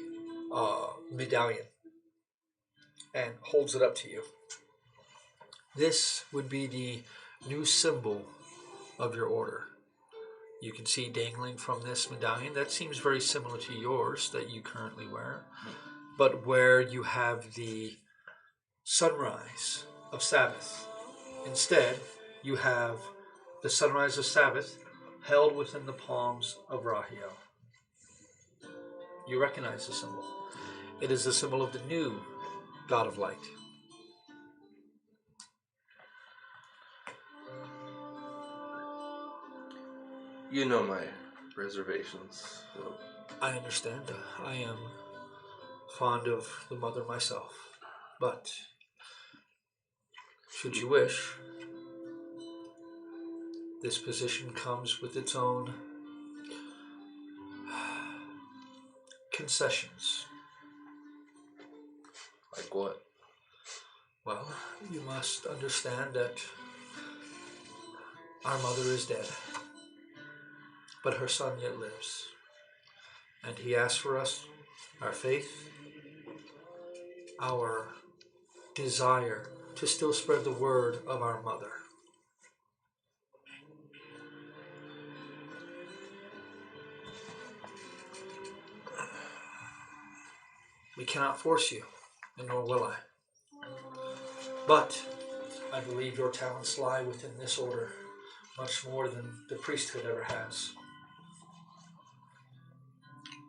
medallion and holds it up to you. This would be the new symbol of your order. You can see dangling from this medallion, that seems very similar to yours that you currently wear, but where you have the sunrise of Sabbath. Instead, you have the sunrise of Sabbath held within the palms of Rahio. You recognize the symbol. It is the symbol of the new God of Light. You know my reservations. So. I understand. I am fond of the mother myself. But, should you wish, this position comes with its own concessions. Like what? Well, you must understand that our mother is dead, but her son yet lives. And he asks for us, our faith, our desire to still spread the word of our mother. We cannot force you, and nor will I. But I believe your talents lie within this order, much more than the priesthood ever has.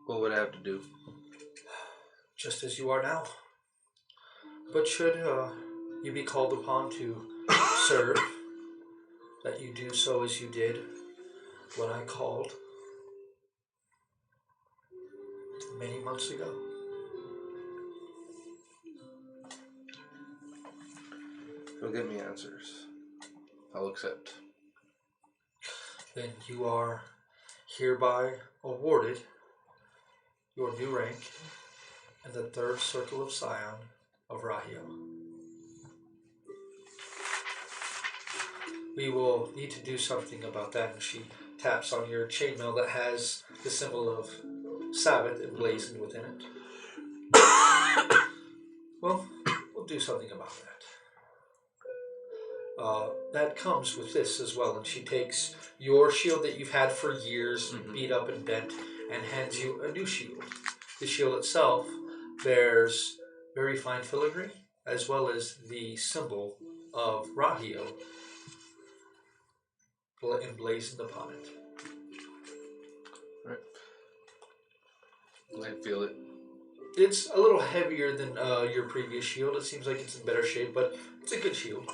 What would I have to do? Just as you are now. But should you be called upon to serve, that you do so as you did when I called many months ago. You'll give me answers. I'll accept. Then you are hereby awarded your new rank in the third circle of Scion of Rahio. We will need to do something about that, and she taps on your chainmail that has the symbol of Sabbath emblazoned within it. Well, we'll do something about that. That comes with this as well, and she takes your shield that you've had for years, beat up and bent, and hands you a new shield. The shield itself bears very fine filigree, as well as the symbol of Rahio emblazoned upon it. Right. I feel it. It's a little heavier than your previous shield. It seems like it's in better shape, but it's a good shield.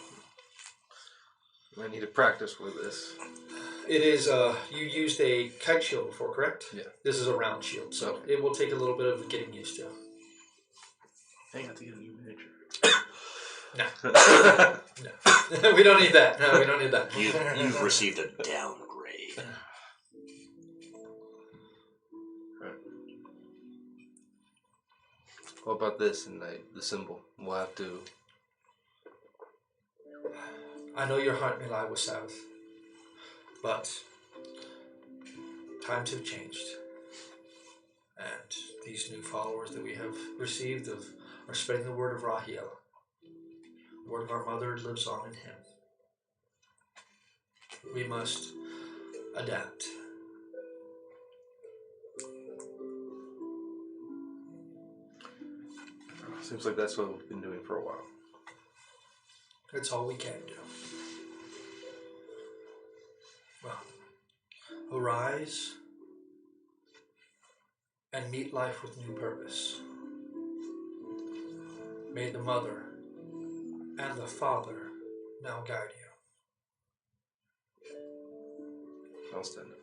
I need to practice with this. It is, you used a kite shield before, correct? Yeah. This is a round shield, so Okay. it will take a little bit of getting used to. I got to get a new miniature. No. No. We don't need that. No, we don't need that. You've received a downgrade. Right. What about this and the symbol? We'll have to... I know your heart may lie with Sabbath. But times have changed. And these new followers that we have received are spreading the word of Rahiel. The word of our mother lives on in him. We must adapt. Seems like that's what we've been doing for a while. That's all we can do. Well, arise and meet life with new purpose. May the mother and the father now guide you. I'll stand up.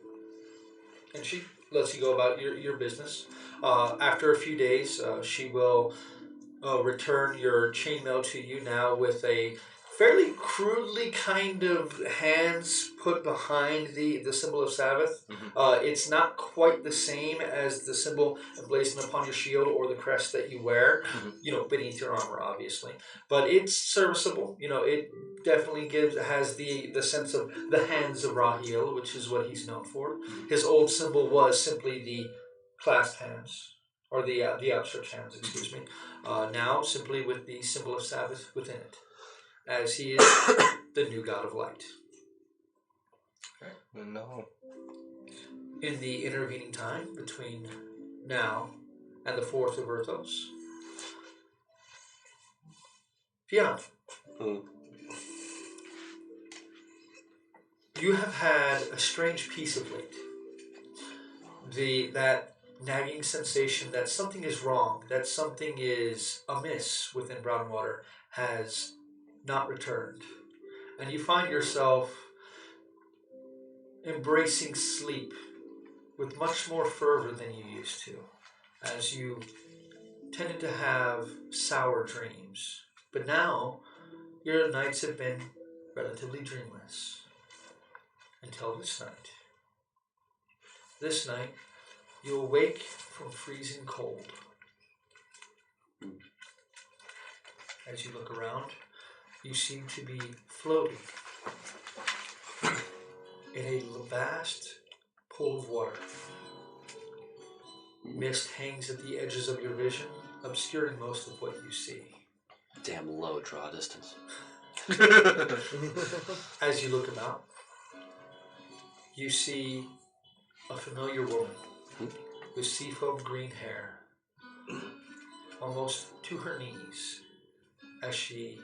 And she lets you go about your business. After a few days, she will return your chainmail to you now with a fairly crudely kind of hands put behind the symbol of Sabbath. It's not quite the same as the symbol emblazoned upon your shield or the crest that you wear, beneath your armor, obviously. But it's serviceable. It definitely has the sense of the hands of Rahiel, which is what he's known for. His old symbol was simply the clasped hands, or the outstretched hands, excuse me. Now, simply with the symbol of Sabbath within it, as he is the new god of light. No. In the intervening time between now and the 4th of Erthos, Fiona, you have had a strange peace of late. That nagging sensation that something is wrong, that something is amiss within Brownwater has not returned. And you find yourself embracing sleep with much more fervor than you used to, as you tended to have sour dreams. But now, your nights have been relatively dreamless. Until this night. This night, you awake from freezing cold. As you look around, you seem to be floating in a vast pool of water. Mist hangs at the edges of your vision, obscuring most of what you see. Damn low draw distance. As you look about, you see a familiar woman with seafoam green hair, almost to her knees, as she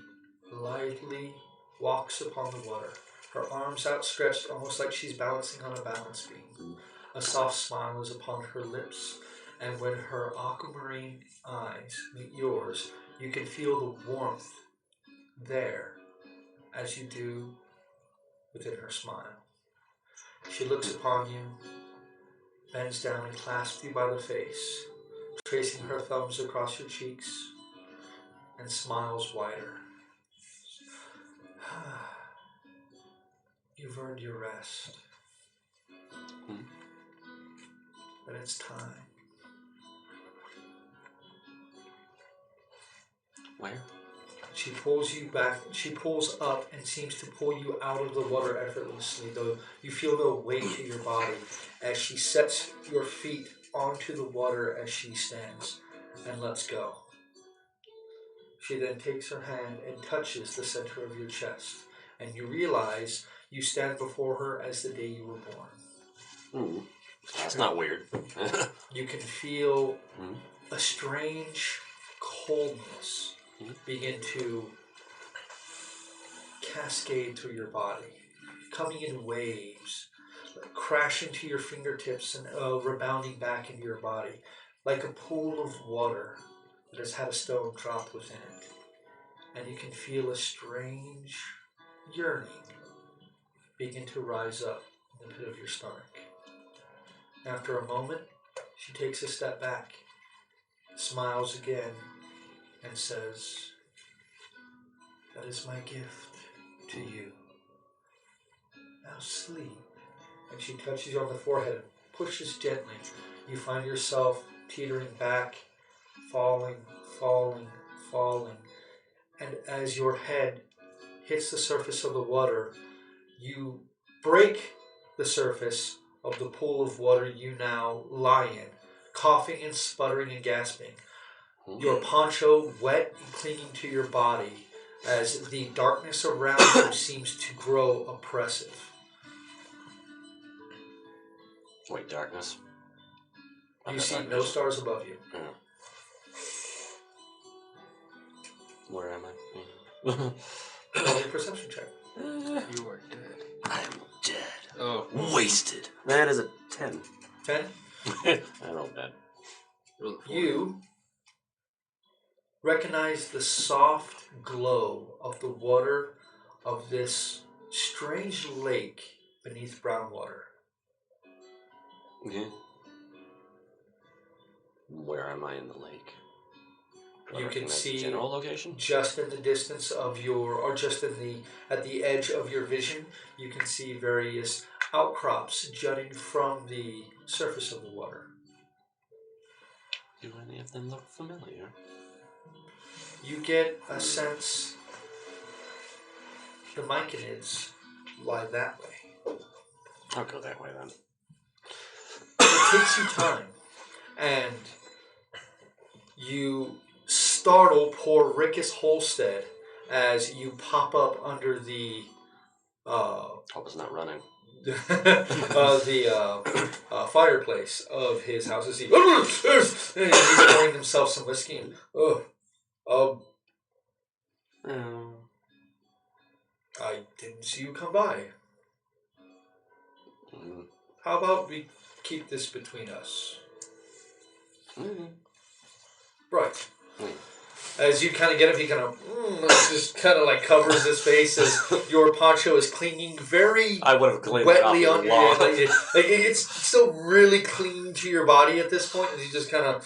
lightly walks upon the water, her arms outstretched almost like she's balancing on a balance beam. A soft smile is upon her lips, and when her aquamarine eyes meet yours, you can feel the warmth there as you do within her smile. She looks upon you, bends down and clasps you by the face, tracing her thumbs across your cheeks, and smiles wider. You've earned your rest. But it's time. Where? She pulls you back. She pulls up and seems to pull you out of the water effortlessly, though you feel no weight to your body as she sets your feet onto the water as she stands and lets go. She then takes her hand and touches the center of your chest, and you realize you stand before her as the day you were born. That's not weird. You can feel a strange coldness begin to cascade through your body, coming in waves, crashing to your fingertips and rebounding back into your body, like a pool of water that has had a stone dropped within it. And you can feel a strange yearning begin to rise up in the pit of your stomach. After a moment, she takes a step back, smiles again, and says, "That is my gift to you. Now sleep." And she touches you on the forehead and pushes gently. You find yourself teetering back, falling. And as your head hits the surface of the water, you break the surface of the pool of water you now lie in, coughing and sputtering and gasping. Your poncho wet and clinging to your body as the darkness around you seems to grow oppressive. Wait, darkness? You see no stars above you. Yeah. Where am I? Roll a perception check. You are dead. I'm dead. Oh. Wasted. That is a 10. 10. I rolled that. Roll a 4. You recognize the soft glow of the water of this strange lake beneath brown water. Yeah. Where am I in the lake? Do I You can recognize see the general location? just in the distance of your, or just at the edge of your vision, you can see various outcrops jutting from the surface of the water. Do any of them look familiar? You get a sense the Myconids lie that way. I'll go that way then. It takes you time, and you startle poor Rickus Holstead as you pop up under the Hope it's not running. fireplace of his house. As he's pouring himself some whiskey. And, I didn't see you come by. Mm. How about we keep this between us? Mm. Right. Mm. As you kind of get him, he kind of just kind of like covers his face as your poncho is clinging very I would have cleaned wetly it off on the you. lawn. Like it's still really clinging to your body at this point, and you just kind of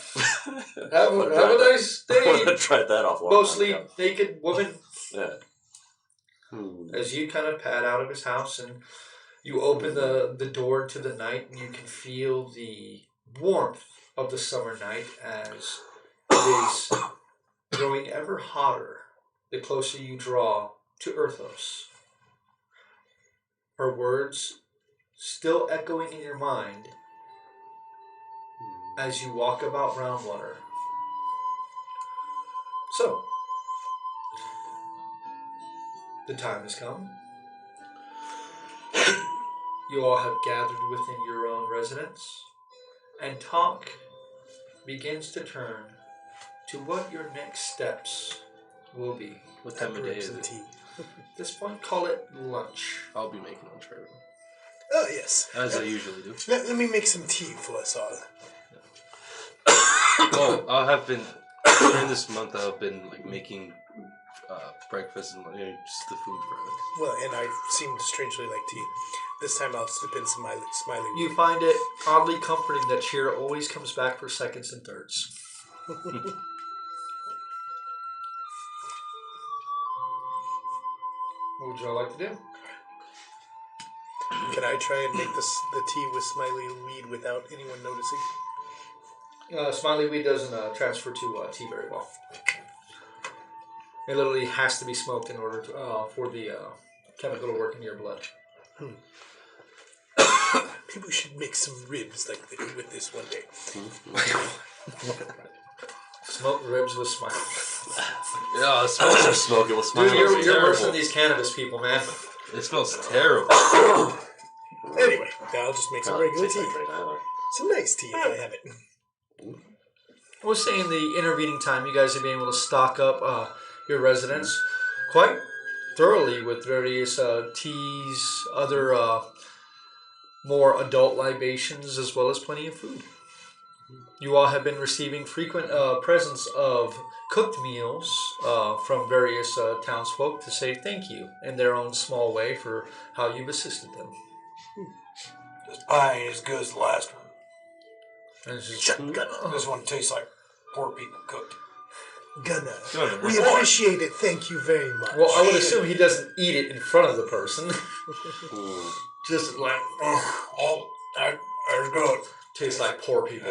have a nice I would day, have tried that off. mostly naked woman. Yeah. Hmm. As you kind of pad out of his house and you open the door to the night, and you can feel the warmth of the summer night as it is growing ever hotter the closer you draw to Earthos. Her words still echoing in your mind as you walk about Roundwater. So, the time has come. You all have gathered within your own residence, and talk begins to turn to what your next steps will be. What time of day is it? Tea. At this point, call it lunch. I'll be making lunch for everyone. Oh, yes. As I usually do. Let me make some tea for us all. Well, during this month, I've been like making breakfast and just the food for us. Well, and I seem to strangely like tea. This time I'll slip in some smiley. You find it oddly comforting that Cheer always comes back for seconds and thirds. What would y'all like to do? Can I try and make the tea with smiley weed without anyone noticing? Smiley weed doesn't transfer to tea very well. It literally has to be smoked in order to for the chemical to work in your blood. Maybe we should make some ribs like with this one day. Smoked ribs with smile. Yeah, it smells. Smoke it with smile. Dude, you're worse than these cannabis people, man. It smells terrible. Anyway, I'll just make some regular tea. Either. Some nice tea if I have it. I was saying the intervening time, you guys have been able to stock up your residence quite thoroughly with various teas, other more adult libations, as well as plenty of food. You all have been receiving frequent presents of cooked meals from various townsfolk to say thank you in their own small way for how you've assisted them. This pie ain't as good as the last one. And it's just, This one tastes like poor people cooked. Gunnar, we appreciate it. Thank you very much. well, I would assume he doesn't eat it in front of the person. Just like, That's good. tastes like poor people.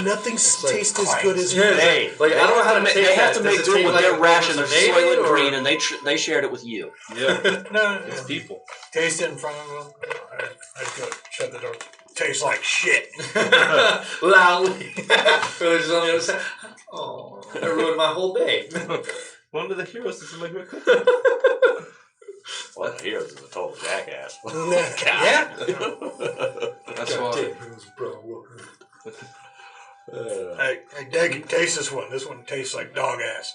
Nothing like tastes as good as Yeah, Hey, like I don't know how to taste they have that. to make Does it do taste with like their it ration was of made Soylent or- Green, and they shared it with you. Yeah, No, it's people. taste it in front of them. I go shut the door. Tastes like shit. Loudly. Just on the other side. Oh, that ruined my whole day. One of the heroes is like a Well, Heroes is a total jackass. Yeah. That's why. Hey, Dag, taste this one. This one tastes like dog ass.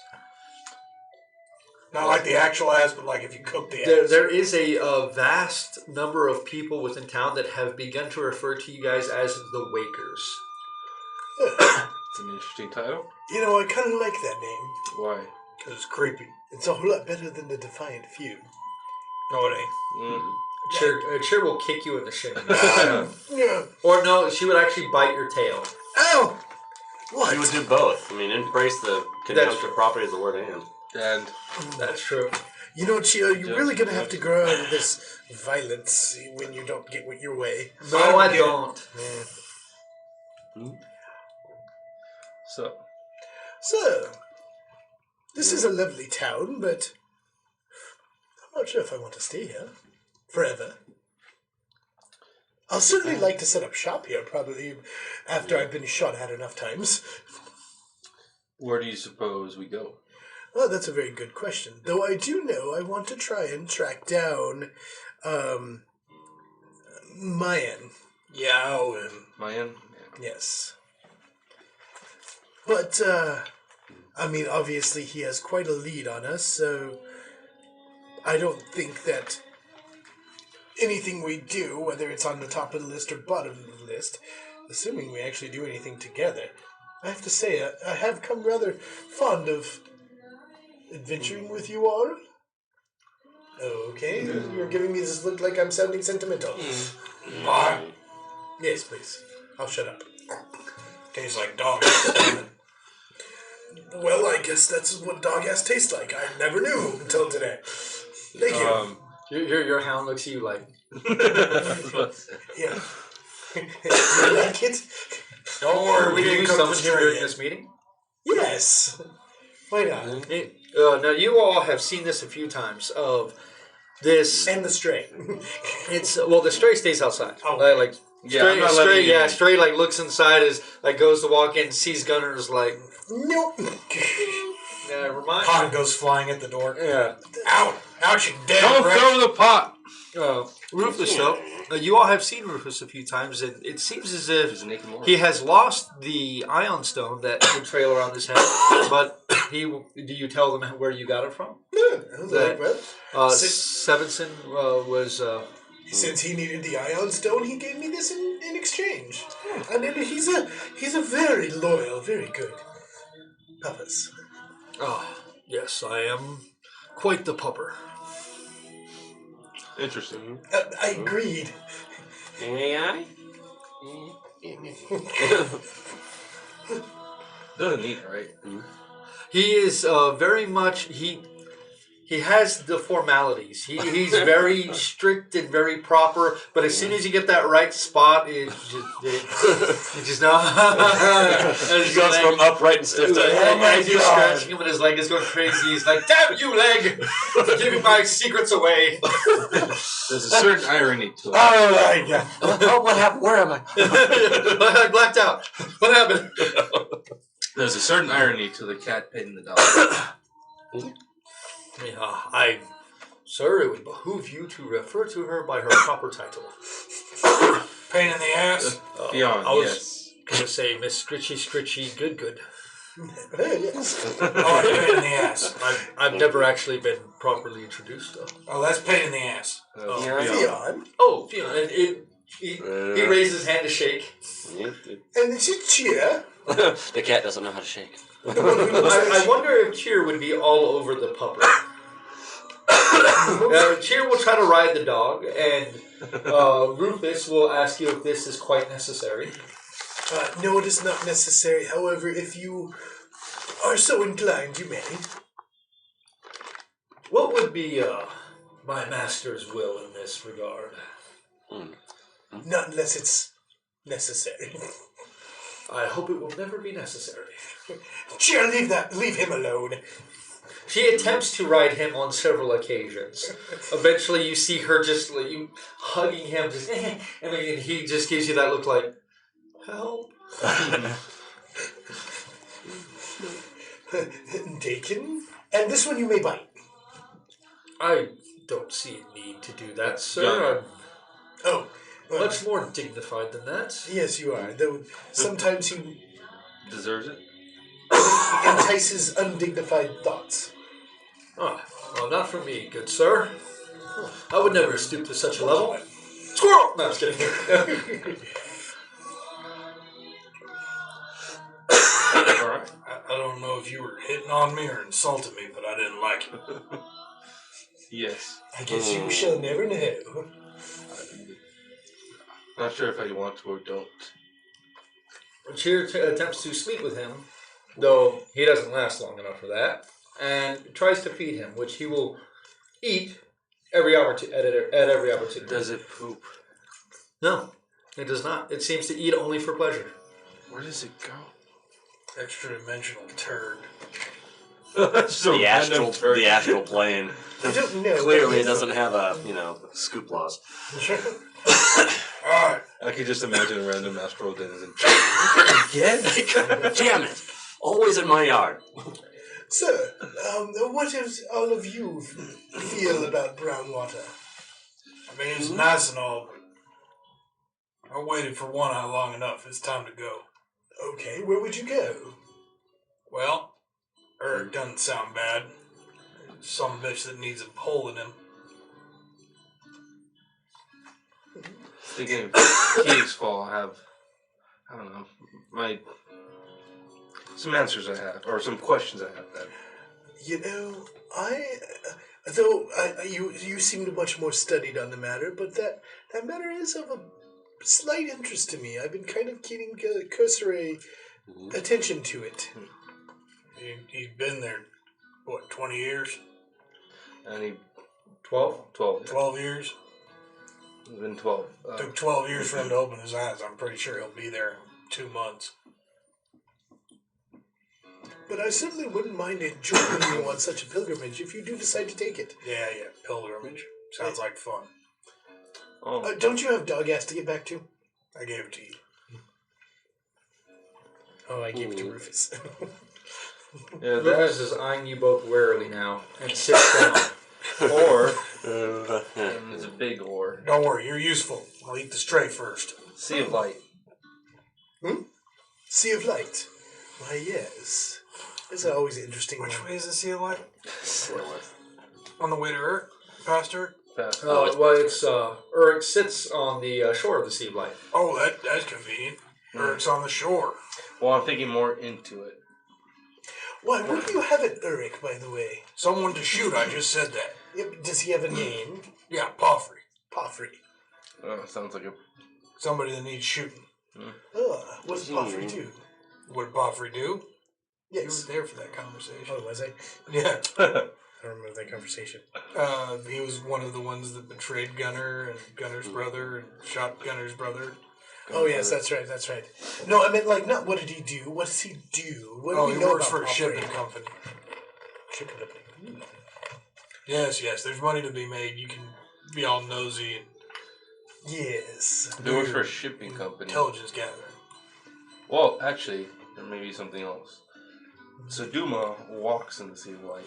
Not like the actual ass, but like if you cook the ass. There is a vast number of people within town that have begun to refer to you guys as the Wakers. It's an interesting title. You know, I kind of like that name. Why? Because it's creepy. It's a whole lot better than the Defiant Few. No, it ain't. Cheer will kick you in the shin. Yeah. Or no, she would actually bite your tail. Ow! What? You would do both. I mean, embrace the conjunctive property of the word and. And That's true. You know, Chio, you're really gonna have to grow out of this violence when you don't get your way. No, I don't. So, this is a lovely town, but I'm not sure if I want to stay here forever. I'll certainly like to set up shop here, probably after I've been shot at enough times. where do you suppose we go? Oh, that's a very good question. Though I do know I want to try and track down, Mayan. Yao. Mayan? Yes. But, I mean, obviously he has quite a lead on us, so I don't think that anything we do, whether it's on the top of the list or bottom of the list, assuming we actually do anything together, I have to say, I have come rather fond of adventuring with you all. Okay, you're giving me this look like I'm sounding sentimental. Yes, please. I'll shut up. Tastes like dog ass. Well, I guess that's what dog ass tastes like. I never knew until today. Thank you. Your hound looks at you like. Yeah. You like it? Don't worry, we Did didn't you cook summon this him during yet. this meeting? Yes. Why not? Now you all have seen this a few times. Of this, And the stray. it's the stray stays outside. Oh. Like Yeah, I'm not letting stray, you in. stray like looks inside, is like goes to walk in, sees Gunner's like, Nope. never mind. Pot goes flying at the door. Yeah. Ow! Ouch, you dead Don't wretch. throw the pot! Rufus, though, you all have seen Rufus a few times, and it seems as if He's naked more. he has lost the Ion Stone that would trail around his head. But do you tell them where you got it from? Sevenson was. Since he needed the Ion Stone, he gave me this in exchange. And then he's a very loyal, very good puppet. Yes, I am quite the pupper. Interesting. I agreed. AI? Doesn't need, right? He is very much he has the formalities. He's very strict and very proper. But as soon as you get that right spot, it just no. He goes from upright and stiff to. As you're scratching him and his leg is going crazy, he's like, "Damn you, leg! Giving my secrets away." There's a certain irony to it. Oh my god. Oh, what happened? Where am I? I blacked out. What happened? There's a certain irony to the cat petting the dog. Sir, it would behoove you to refer to her by her proper title. Pain in the ass. Beyond, I was yes. gonna say Miss Scritchy, good. Yes. Oh, that's pain in the ass. I've never actually been properly introduced though. Oh, that's pain in the ass. Beyond. Theon. Oh, he raised his hand to shake. And this is Cheer. The cat doesn't know how to shake. I wonder if Cheer would be all over the pupper. Cheer will try to ride the dog, and Rufus will ask you if this is quite necessary. No, it is not necessary. However, if you are so inclined, you may. What would be my master's will in this regard? Not unless it's necessary. I hope it will never be necessary. Cheer, leave him alone. She attempts to ride him on several occasions. Eventually, you see her just like, you hugging him, just and then he just gives you that look like, help. Taken, and this one you may bite. I don't see a need to do that, sir. Oh, I'm much more dignified than that. yes, you are. Though sometimes he Deserves it? entices undignified thoughts. Oh, well, not for me, good sir. I would never stoop to such a level. Squirrel! No, I was kidding. Alright. I don't know if you were hitting on me or insulting me, but I didn't like it. Yes. I guess you shall never know. Not sure if I want to or don't. Cheer attempts to sleep with him, though he doesn't last long enough for that, and tries to feed him, which he will eat at every opportunity. Does it poop? No, it does not. It seems to eat only for pleasure. Where does it go? Extra dimensional turd. The astral plane. I don't know. Clearly, it doesn't have a scoop laws. Alright. I could just imagine a random astral denizen. Damn it! Always in my yard. Sir, what does all of you feel about brown water? I mean, it's nice and all, but I waited for one eye long enough. It's time to go. Okay, where would you go? Well, Eric doesn't sound bad. Some bitch that needs a hole in him. Thinking of Keeg's fall, I don't know, some answers I have, or some questions I have then. You know, you seem much more studied on the matter, but that matter is of a slight interest to me. I've been kind of keeping cursory attention to it. He's been there, what, 20 years? And he 12? 12. 12 years? It's been 12. Took 12 years for him to open his eyes. I'm pretty sure he'll be there in 2 months. But I certainly wouldn't mind joining you on such a pilgrimage if you do decide to take it. Yeah, pilgrimage. Sounds like fun. Oh, Don't you have dog ass to get back to? I gave it to you. Oh, I gave it to Rufus. yeah, Rufus is eyeing you both warily now and sits down. or it's a big or. Don't worry, you're useful. I'll eat the stray first. Sea of Light. Sea of Light. Why, yes. It's always interesting. Which way is the Sea of Light? North. On the way to Earth? Past Earth? Fast. Uruk sits on the shore of the Sea of Light. Oh, that's convenient. Eric's on the shore. Well, I'm thinking more into it. Why, what do you have at Uruk, by the way? Someone to shoot, I just said that. Does he have a name? Yeah, Poffrey. Poffrey. Sounds like a. Somebody that needs shooting. What does Poffrey do? What did Poffrey do? You Yes. were there for that conversation. Oh, was I? Yeah. I don't remember that conversation. He was one of the ones that betrayed Gunner and Gunner's brother and shot Gunner's brother. Oh, yes, that's right. No, I meant, not what did he do? What does he do? What do we He know works about for a Poffrey? shipping company. Shipping company. Yes, there's money to be made. You can be all nosy and Yes. He works for a shipping company. intelligence gathering. Well, actually, there may be something else. Saduma walks in the Sea of Light.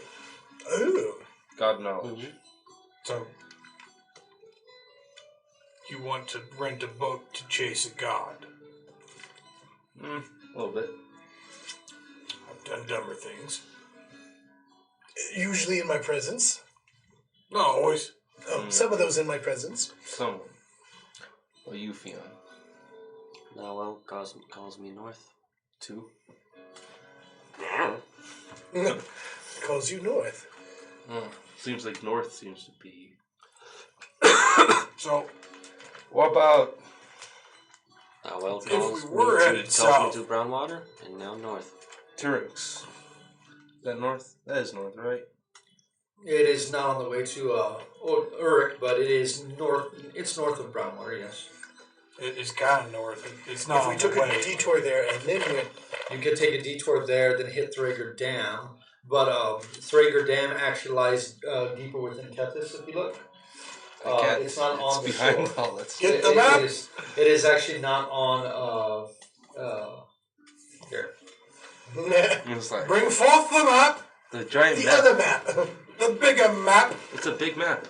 Oh. God knowledge. So, you want to rent a boat to chase a god. A little bit. I've done dumber things. Usually in my presence. Not always. Some of those in my presence. Someone. Well, you, Fion. Nalo calls me north, too. Calls you north. Seems like north seems to be. So, What about? Nalo If calls we were me headed to south- brown water, and now north. Tyrix. Is that north? That is north, right? It is not on the way to Uruk, but it is north. It's north of Brownwater, yes. it's kind of north. It's not If we on took the a way. detour there and then went You could take a detour there, then hit Thrager Dam. But Thrager Dam actually lies deeper within Kethis, if you look. It's not on the behind shore. all that stuff. Get the map. It is actually not on. Here. It's like Bring forth the map. the giant The map. other map. The bigger map. It's a big map.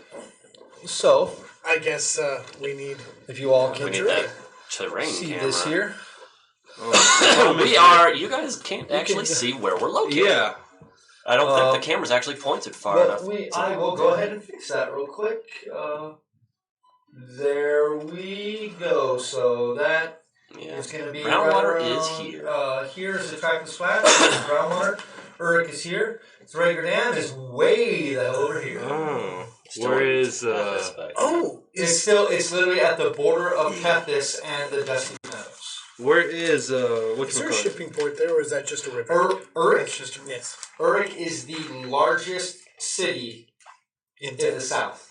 So, I guess we need. if you all We can need that terrain see camera. this here. We are. You guys can't actually see where we're located. Yeah. I don't think the camera's actually pointed far Well, enough. I will go ahead and fix that real quick. There we go. So that Yeah. is going to be Groundwater right is around, here. Here is the Trackless Flats. Groundwater. Uruk is here. Thrager Dam is way the hell over here. Oh. Still Where in is Kethis, but- Oh, It's literally at the border of Kethis and the Dusty Meadows. where is is there a shipping port there, or is that just a river? Uruk. Yes. Uruk is the largest city in the south.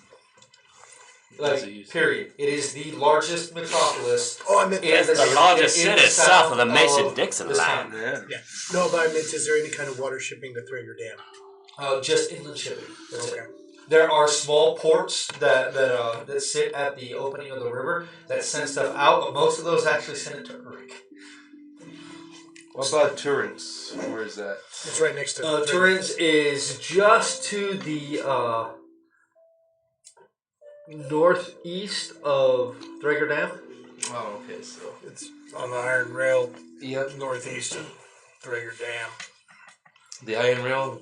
Like, period. It is the largest metropolis. Oh, I meant. It's The largest in the city south of the south Mason-Dixon this line. town. Yeah. Yeah. No, but I meant, is there any kind of water shipping to Thrager Dam? Just inland shipping. That's it. Okay. There are small ports that sit at the opening of the river that send stuff out, but most of those actually send it to Uruk. What about Turin's? Where is that? It's right next to. Turin's is just to the northeast of Thrager Dam. Oh, okay. So. It's on the iron rail Yep. northeast of Thrager Dam. The iron rail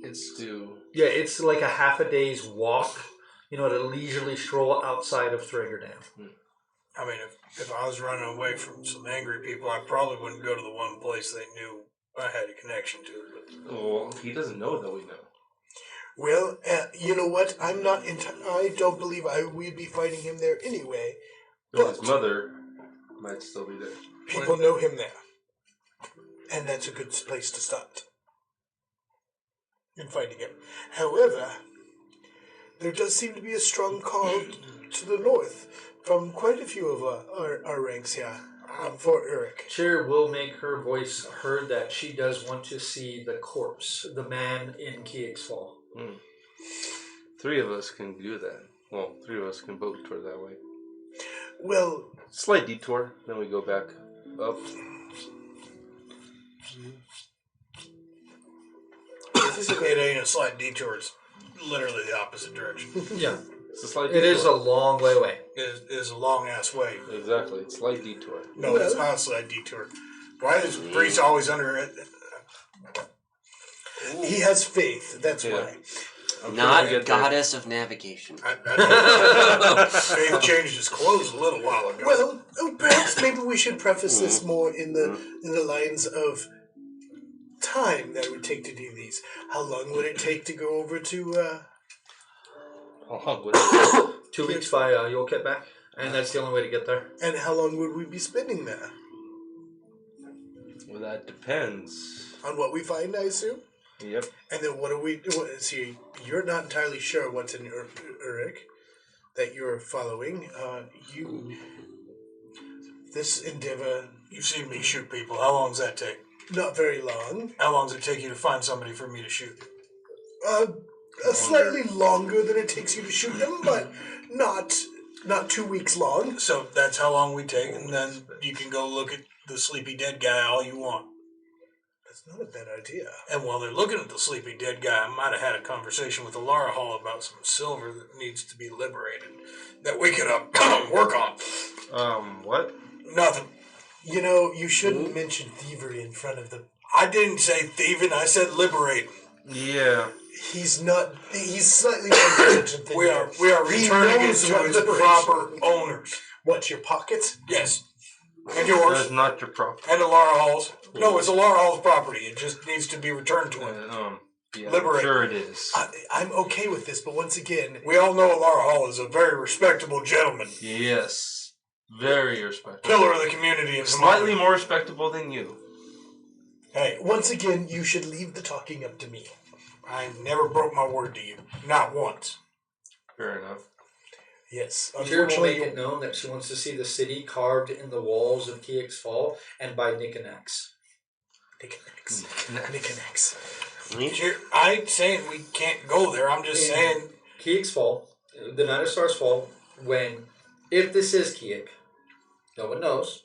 gets to. Yeah, it's like a half a day's walk, at a leisurely stroll outside of Thrager Dam. I mean, if I was running away from some angry people, I probably wouldn't go to the one place they knew I had a connection to. But Oh, he doesn't know that we know. Well, you know what? I'm not. I don't believe we'd be fighting him there anyway. But his mother might still be there. People know him there, and that's a good place to start in fighting him. However, there does seem to be a strong call to the north from quite a few of our ranks here for Uruk. Cheer will make her voice heard that she does want to see the corpse, the man in Kiek's Fall. Three of us can do that. Well, three of us can boat toward that way. Well, Slight detour, then we go back up. it ain't a slight detour. It's literally the opposite direction. Yeah, It's a slight it detour. is a long way away. It is a long ass way. Exactly, it's slight detour. No, it's not a slight detour. Why is Breeze always under it? he has faith. That's Yeah. why. I'm Not sure we'll get there. goddess of navigation. Faith changed his clothes a little while ago. Well, perhaps maybe we should preface this more in the lines of time that it would take to do these. How long would it take to go over to? How long would it 2 weeks by Yolket back, and that's the only way to get there. And how long would we be spending there? Well, that depends. On what we find, I assume. Yep. And then what do we? See, you're not entirely sure what's in Uruk that you're following. This endeavor, You've seen me shoot people. How long does that take? not very long. How long does it take you to find somebody for me to shoot? Slightly longer than it takes you to shoot them, but not 2 weeks long. So that's how long we take, and then you can go look at the sleepy dead guy all you want. That's not a bad idea. And while they're looking at the sleepy dead guy, I might have had a conversation with Alara Hall about some silver that needs to be liberated that we could work on. What? Nothing. You know, you shouldn't mention thievery in front of the. I didn't say thieving. I said liberating. Yeah. He's not. He's slightly more intelligent than We you. are He returning it knows to what its liberation proper means. owners. What, your pockets? Yes. And yours. That's not your problem. And Alara Hall's. No, it's Alara Hall's property. It just needs to be returned to him. Yeah, Liberate. sure it is. I'm okay with this, but once again, We all know Alara Hall is a very respectable gentleman. Yes. Very respectable. Pillar of the community and Slightly more respectable than you. Hey, once again, you should leave the talking up to me. I never broke my word to you. Not once. Fair enough. Yes, Cheer will unfortunately, make it known that she wants to see the city carved in the walls of Kiek's Fall and by Nick and X. Knickknacks. I ain't saying we can't go there. I'm just saying. Kiek's fall, the Night of Stars fall, if this is Kiek, no one knows.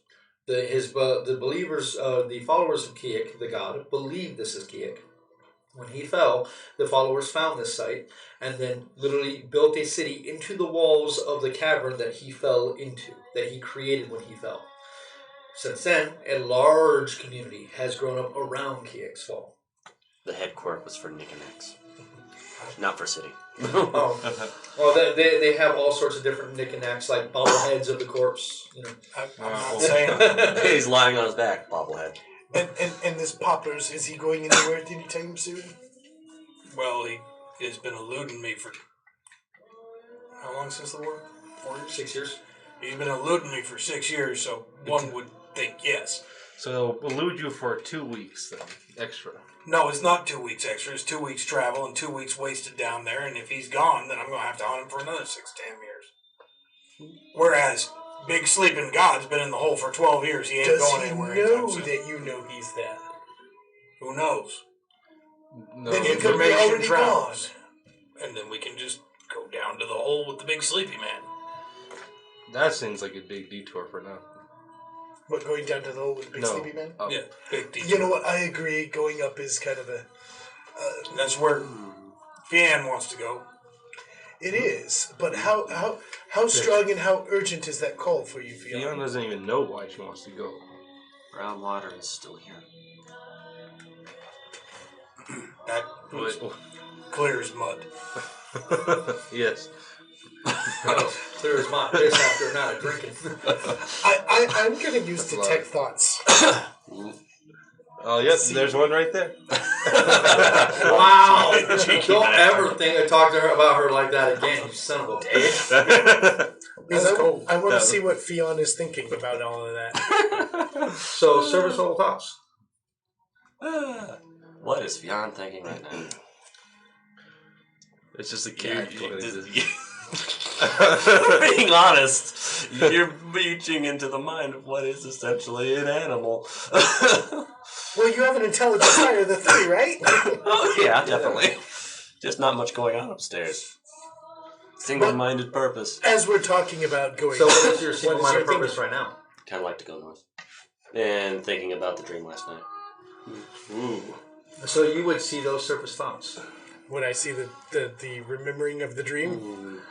The believers, the followers of Kiek, the god, believe this is Kiek. When he fell, the followers found this site and then literally built a city into the walls of the cavern that he fell into, that he created when he fell. Since then, a large community has grown up around Kiek's fall. The head quirk was for knickknacks, not for city. Well, they have all sorts of different knickknacks, like bobbleheads of the corpse. I'm not saying. He's lying on his back, bobblehead. And this Poppers, is he going anywhere anytime soon? Well, he has been eluding me for how long since the war? 4 years? 6 years. He's been eluding me for 6 years, so one would think yes. So elude you for 2 weeks then, extra. No, it's not 2 weeks extra. It's 2 weeks travel and 2 weeks wasted down there. And if he's gone, then I'm going to have to hunt him for another 6 to 10 years. Whereas Big Sleeping God's been in the hole for 12 years. He ain't going anywhere. Does he know that you know he's that? Who knows? No, Then he could be Information already travels. gone. And then we can just go down to the hole with the Big Sleepy Man. that seems like a big detour for now. What, going down to the hole with Big No. Sleepy Man? Up. Yeah, big detour. You know what? I agree. Going up is kind of a... That's where Fian wants to go. It is, but how strong and how urgent is that call for you, Fiona Fiona? doesn't even know why she wants to go. Brown water is still here. That was clear as mud. Yes. Clear as mud. This after not drinking. I'm going to use detect thoughts. Oh, yep, there's one right there. Wow! Don't ever talk to her about her like that again, you son of a bitch. Because I want to see what Fiona's thinking about all of that. So, service level talks. What is Fionn thinking right now? It's just a cat. Being honest, you're reaching into the mind of what is essentially an animal. Well, you have an intelligence higher than 3, right? Oh, yeah, definitely. Just not much going on upstairs. Single-minded purpose. As we're talking about going... So, what is your what is single-minded your purpose thinking? right now? Kind of like to go north. And thinking about the dream last night. Ooh. So, you would see those surface thoughts. When I see the remembering of the dream? Ooh.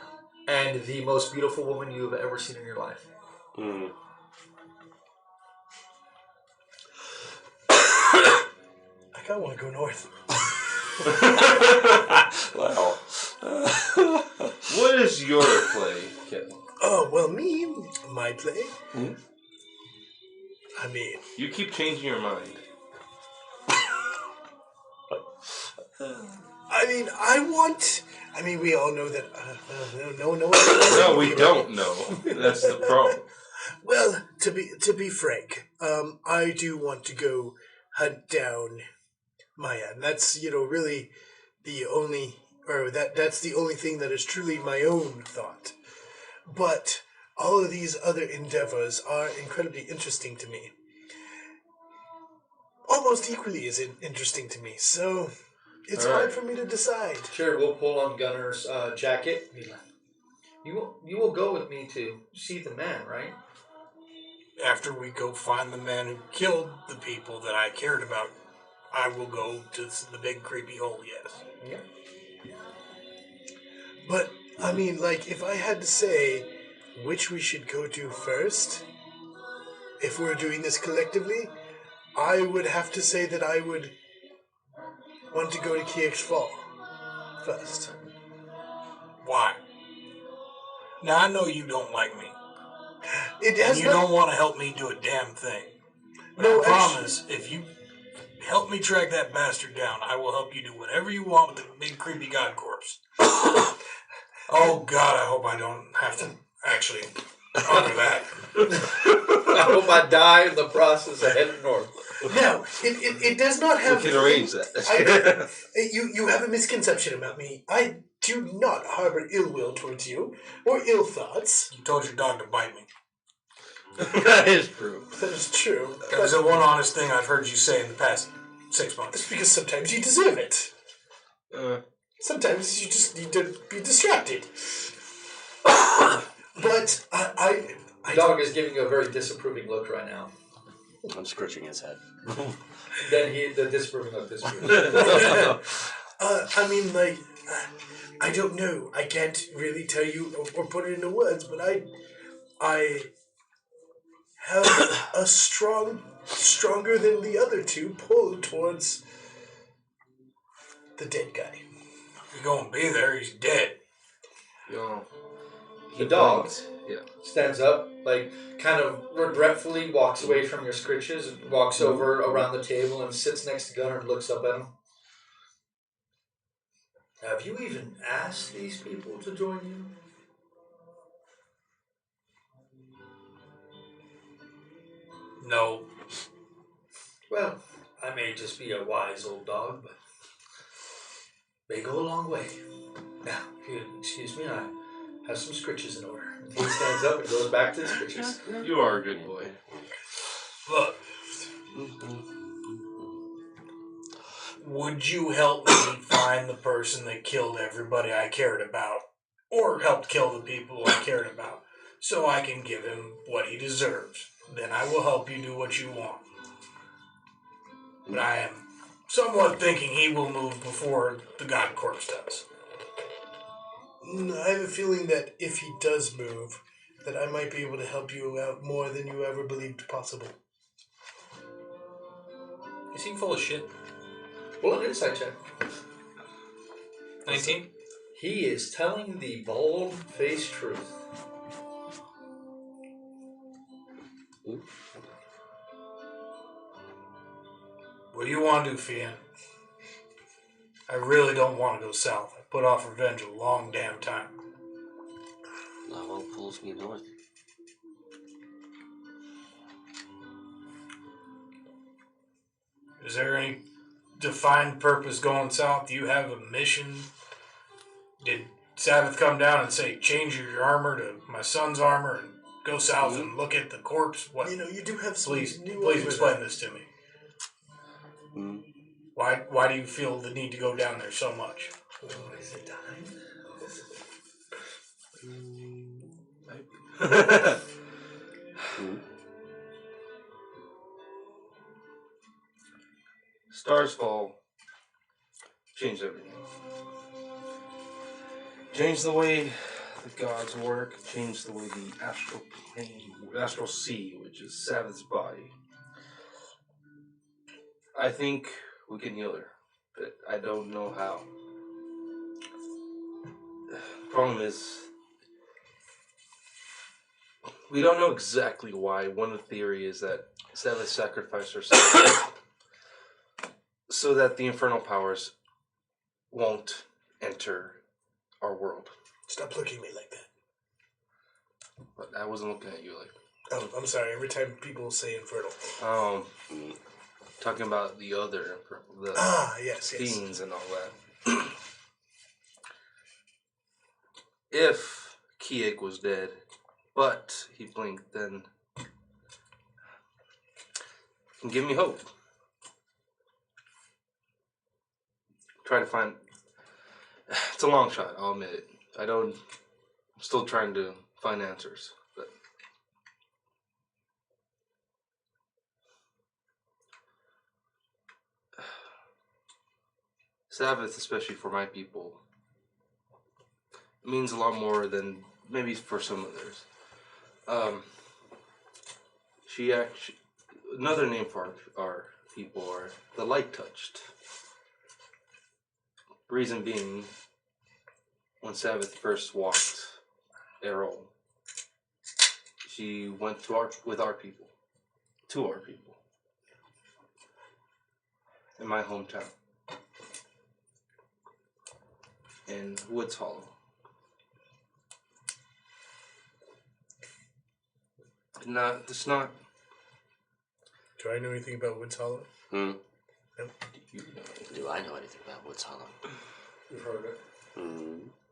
And the most beautiful woman you have ever seen in your life. Mm. I kind of want to go north. Well. What is your play, Kevin? Oh, well, my play. Hmm? I mean, You keep changing your mind. we all know that. No. No, we don't know. That's the problem. Well, to be frank, I do want to go hunt down Maya, and that's really the only, or that's the only thing that is truly my own thought. But all of these other endeavors are incredibly interesting to me. Almost equally as interesting to me, so it's All right. hard for me to decide. Sure, we'll pull on Gunner's jacket. You will go with me to see the man, right? After we go find the man who killed the people that I cared about, I will go to the big creepy hole, yes. Yeah. But, if I had to say which we should go to first, if we're doing this collectively, I would have to say that I would want to go to Kiek's Fall first. Why? Now, I know you don't like me. It And has you not- don't want to help me do a damn thing. But No, I promise, if you help me track that bastard down, I will help you do whatever you want with the big creepy god corpse. Oh God, I hope I don't have to actually honor that. I hope I die in the process of heading north. Now, it does not have... We can arrange that. You have a misconception about me. I do not harbor ill will towards you, or ill thoughts. You told your dog to bite me. That is true. That is true. That was the one honest thing I've heard you say in the past 6 months. That's because sometimes you deserve it. Sometimes you just need to be distracted. But I Dog is giving you a very disapproving look right now. I'm scratching his head. Then the disapproving look disapproving. I mean, like, I don't know. I can't really tell you or put it into words, but I have a stronger than the other two pull towards the dead guy. You're gonna be there, he's dead. Yo, The dog Yeah. stands up, like, kind of regretfully walks away from your scritches and walks over around the table and sits next to Gunnar and looks up at him. Have you even asked these people to join you? No. Well, I may just be a wise old dog, but they go a long way. Now, if you excuse me, I have some scritches in order. He stands up and goes back to the scritches. You are a good boy. Look. Would you help me find the person that killed everybody I cared about? Or helped kill the people I cared about? So I can give him what he deserves. Then I will help you do what you want. But I am somewhat thinking he will move before the God Corpse does. I have a feeling that if he does move, that I might be able to help you out more than you ever believed possible. You seem full of shit. Roll an insight check. 19? He is telling the bald-faced truth. What do you want to do, Fian? I really don't want to go south. I put off revenge a long damn time. Lava pulls me north. Is there any defined purpose going south? Do you have a mission? Did Sabbath come down and say, change your armor to my son's armor and go south and look at the corpse? What? You know, you do have some Please new explain this to me. Why do you feel the need to go down there so much? Is it time? Stars fall. Changed everything. Changed the way the gods work. Changed the way the astral plane, astral sea, which is Sabbath's body. I think we can heal her, but I don't know how. The problem is, we don't know exactly why. One of the theory is that Sabbath sacrificed herself so that the infernal powers won't enter our world. Stop looking at me like that. But I wasn't looking at you like. Oh, I'm sorry. Every time people say infernal. Talking about the other, the yes. fiends and all that. If Kiek was dead, but he blinked, then give me hope. Try to find. It's a long shot. I'll admit it. I'm still trying to find answers, but. Sabbath, especially for my people, means a lot more than maybe for some others. She actually, another name for our people are the light touched. Reason being, when Sabbath first walked Erroll, she went with our people, to our people, in my hometown. In Woods Hollow. It's not. Do I know anything about Woods Hollow? Hmm. Nope. Do I know anything about Woods Hollow? We've heard it.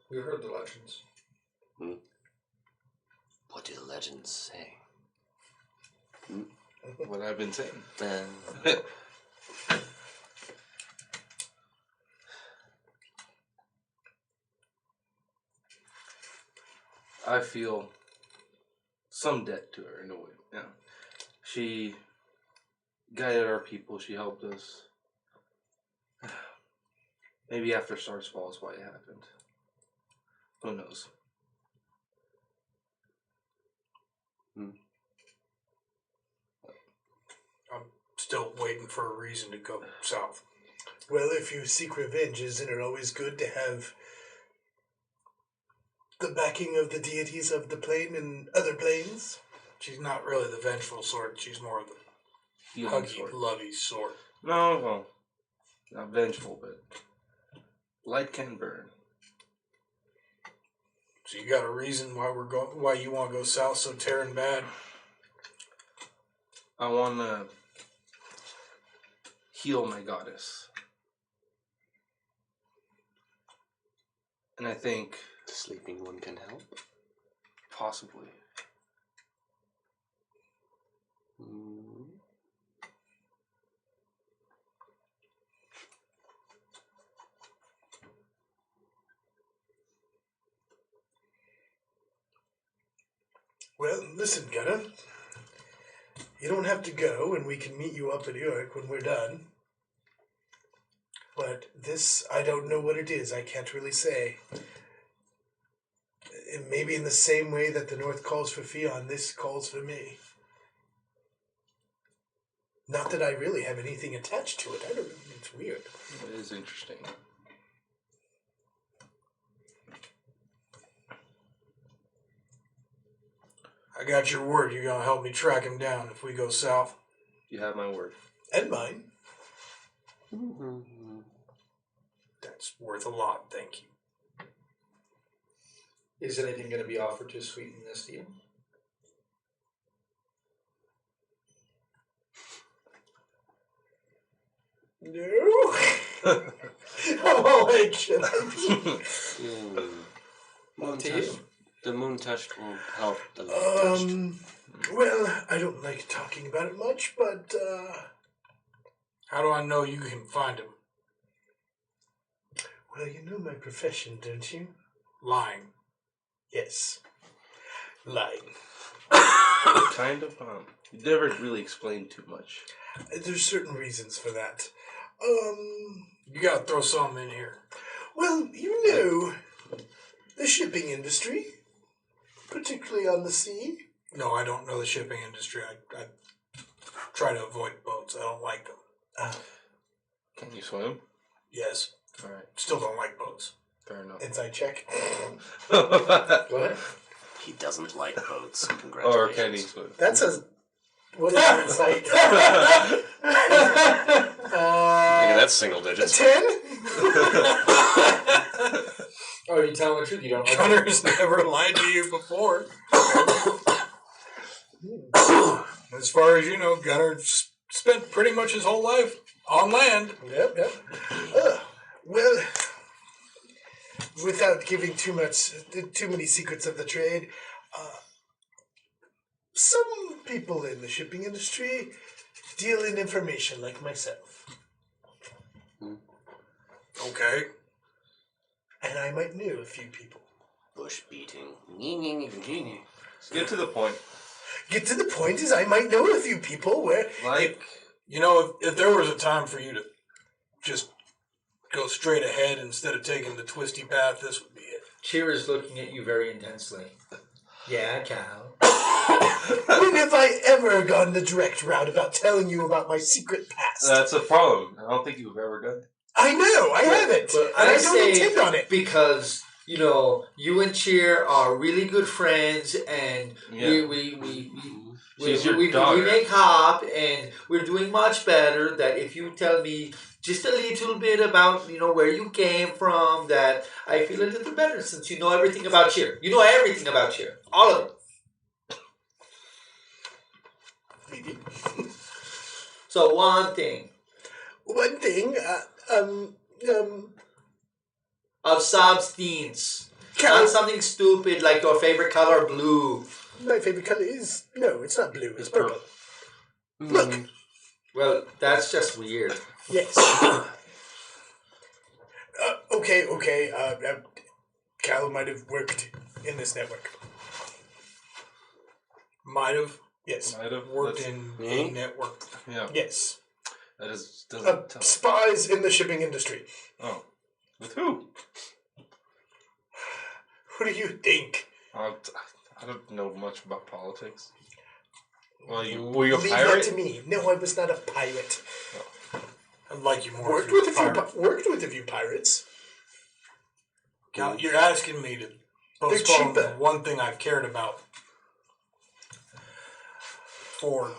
We've heard the legends. What do the legends say? what I've been saying. I feel some debt to her in a way. Yeah. She guided our people. She helped us. Maybe after Stars Fall is why it happened. Who knows? I'm still waiting for a reason to go south. Well, if you seek revenge, isn't it always good to have the backing of the deities of the plane and other planes? She's not really the vengeful sort. She's more of the Healing huggy, sword. lovey sort. No, well, not vengeful, but light can burn. So you got a reason why why you want to go south so tearing bad? I want to heal my goddess. And I think The sleeping one can help. possibly. Well, listen, Gunnar. You don't have to go, and we can meet you up at York when we're done. But this, I don't know what it is. I can't really say. Maybe in the same way that the North calls for Fionn, this calls for me. Not that I really have anything attached to it. I don't know. It's weird. It is interesting. I got your word. You're gonna help me track him down if we go south. You have my word. And mine. That's worth a lot. Thank you. Is anything going to be offered to sweeten this deal? No. I'm all anxious. Moon to touch. you. The moon touch will help the light touched. Well, I don't like talking about it much, but, How do I know you can find him? well, you know my profession, don't you? Lying. Yes. Lying. Kind of. You never really explained too much. There's certain reasons for that. You gotta throw something in here. Well, you know, the shipping industry, particularly on the sea. No, I don't know the shipping industry. I try to avoid boats. I don't like them. Can you swim? Yes. All right. Still don't like boats. Fair enough. Inside check. Go ahead. He doesn't like boats. Or Congratulations. can he swim? That says, what is insight? Yeah, that's single digits. 10? Oh, are you telling the truth? You don't know. Gunner's never lied to you before. As far as you know, Gunner spent pretty much his whole life on land. Yep. Well, without giving too many secrets of the trade, some people in the shipping industry deal in information like myself. Okay. And I might know a few people. Bush beating. Get to the point. Get to the point is I might know a few people where... Like, You know, if there was a time for you to just go straight ahead instead of taking the twisty path, this would be it. Cheer is looking at you very intensely. Yeah, Cal. When have I ever gone the direct route about telling you about my secret past? that's a problem. I don't think you've ever done. I know, I haven't. But And I I don't say intend on it. because you know you and Cheer are really good friends, and Yeah. we She's your we daughter. make hop, and we're doing much better. That if you tell me just a little bit about where you came from, that I feel a little better since you know everything about Cheer. You know everything about Cheer, all of it. Maybe. So one thing One thing, of substance, Cal- not something stupid like your favorite color blue. my favorite color is... No, it's not blue, it's purple. Look. Well, that's just weird. Yes. Okay. Cal might have worked in this network. Might have Yes. Might have worked that's- in Me? a network. Yeah, Yes. that is doesn't tell. Spies in the shipping industry. Oh, with who? Who do you think? I don't know much about politics. Well, were you a Leave pirate? that to me. No, I was not a pirate. I'd like you more. Worked if you're with a a few pirates. Cal, you're asking me to postpone cheaper. the one thing I've cared about for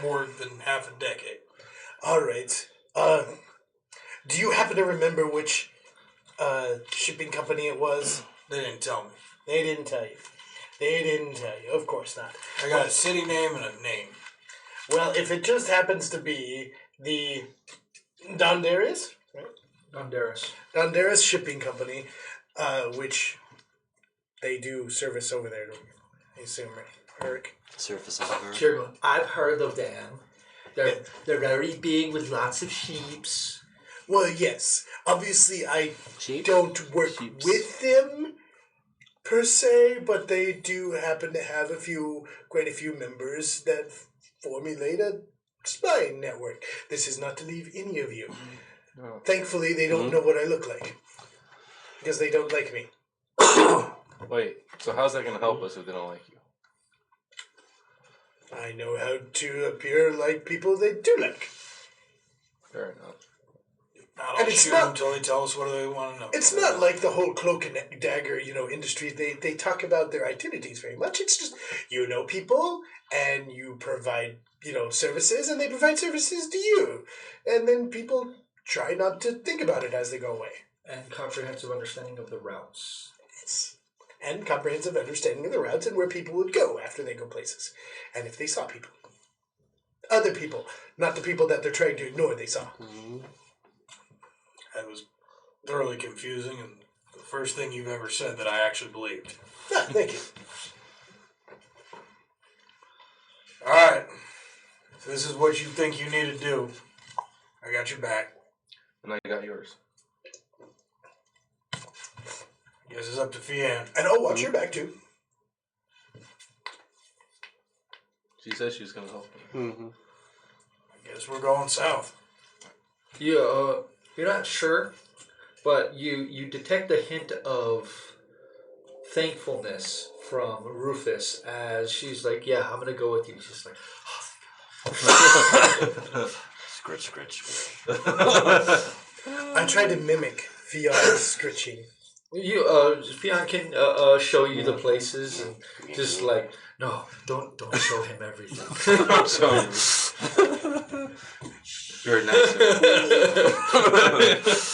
more than half a decade. All right. Do you happen to remember which shipping company it was? They didn't tell me. They didn't tell you. Of course not. I got a city name and a name. Well, if it just happens to be the Dondarris, right? Dondarris Shipping Company, which they do service over there, I assume, Eric. Surface of her. Sure, I've heard of them. They're very big with lots of sheeps. Well, yes. Obviously, I Sheep? don't work Sheeps. with them per se, but they do happen to have quite a few members that formulate a spy network. This is not to leave any of you. No. Thankfully, they don't know what I look like because they don't like me. Wait, so how's that going to help us if they don't like you? I know how to appear like people they do like. Fair enough. Not And all it's shoot not- them until they tell us what they want to know. It's not like the whole cloak and dagger, industry. They talk about their identities very much. It's just you know people and you provide services, and they provide services to you, and then people try not to think about it as they go away. And comprehensive understanding of the routes. Yes. And comprehensive understanding of the routes and where people would go after they go places, and if they saw people, other people, not the people that they're trying to ignore. They saw. That was thoroughly confusing and the first thing you've ever said that I actually believed. Ah, thank you. Alright. So this is what you think you need to do. I got your back. And I got yours. Guess it's up to Fian. And I'll watch your back too. She said she was going to help me. I guess we're going south. You're not sure, but you detect a hint of thankfulness from Rufus as she's like, "Yeah, I'm gonna go with you." She's like, Scritch. I try to mimic Fion's scritching. Fion can show you the places and just like, no, don't show him everything. So, you're nice.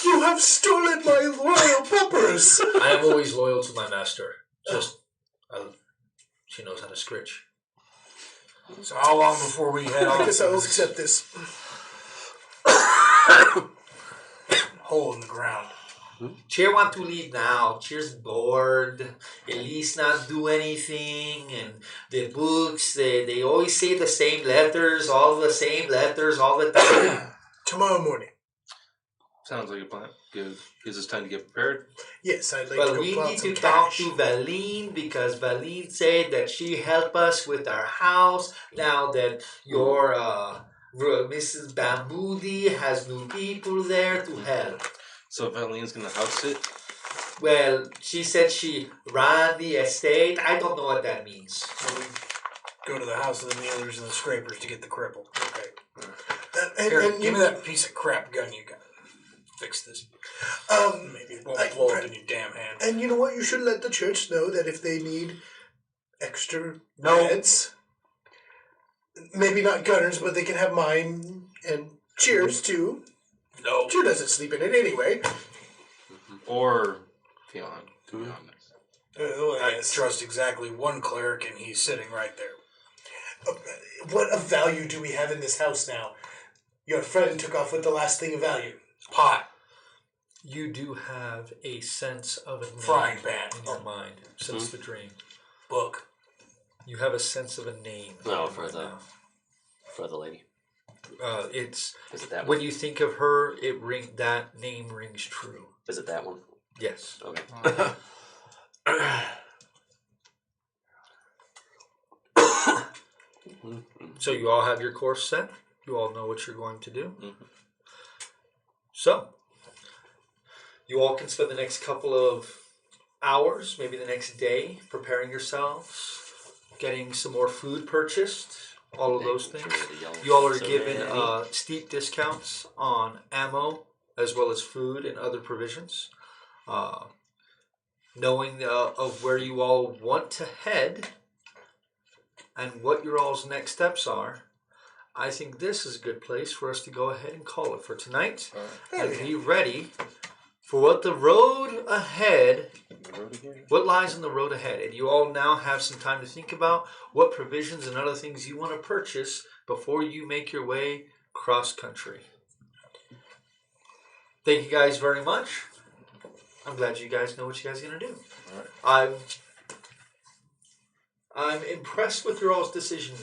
You have stolen my royal peppers. I am always loyal to my master. She knows how to scritch. So how long before we head off? I guess I will accept this. Hole in the ground. Cheer want to leave now. Cheer's bored. At least not do anything. And the books, they always say the same letters, all the time. Tomorrow morning. Sounds like a plan. Gives us time to get prepared. Yes, I'd like But to go we pull out need some to talk cash. to Valine because Valine said that she helped us with our house. Now that your Mrs. Bamboodi has new people there to help. So Valine's going to house it. Well, she said she ran the estate. I don't know what that means. So we go to the house of the kneelers and the scrapers to get the cripple. Okay. And Here, give me that piece of crap gun you got. Fix this. Maybe it won't blow up in your damn hand. And you know what? You should let the church know that if they need extra No. heads, maybe not gunners, but they can have mine and Cheers too. No. Cheer doesn't sleep in it anyway. Or Fionn, to be honest. I trust exactly one cleric and he's sitting right there. What of value do we have in this house now? Your friend took off with the last thing of value. Pot. You do have a sense of a name Frying pan. in your mind since the dream. Book. You have a sense of a name. No, in your for mind the- now. For the lady. It's Is it that when one? you think of her, that name rings true. Is it that one? Yes. Okay. So you all have your course set. You all know what you're going to do. Mm-hmm. So you all can spend the next couple of hours, maybe the next day, preparing yourselves, getting some more food purchased, all of those things. You all are given steep discounts on ammo as well as food and other provisions. Knowing of where you all want to head and what your all's next steps are, I think this is a good place for us to go ahead and call it for tonight and be ready for what the road ahead, what lies in the road ahead. And you all now have some time to think about what provisions and other things you want to purchase before you make your way cross country. Thank you guys very much. I'm glad you guys know what you guys are going to do. I'm impressed with your all's decision,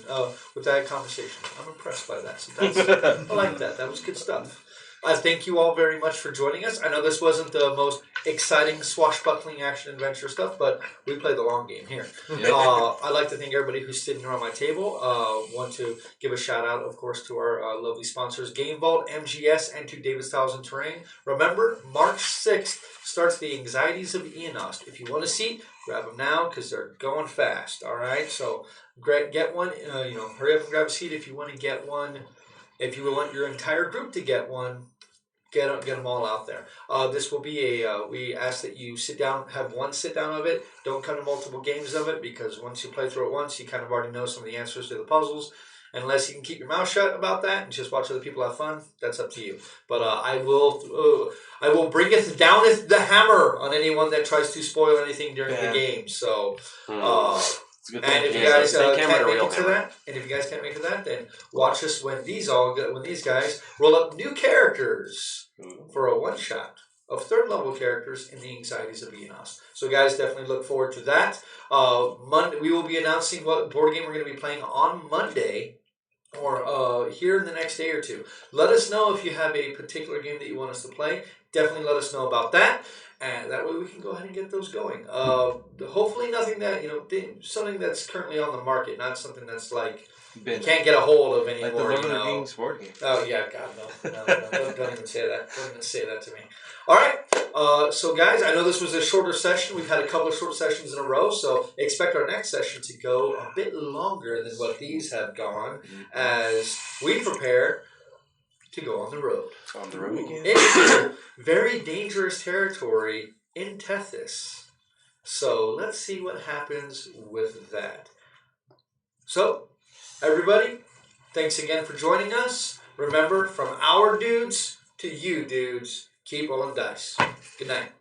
with that conversation. I'm impressed by that. So I like that. That was good stuff. Thank you all very much for joining us. I know this wasn't the most exciting swashbuckling action adventure stuff, but we played the long game here. I'd like to thank everybody who's sitting around my table. Want to give a shout out, of course, to our lovely sponsors, Game Vault, MGS, and to David Styles and Terrain. Remember, March 6th starts the Anxieties of Eonost. If you want a seat, grab them now because they're going fast. All right, so get one. Hurry up and grab a seat if you want to get one. If you want your entire group to get one, get them all out there. This will be we ask that you sit down, have one sit down of it. Don't come to multiple games of it because once you play through it once, you kind of already know some of the answers to the puzzles. Unless you can keep your mouth shut about that and just watch other people have fun, that's up to you. But I will bring it down the hammer on anyone that tries to spoil anything during the game. So. And if you guys can't make it to that, then watch us when these guys roll up new characters for a one shot of third level characters in the Anxieties of Eonost. So guys, definitely look forward to that. Monday we will be announcing what board game we're going to be playing on Monday or here in the next day or two. Let us know if you have a particular game that you want us to play. Definitely let us know about that. And that way we can go ahead and get those going. Hopefully nothing that, something that's currently on the market, not something that's like you can't get a hold of anymore. Like the Lord of the Rings board game. Oh, yeah, God, no. Don't even say that. Don't even say that to me. All right. So, guys, I know this was a shorter session. We've had a couple of short sessions in a row, so expect our next session to go a bit longer than what these have gone as we prepare to go on the road. On the road again. Into very dangerous territory in Tethys. So let's see what happens with that. So, everybody, thanks again for joining us. Remember, from our dudes to you dudes, keep rolling dice. Good night.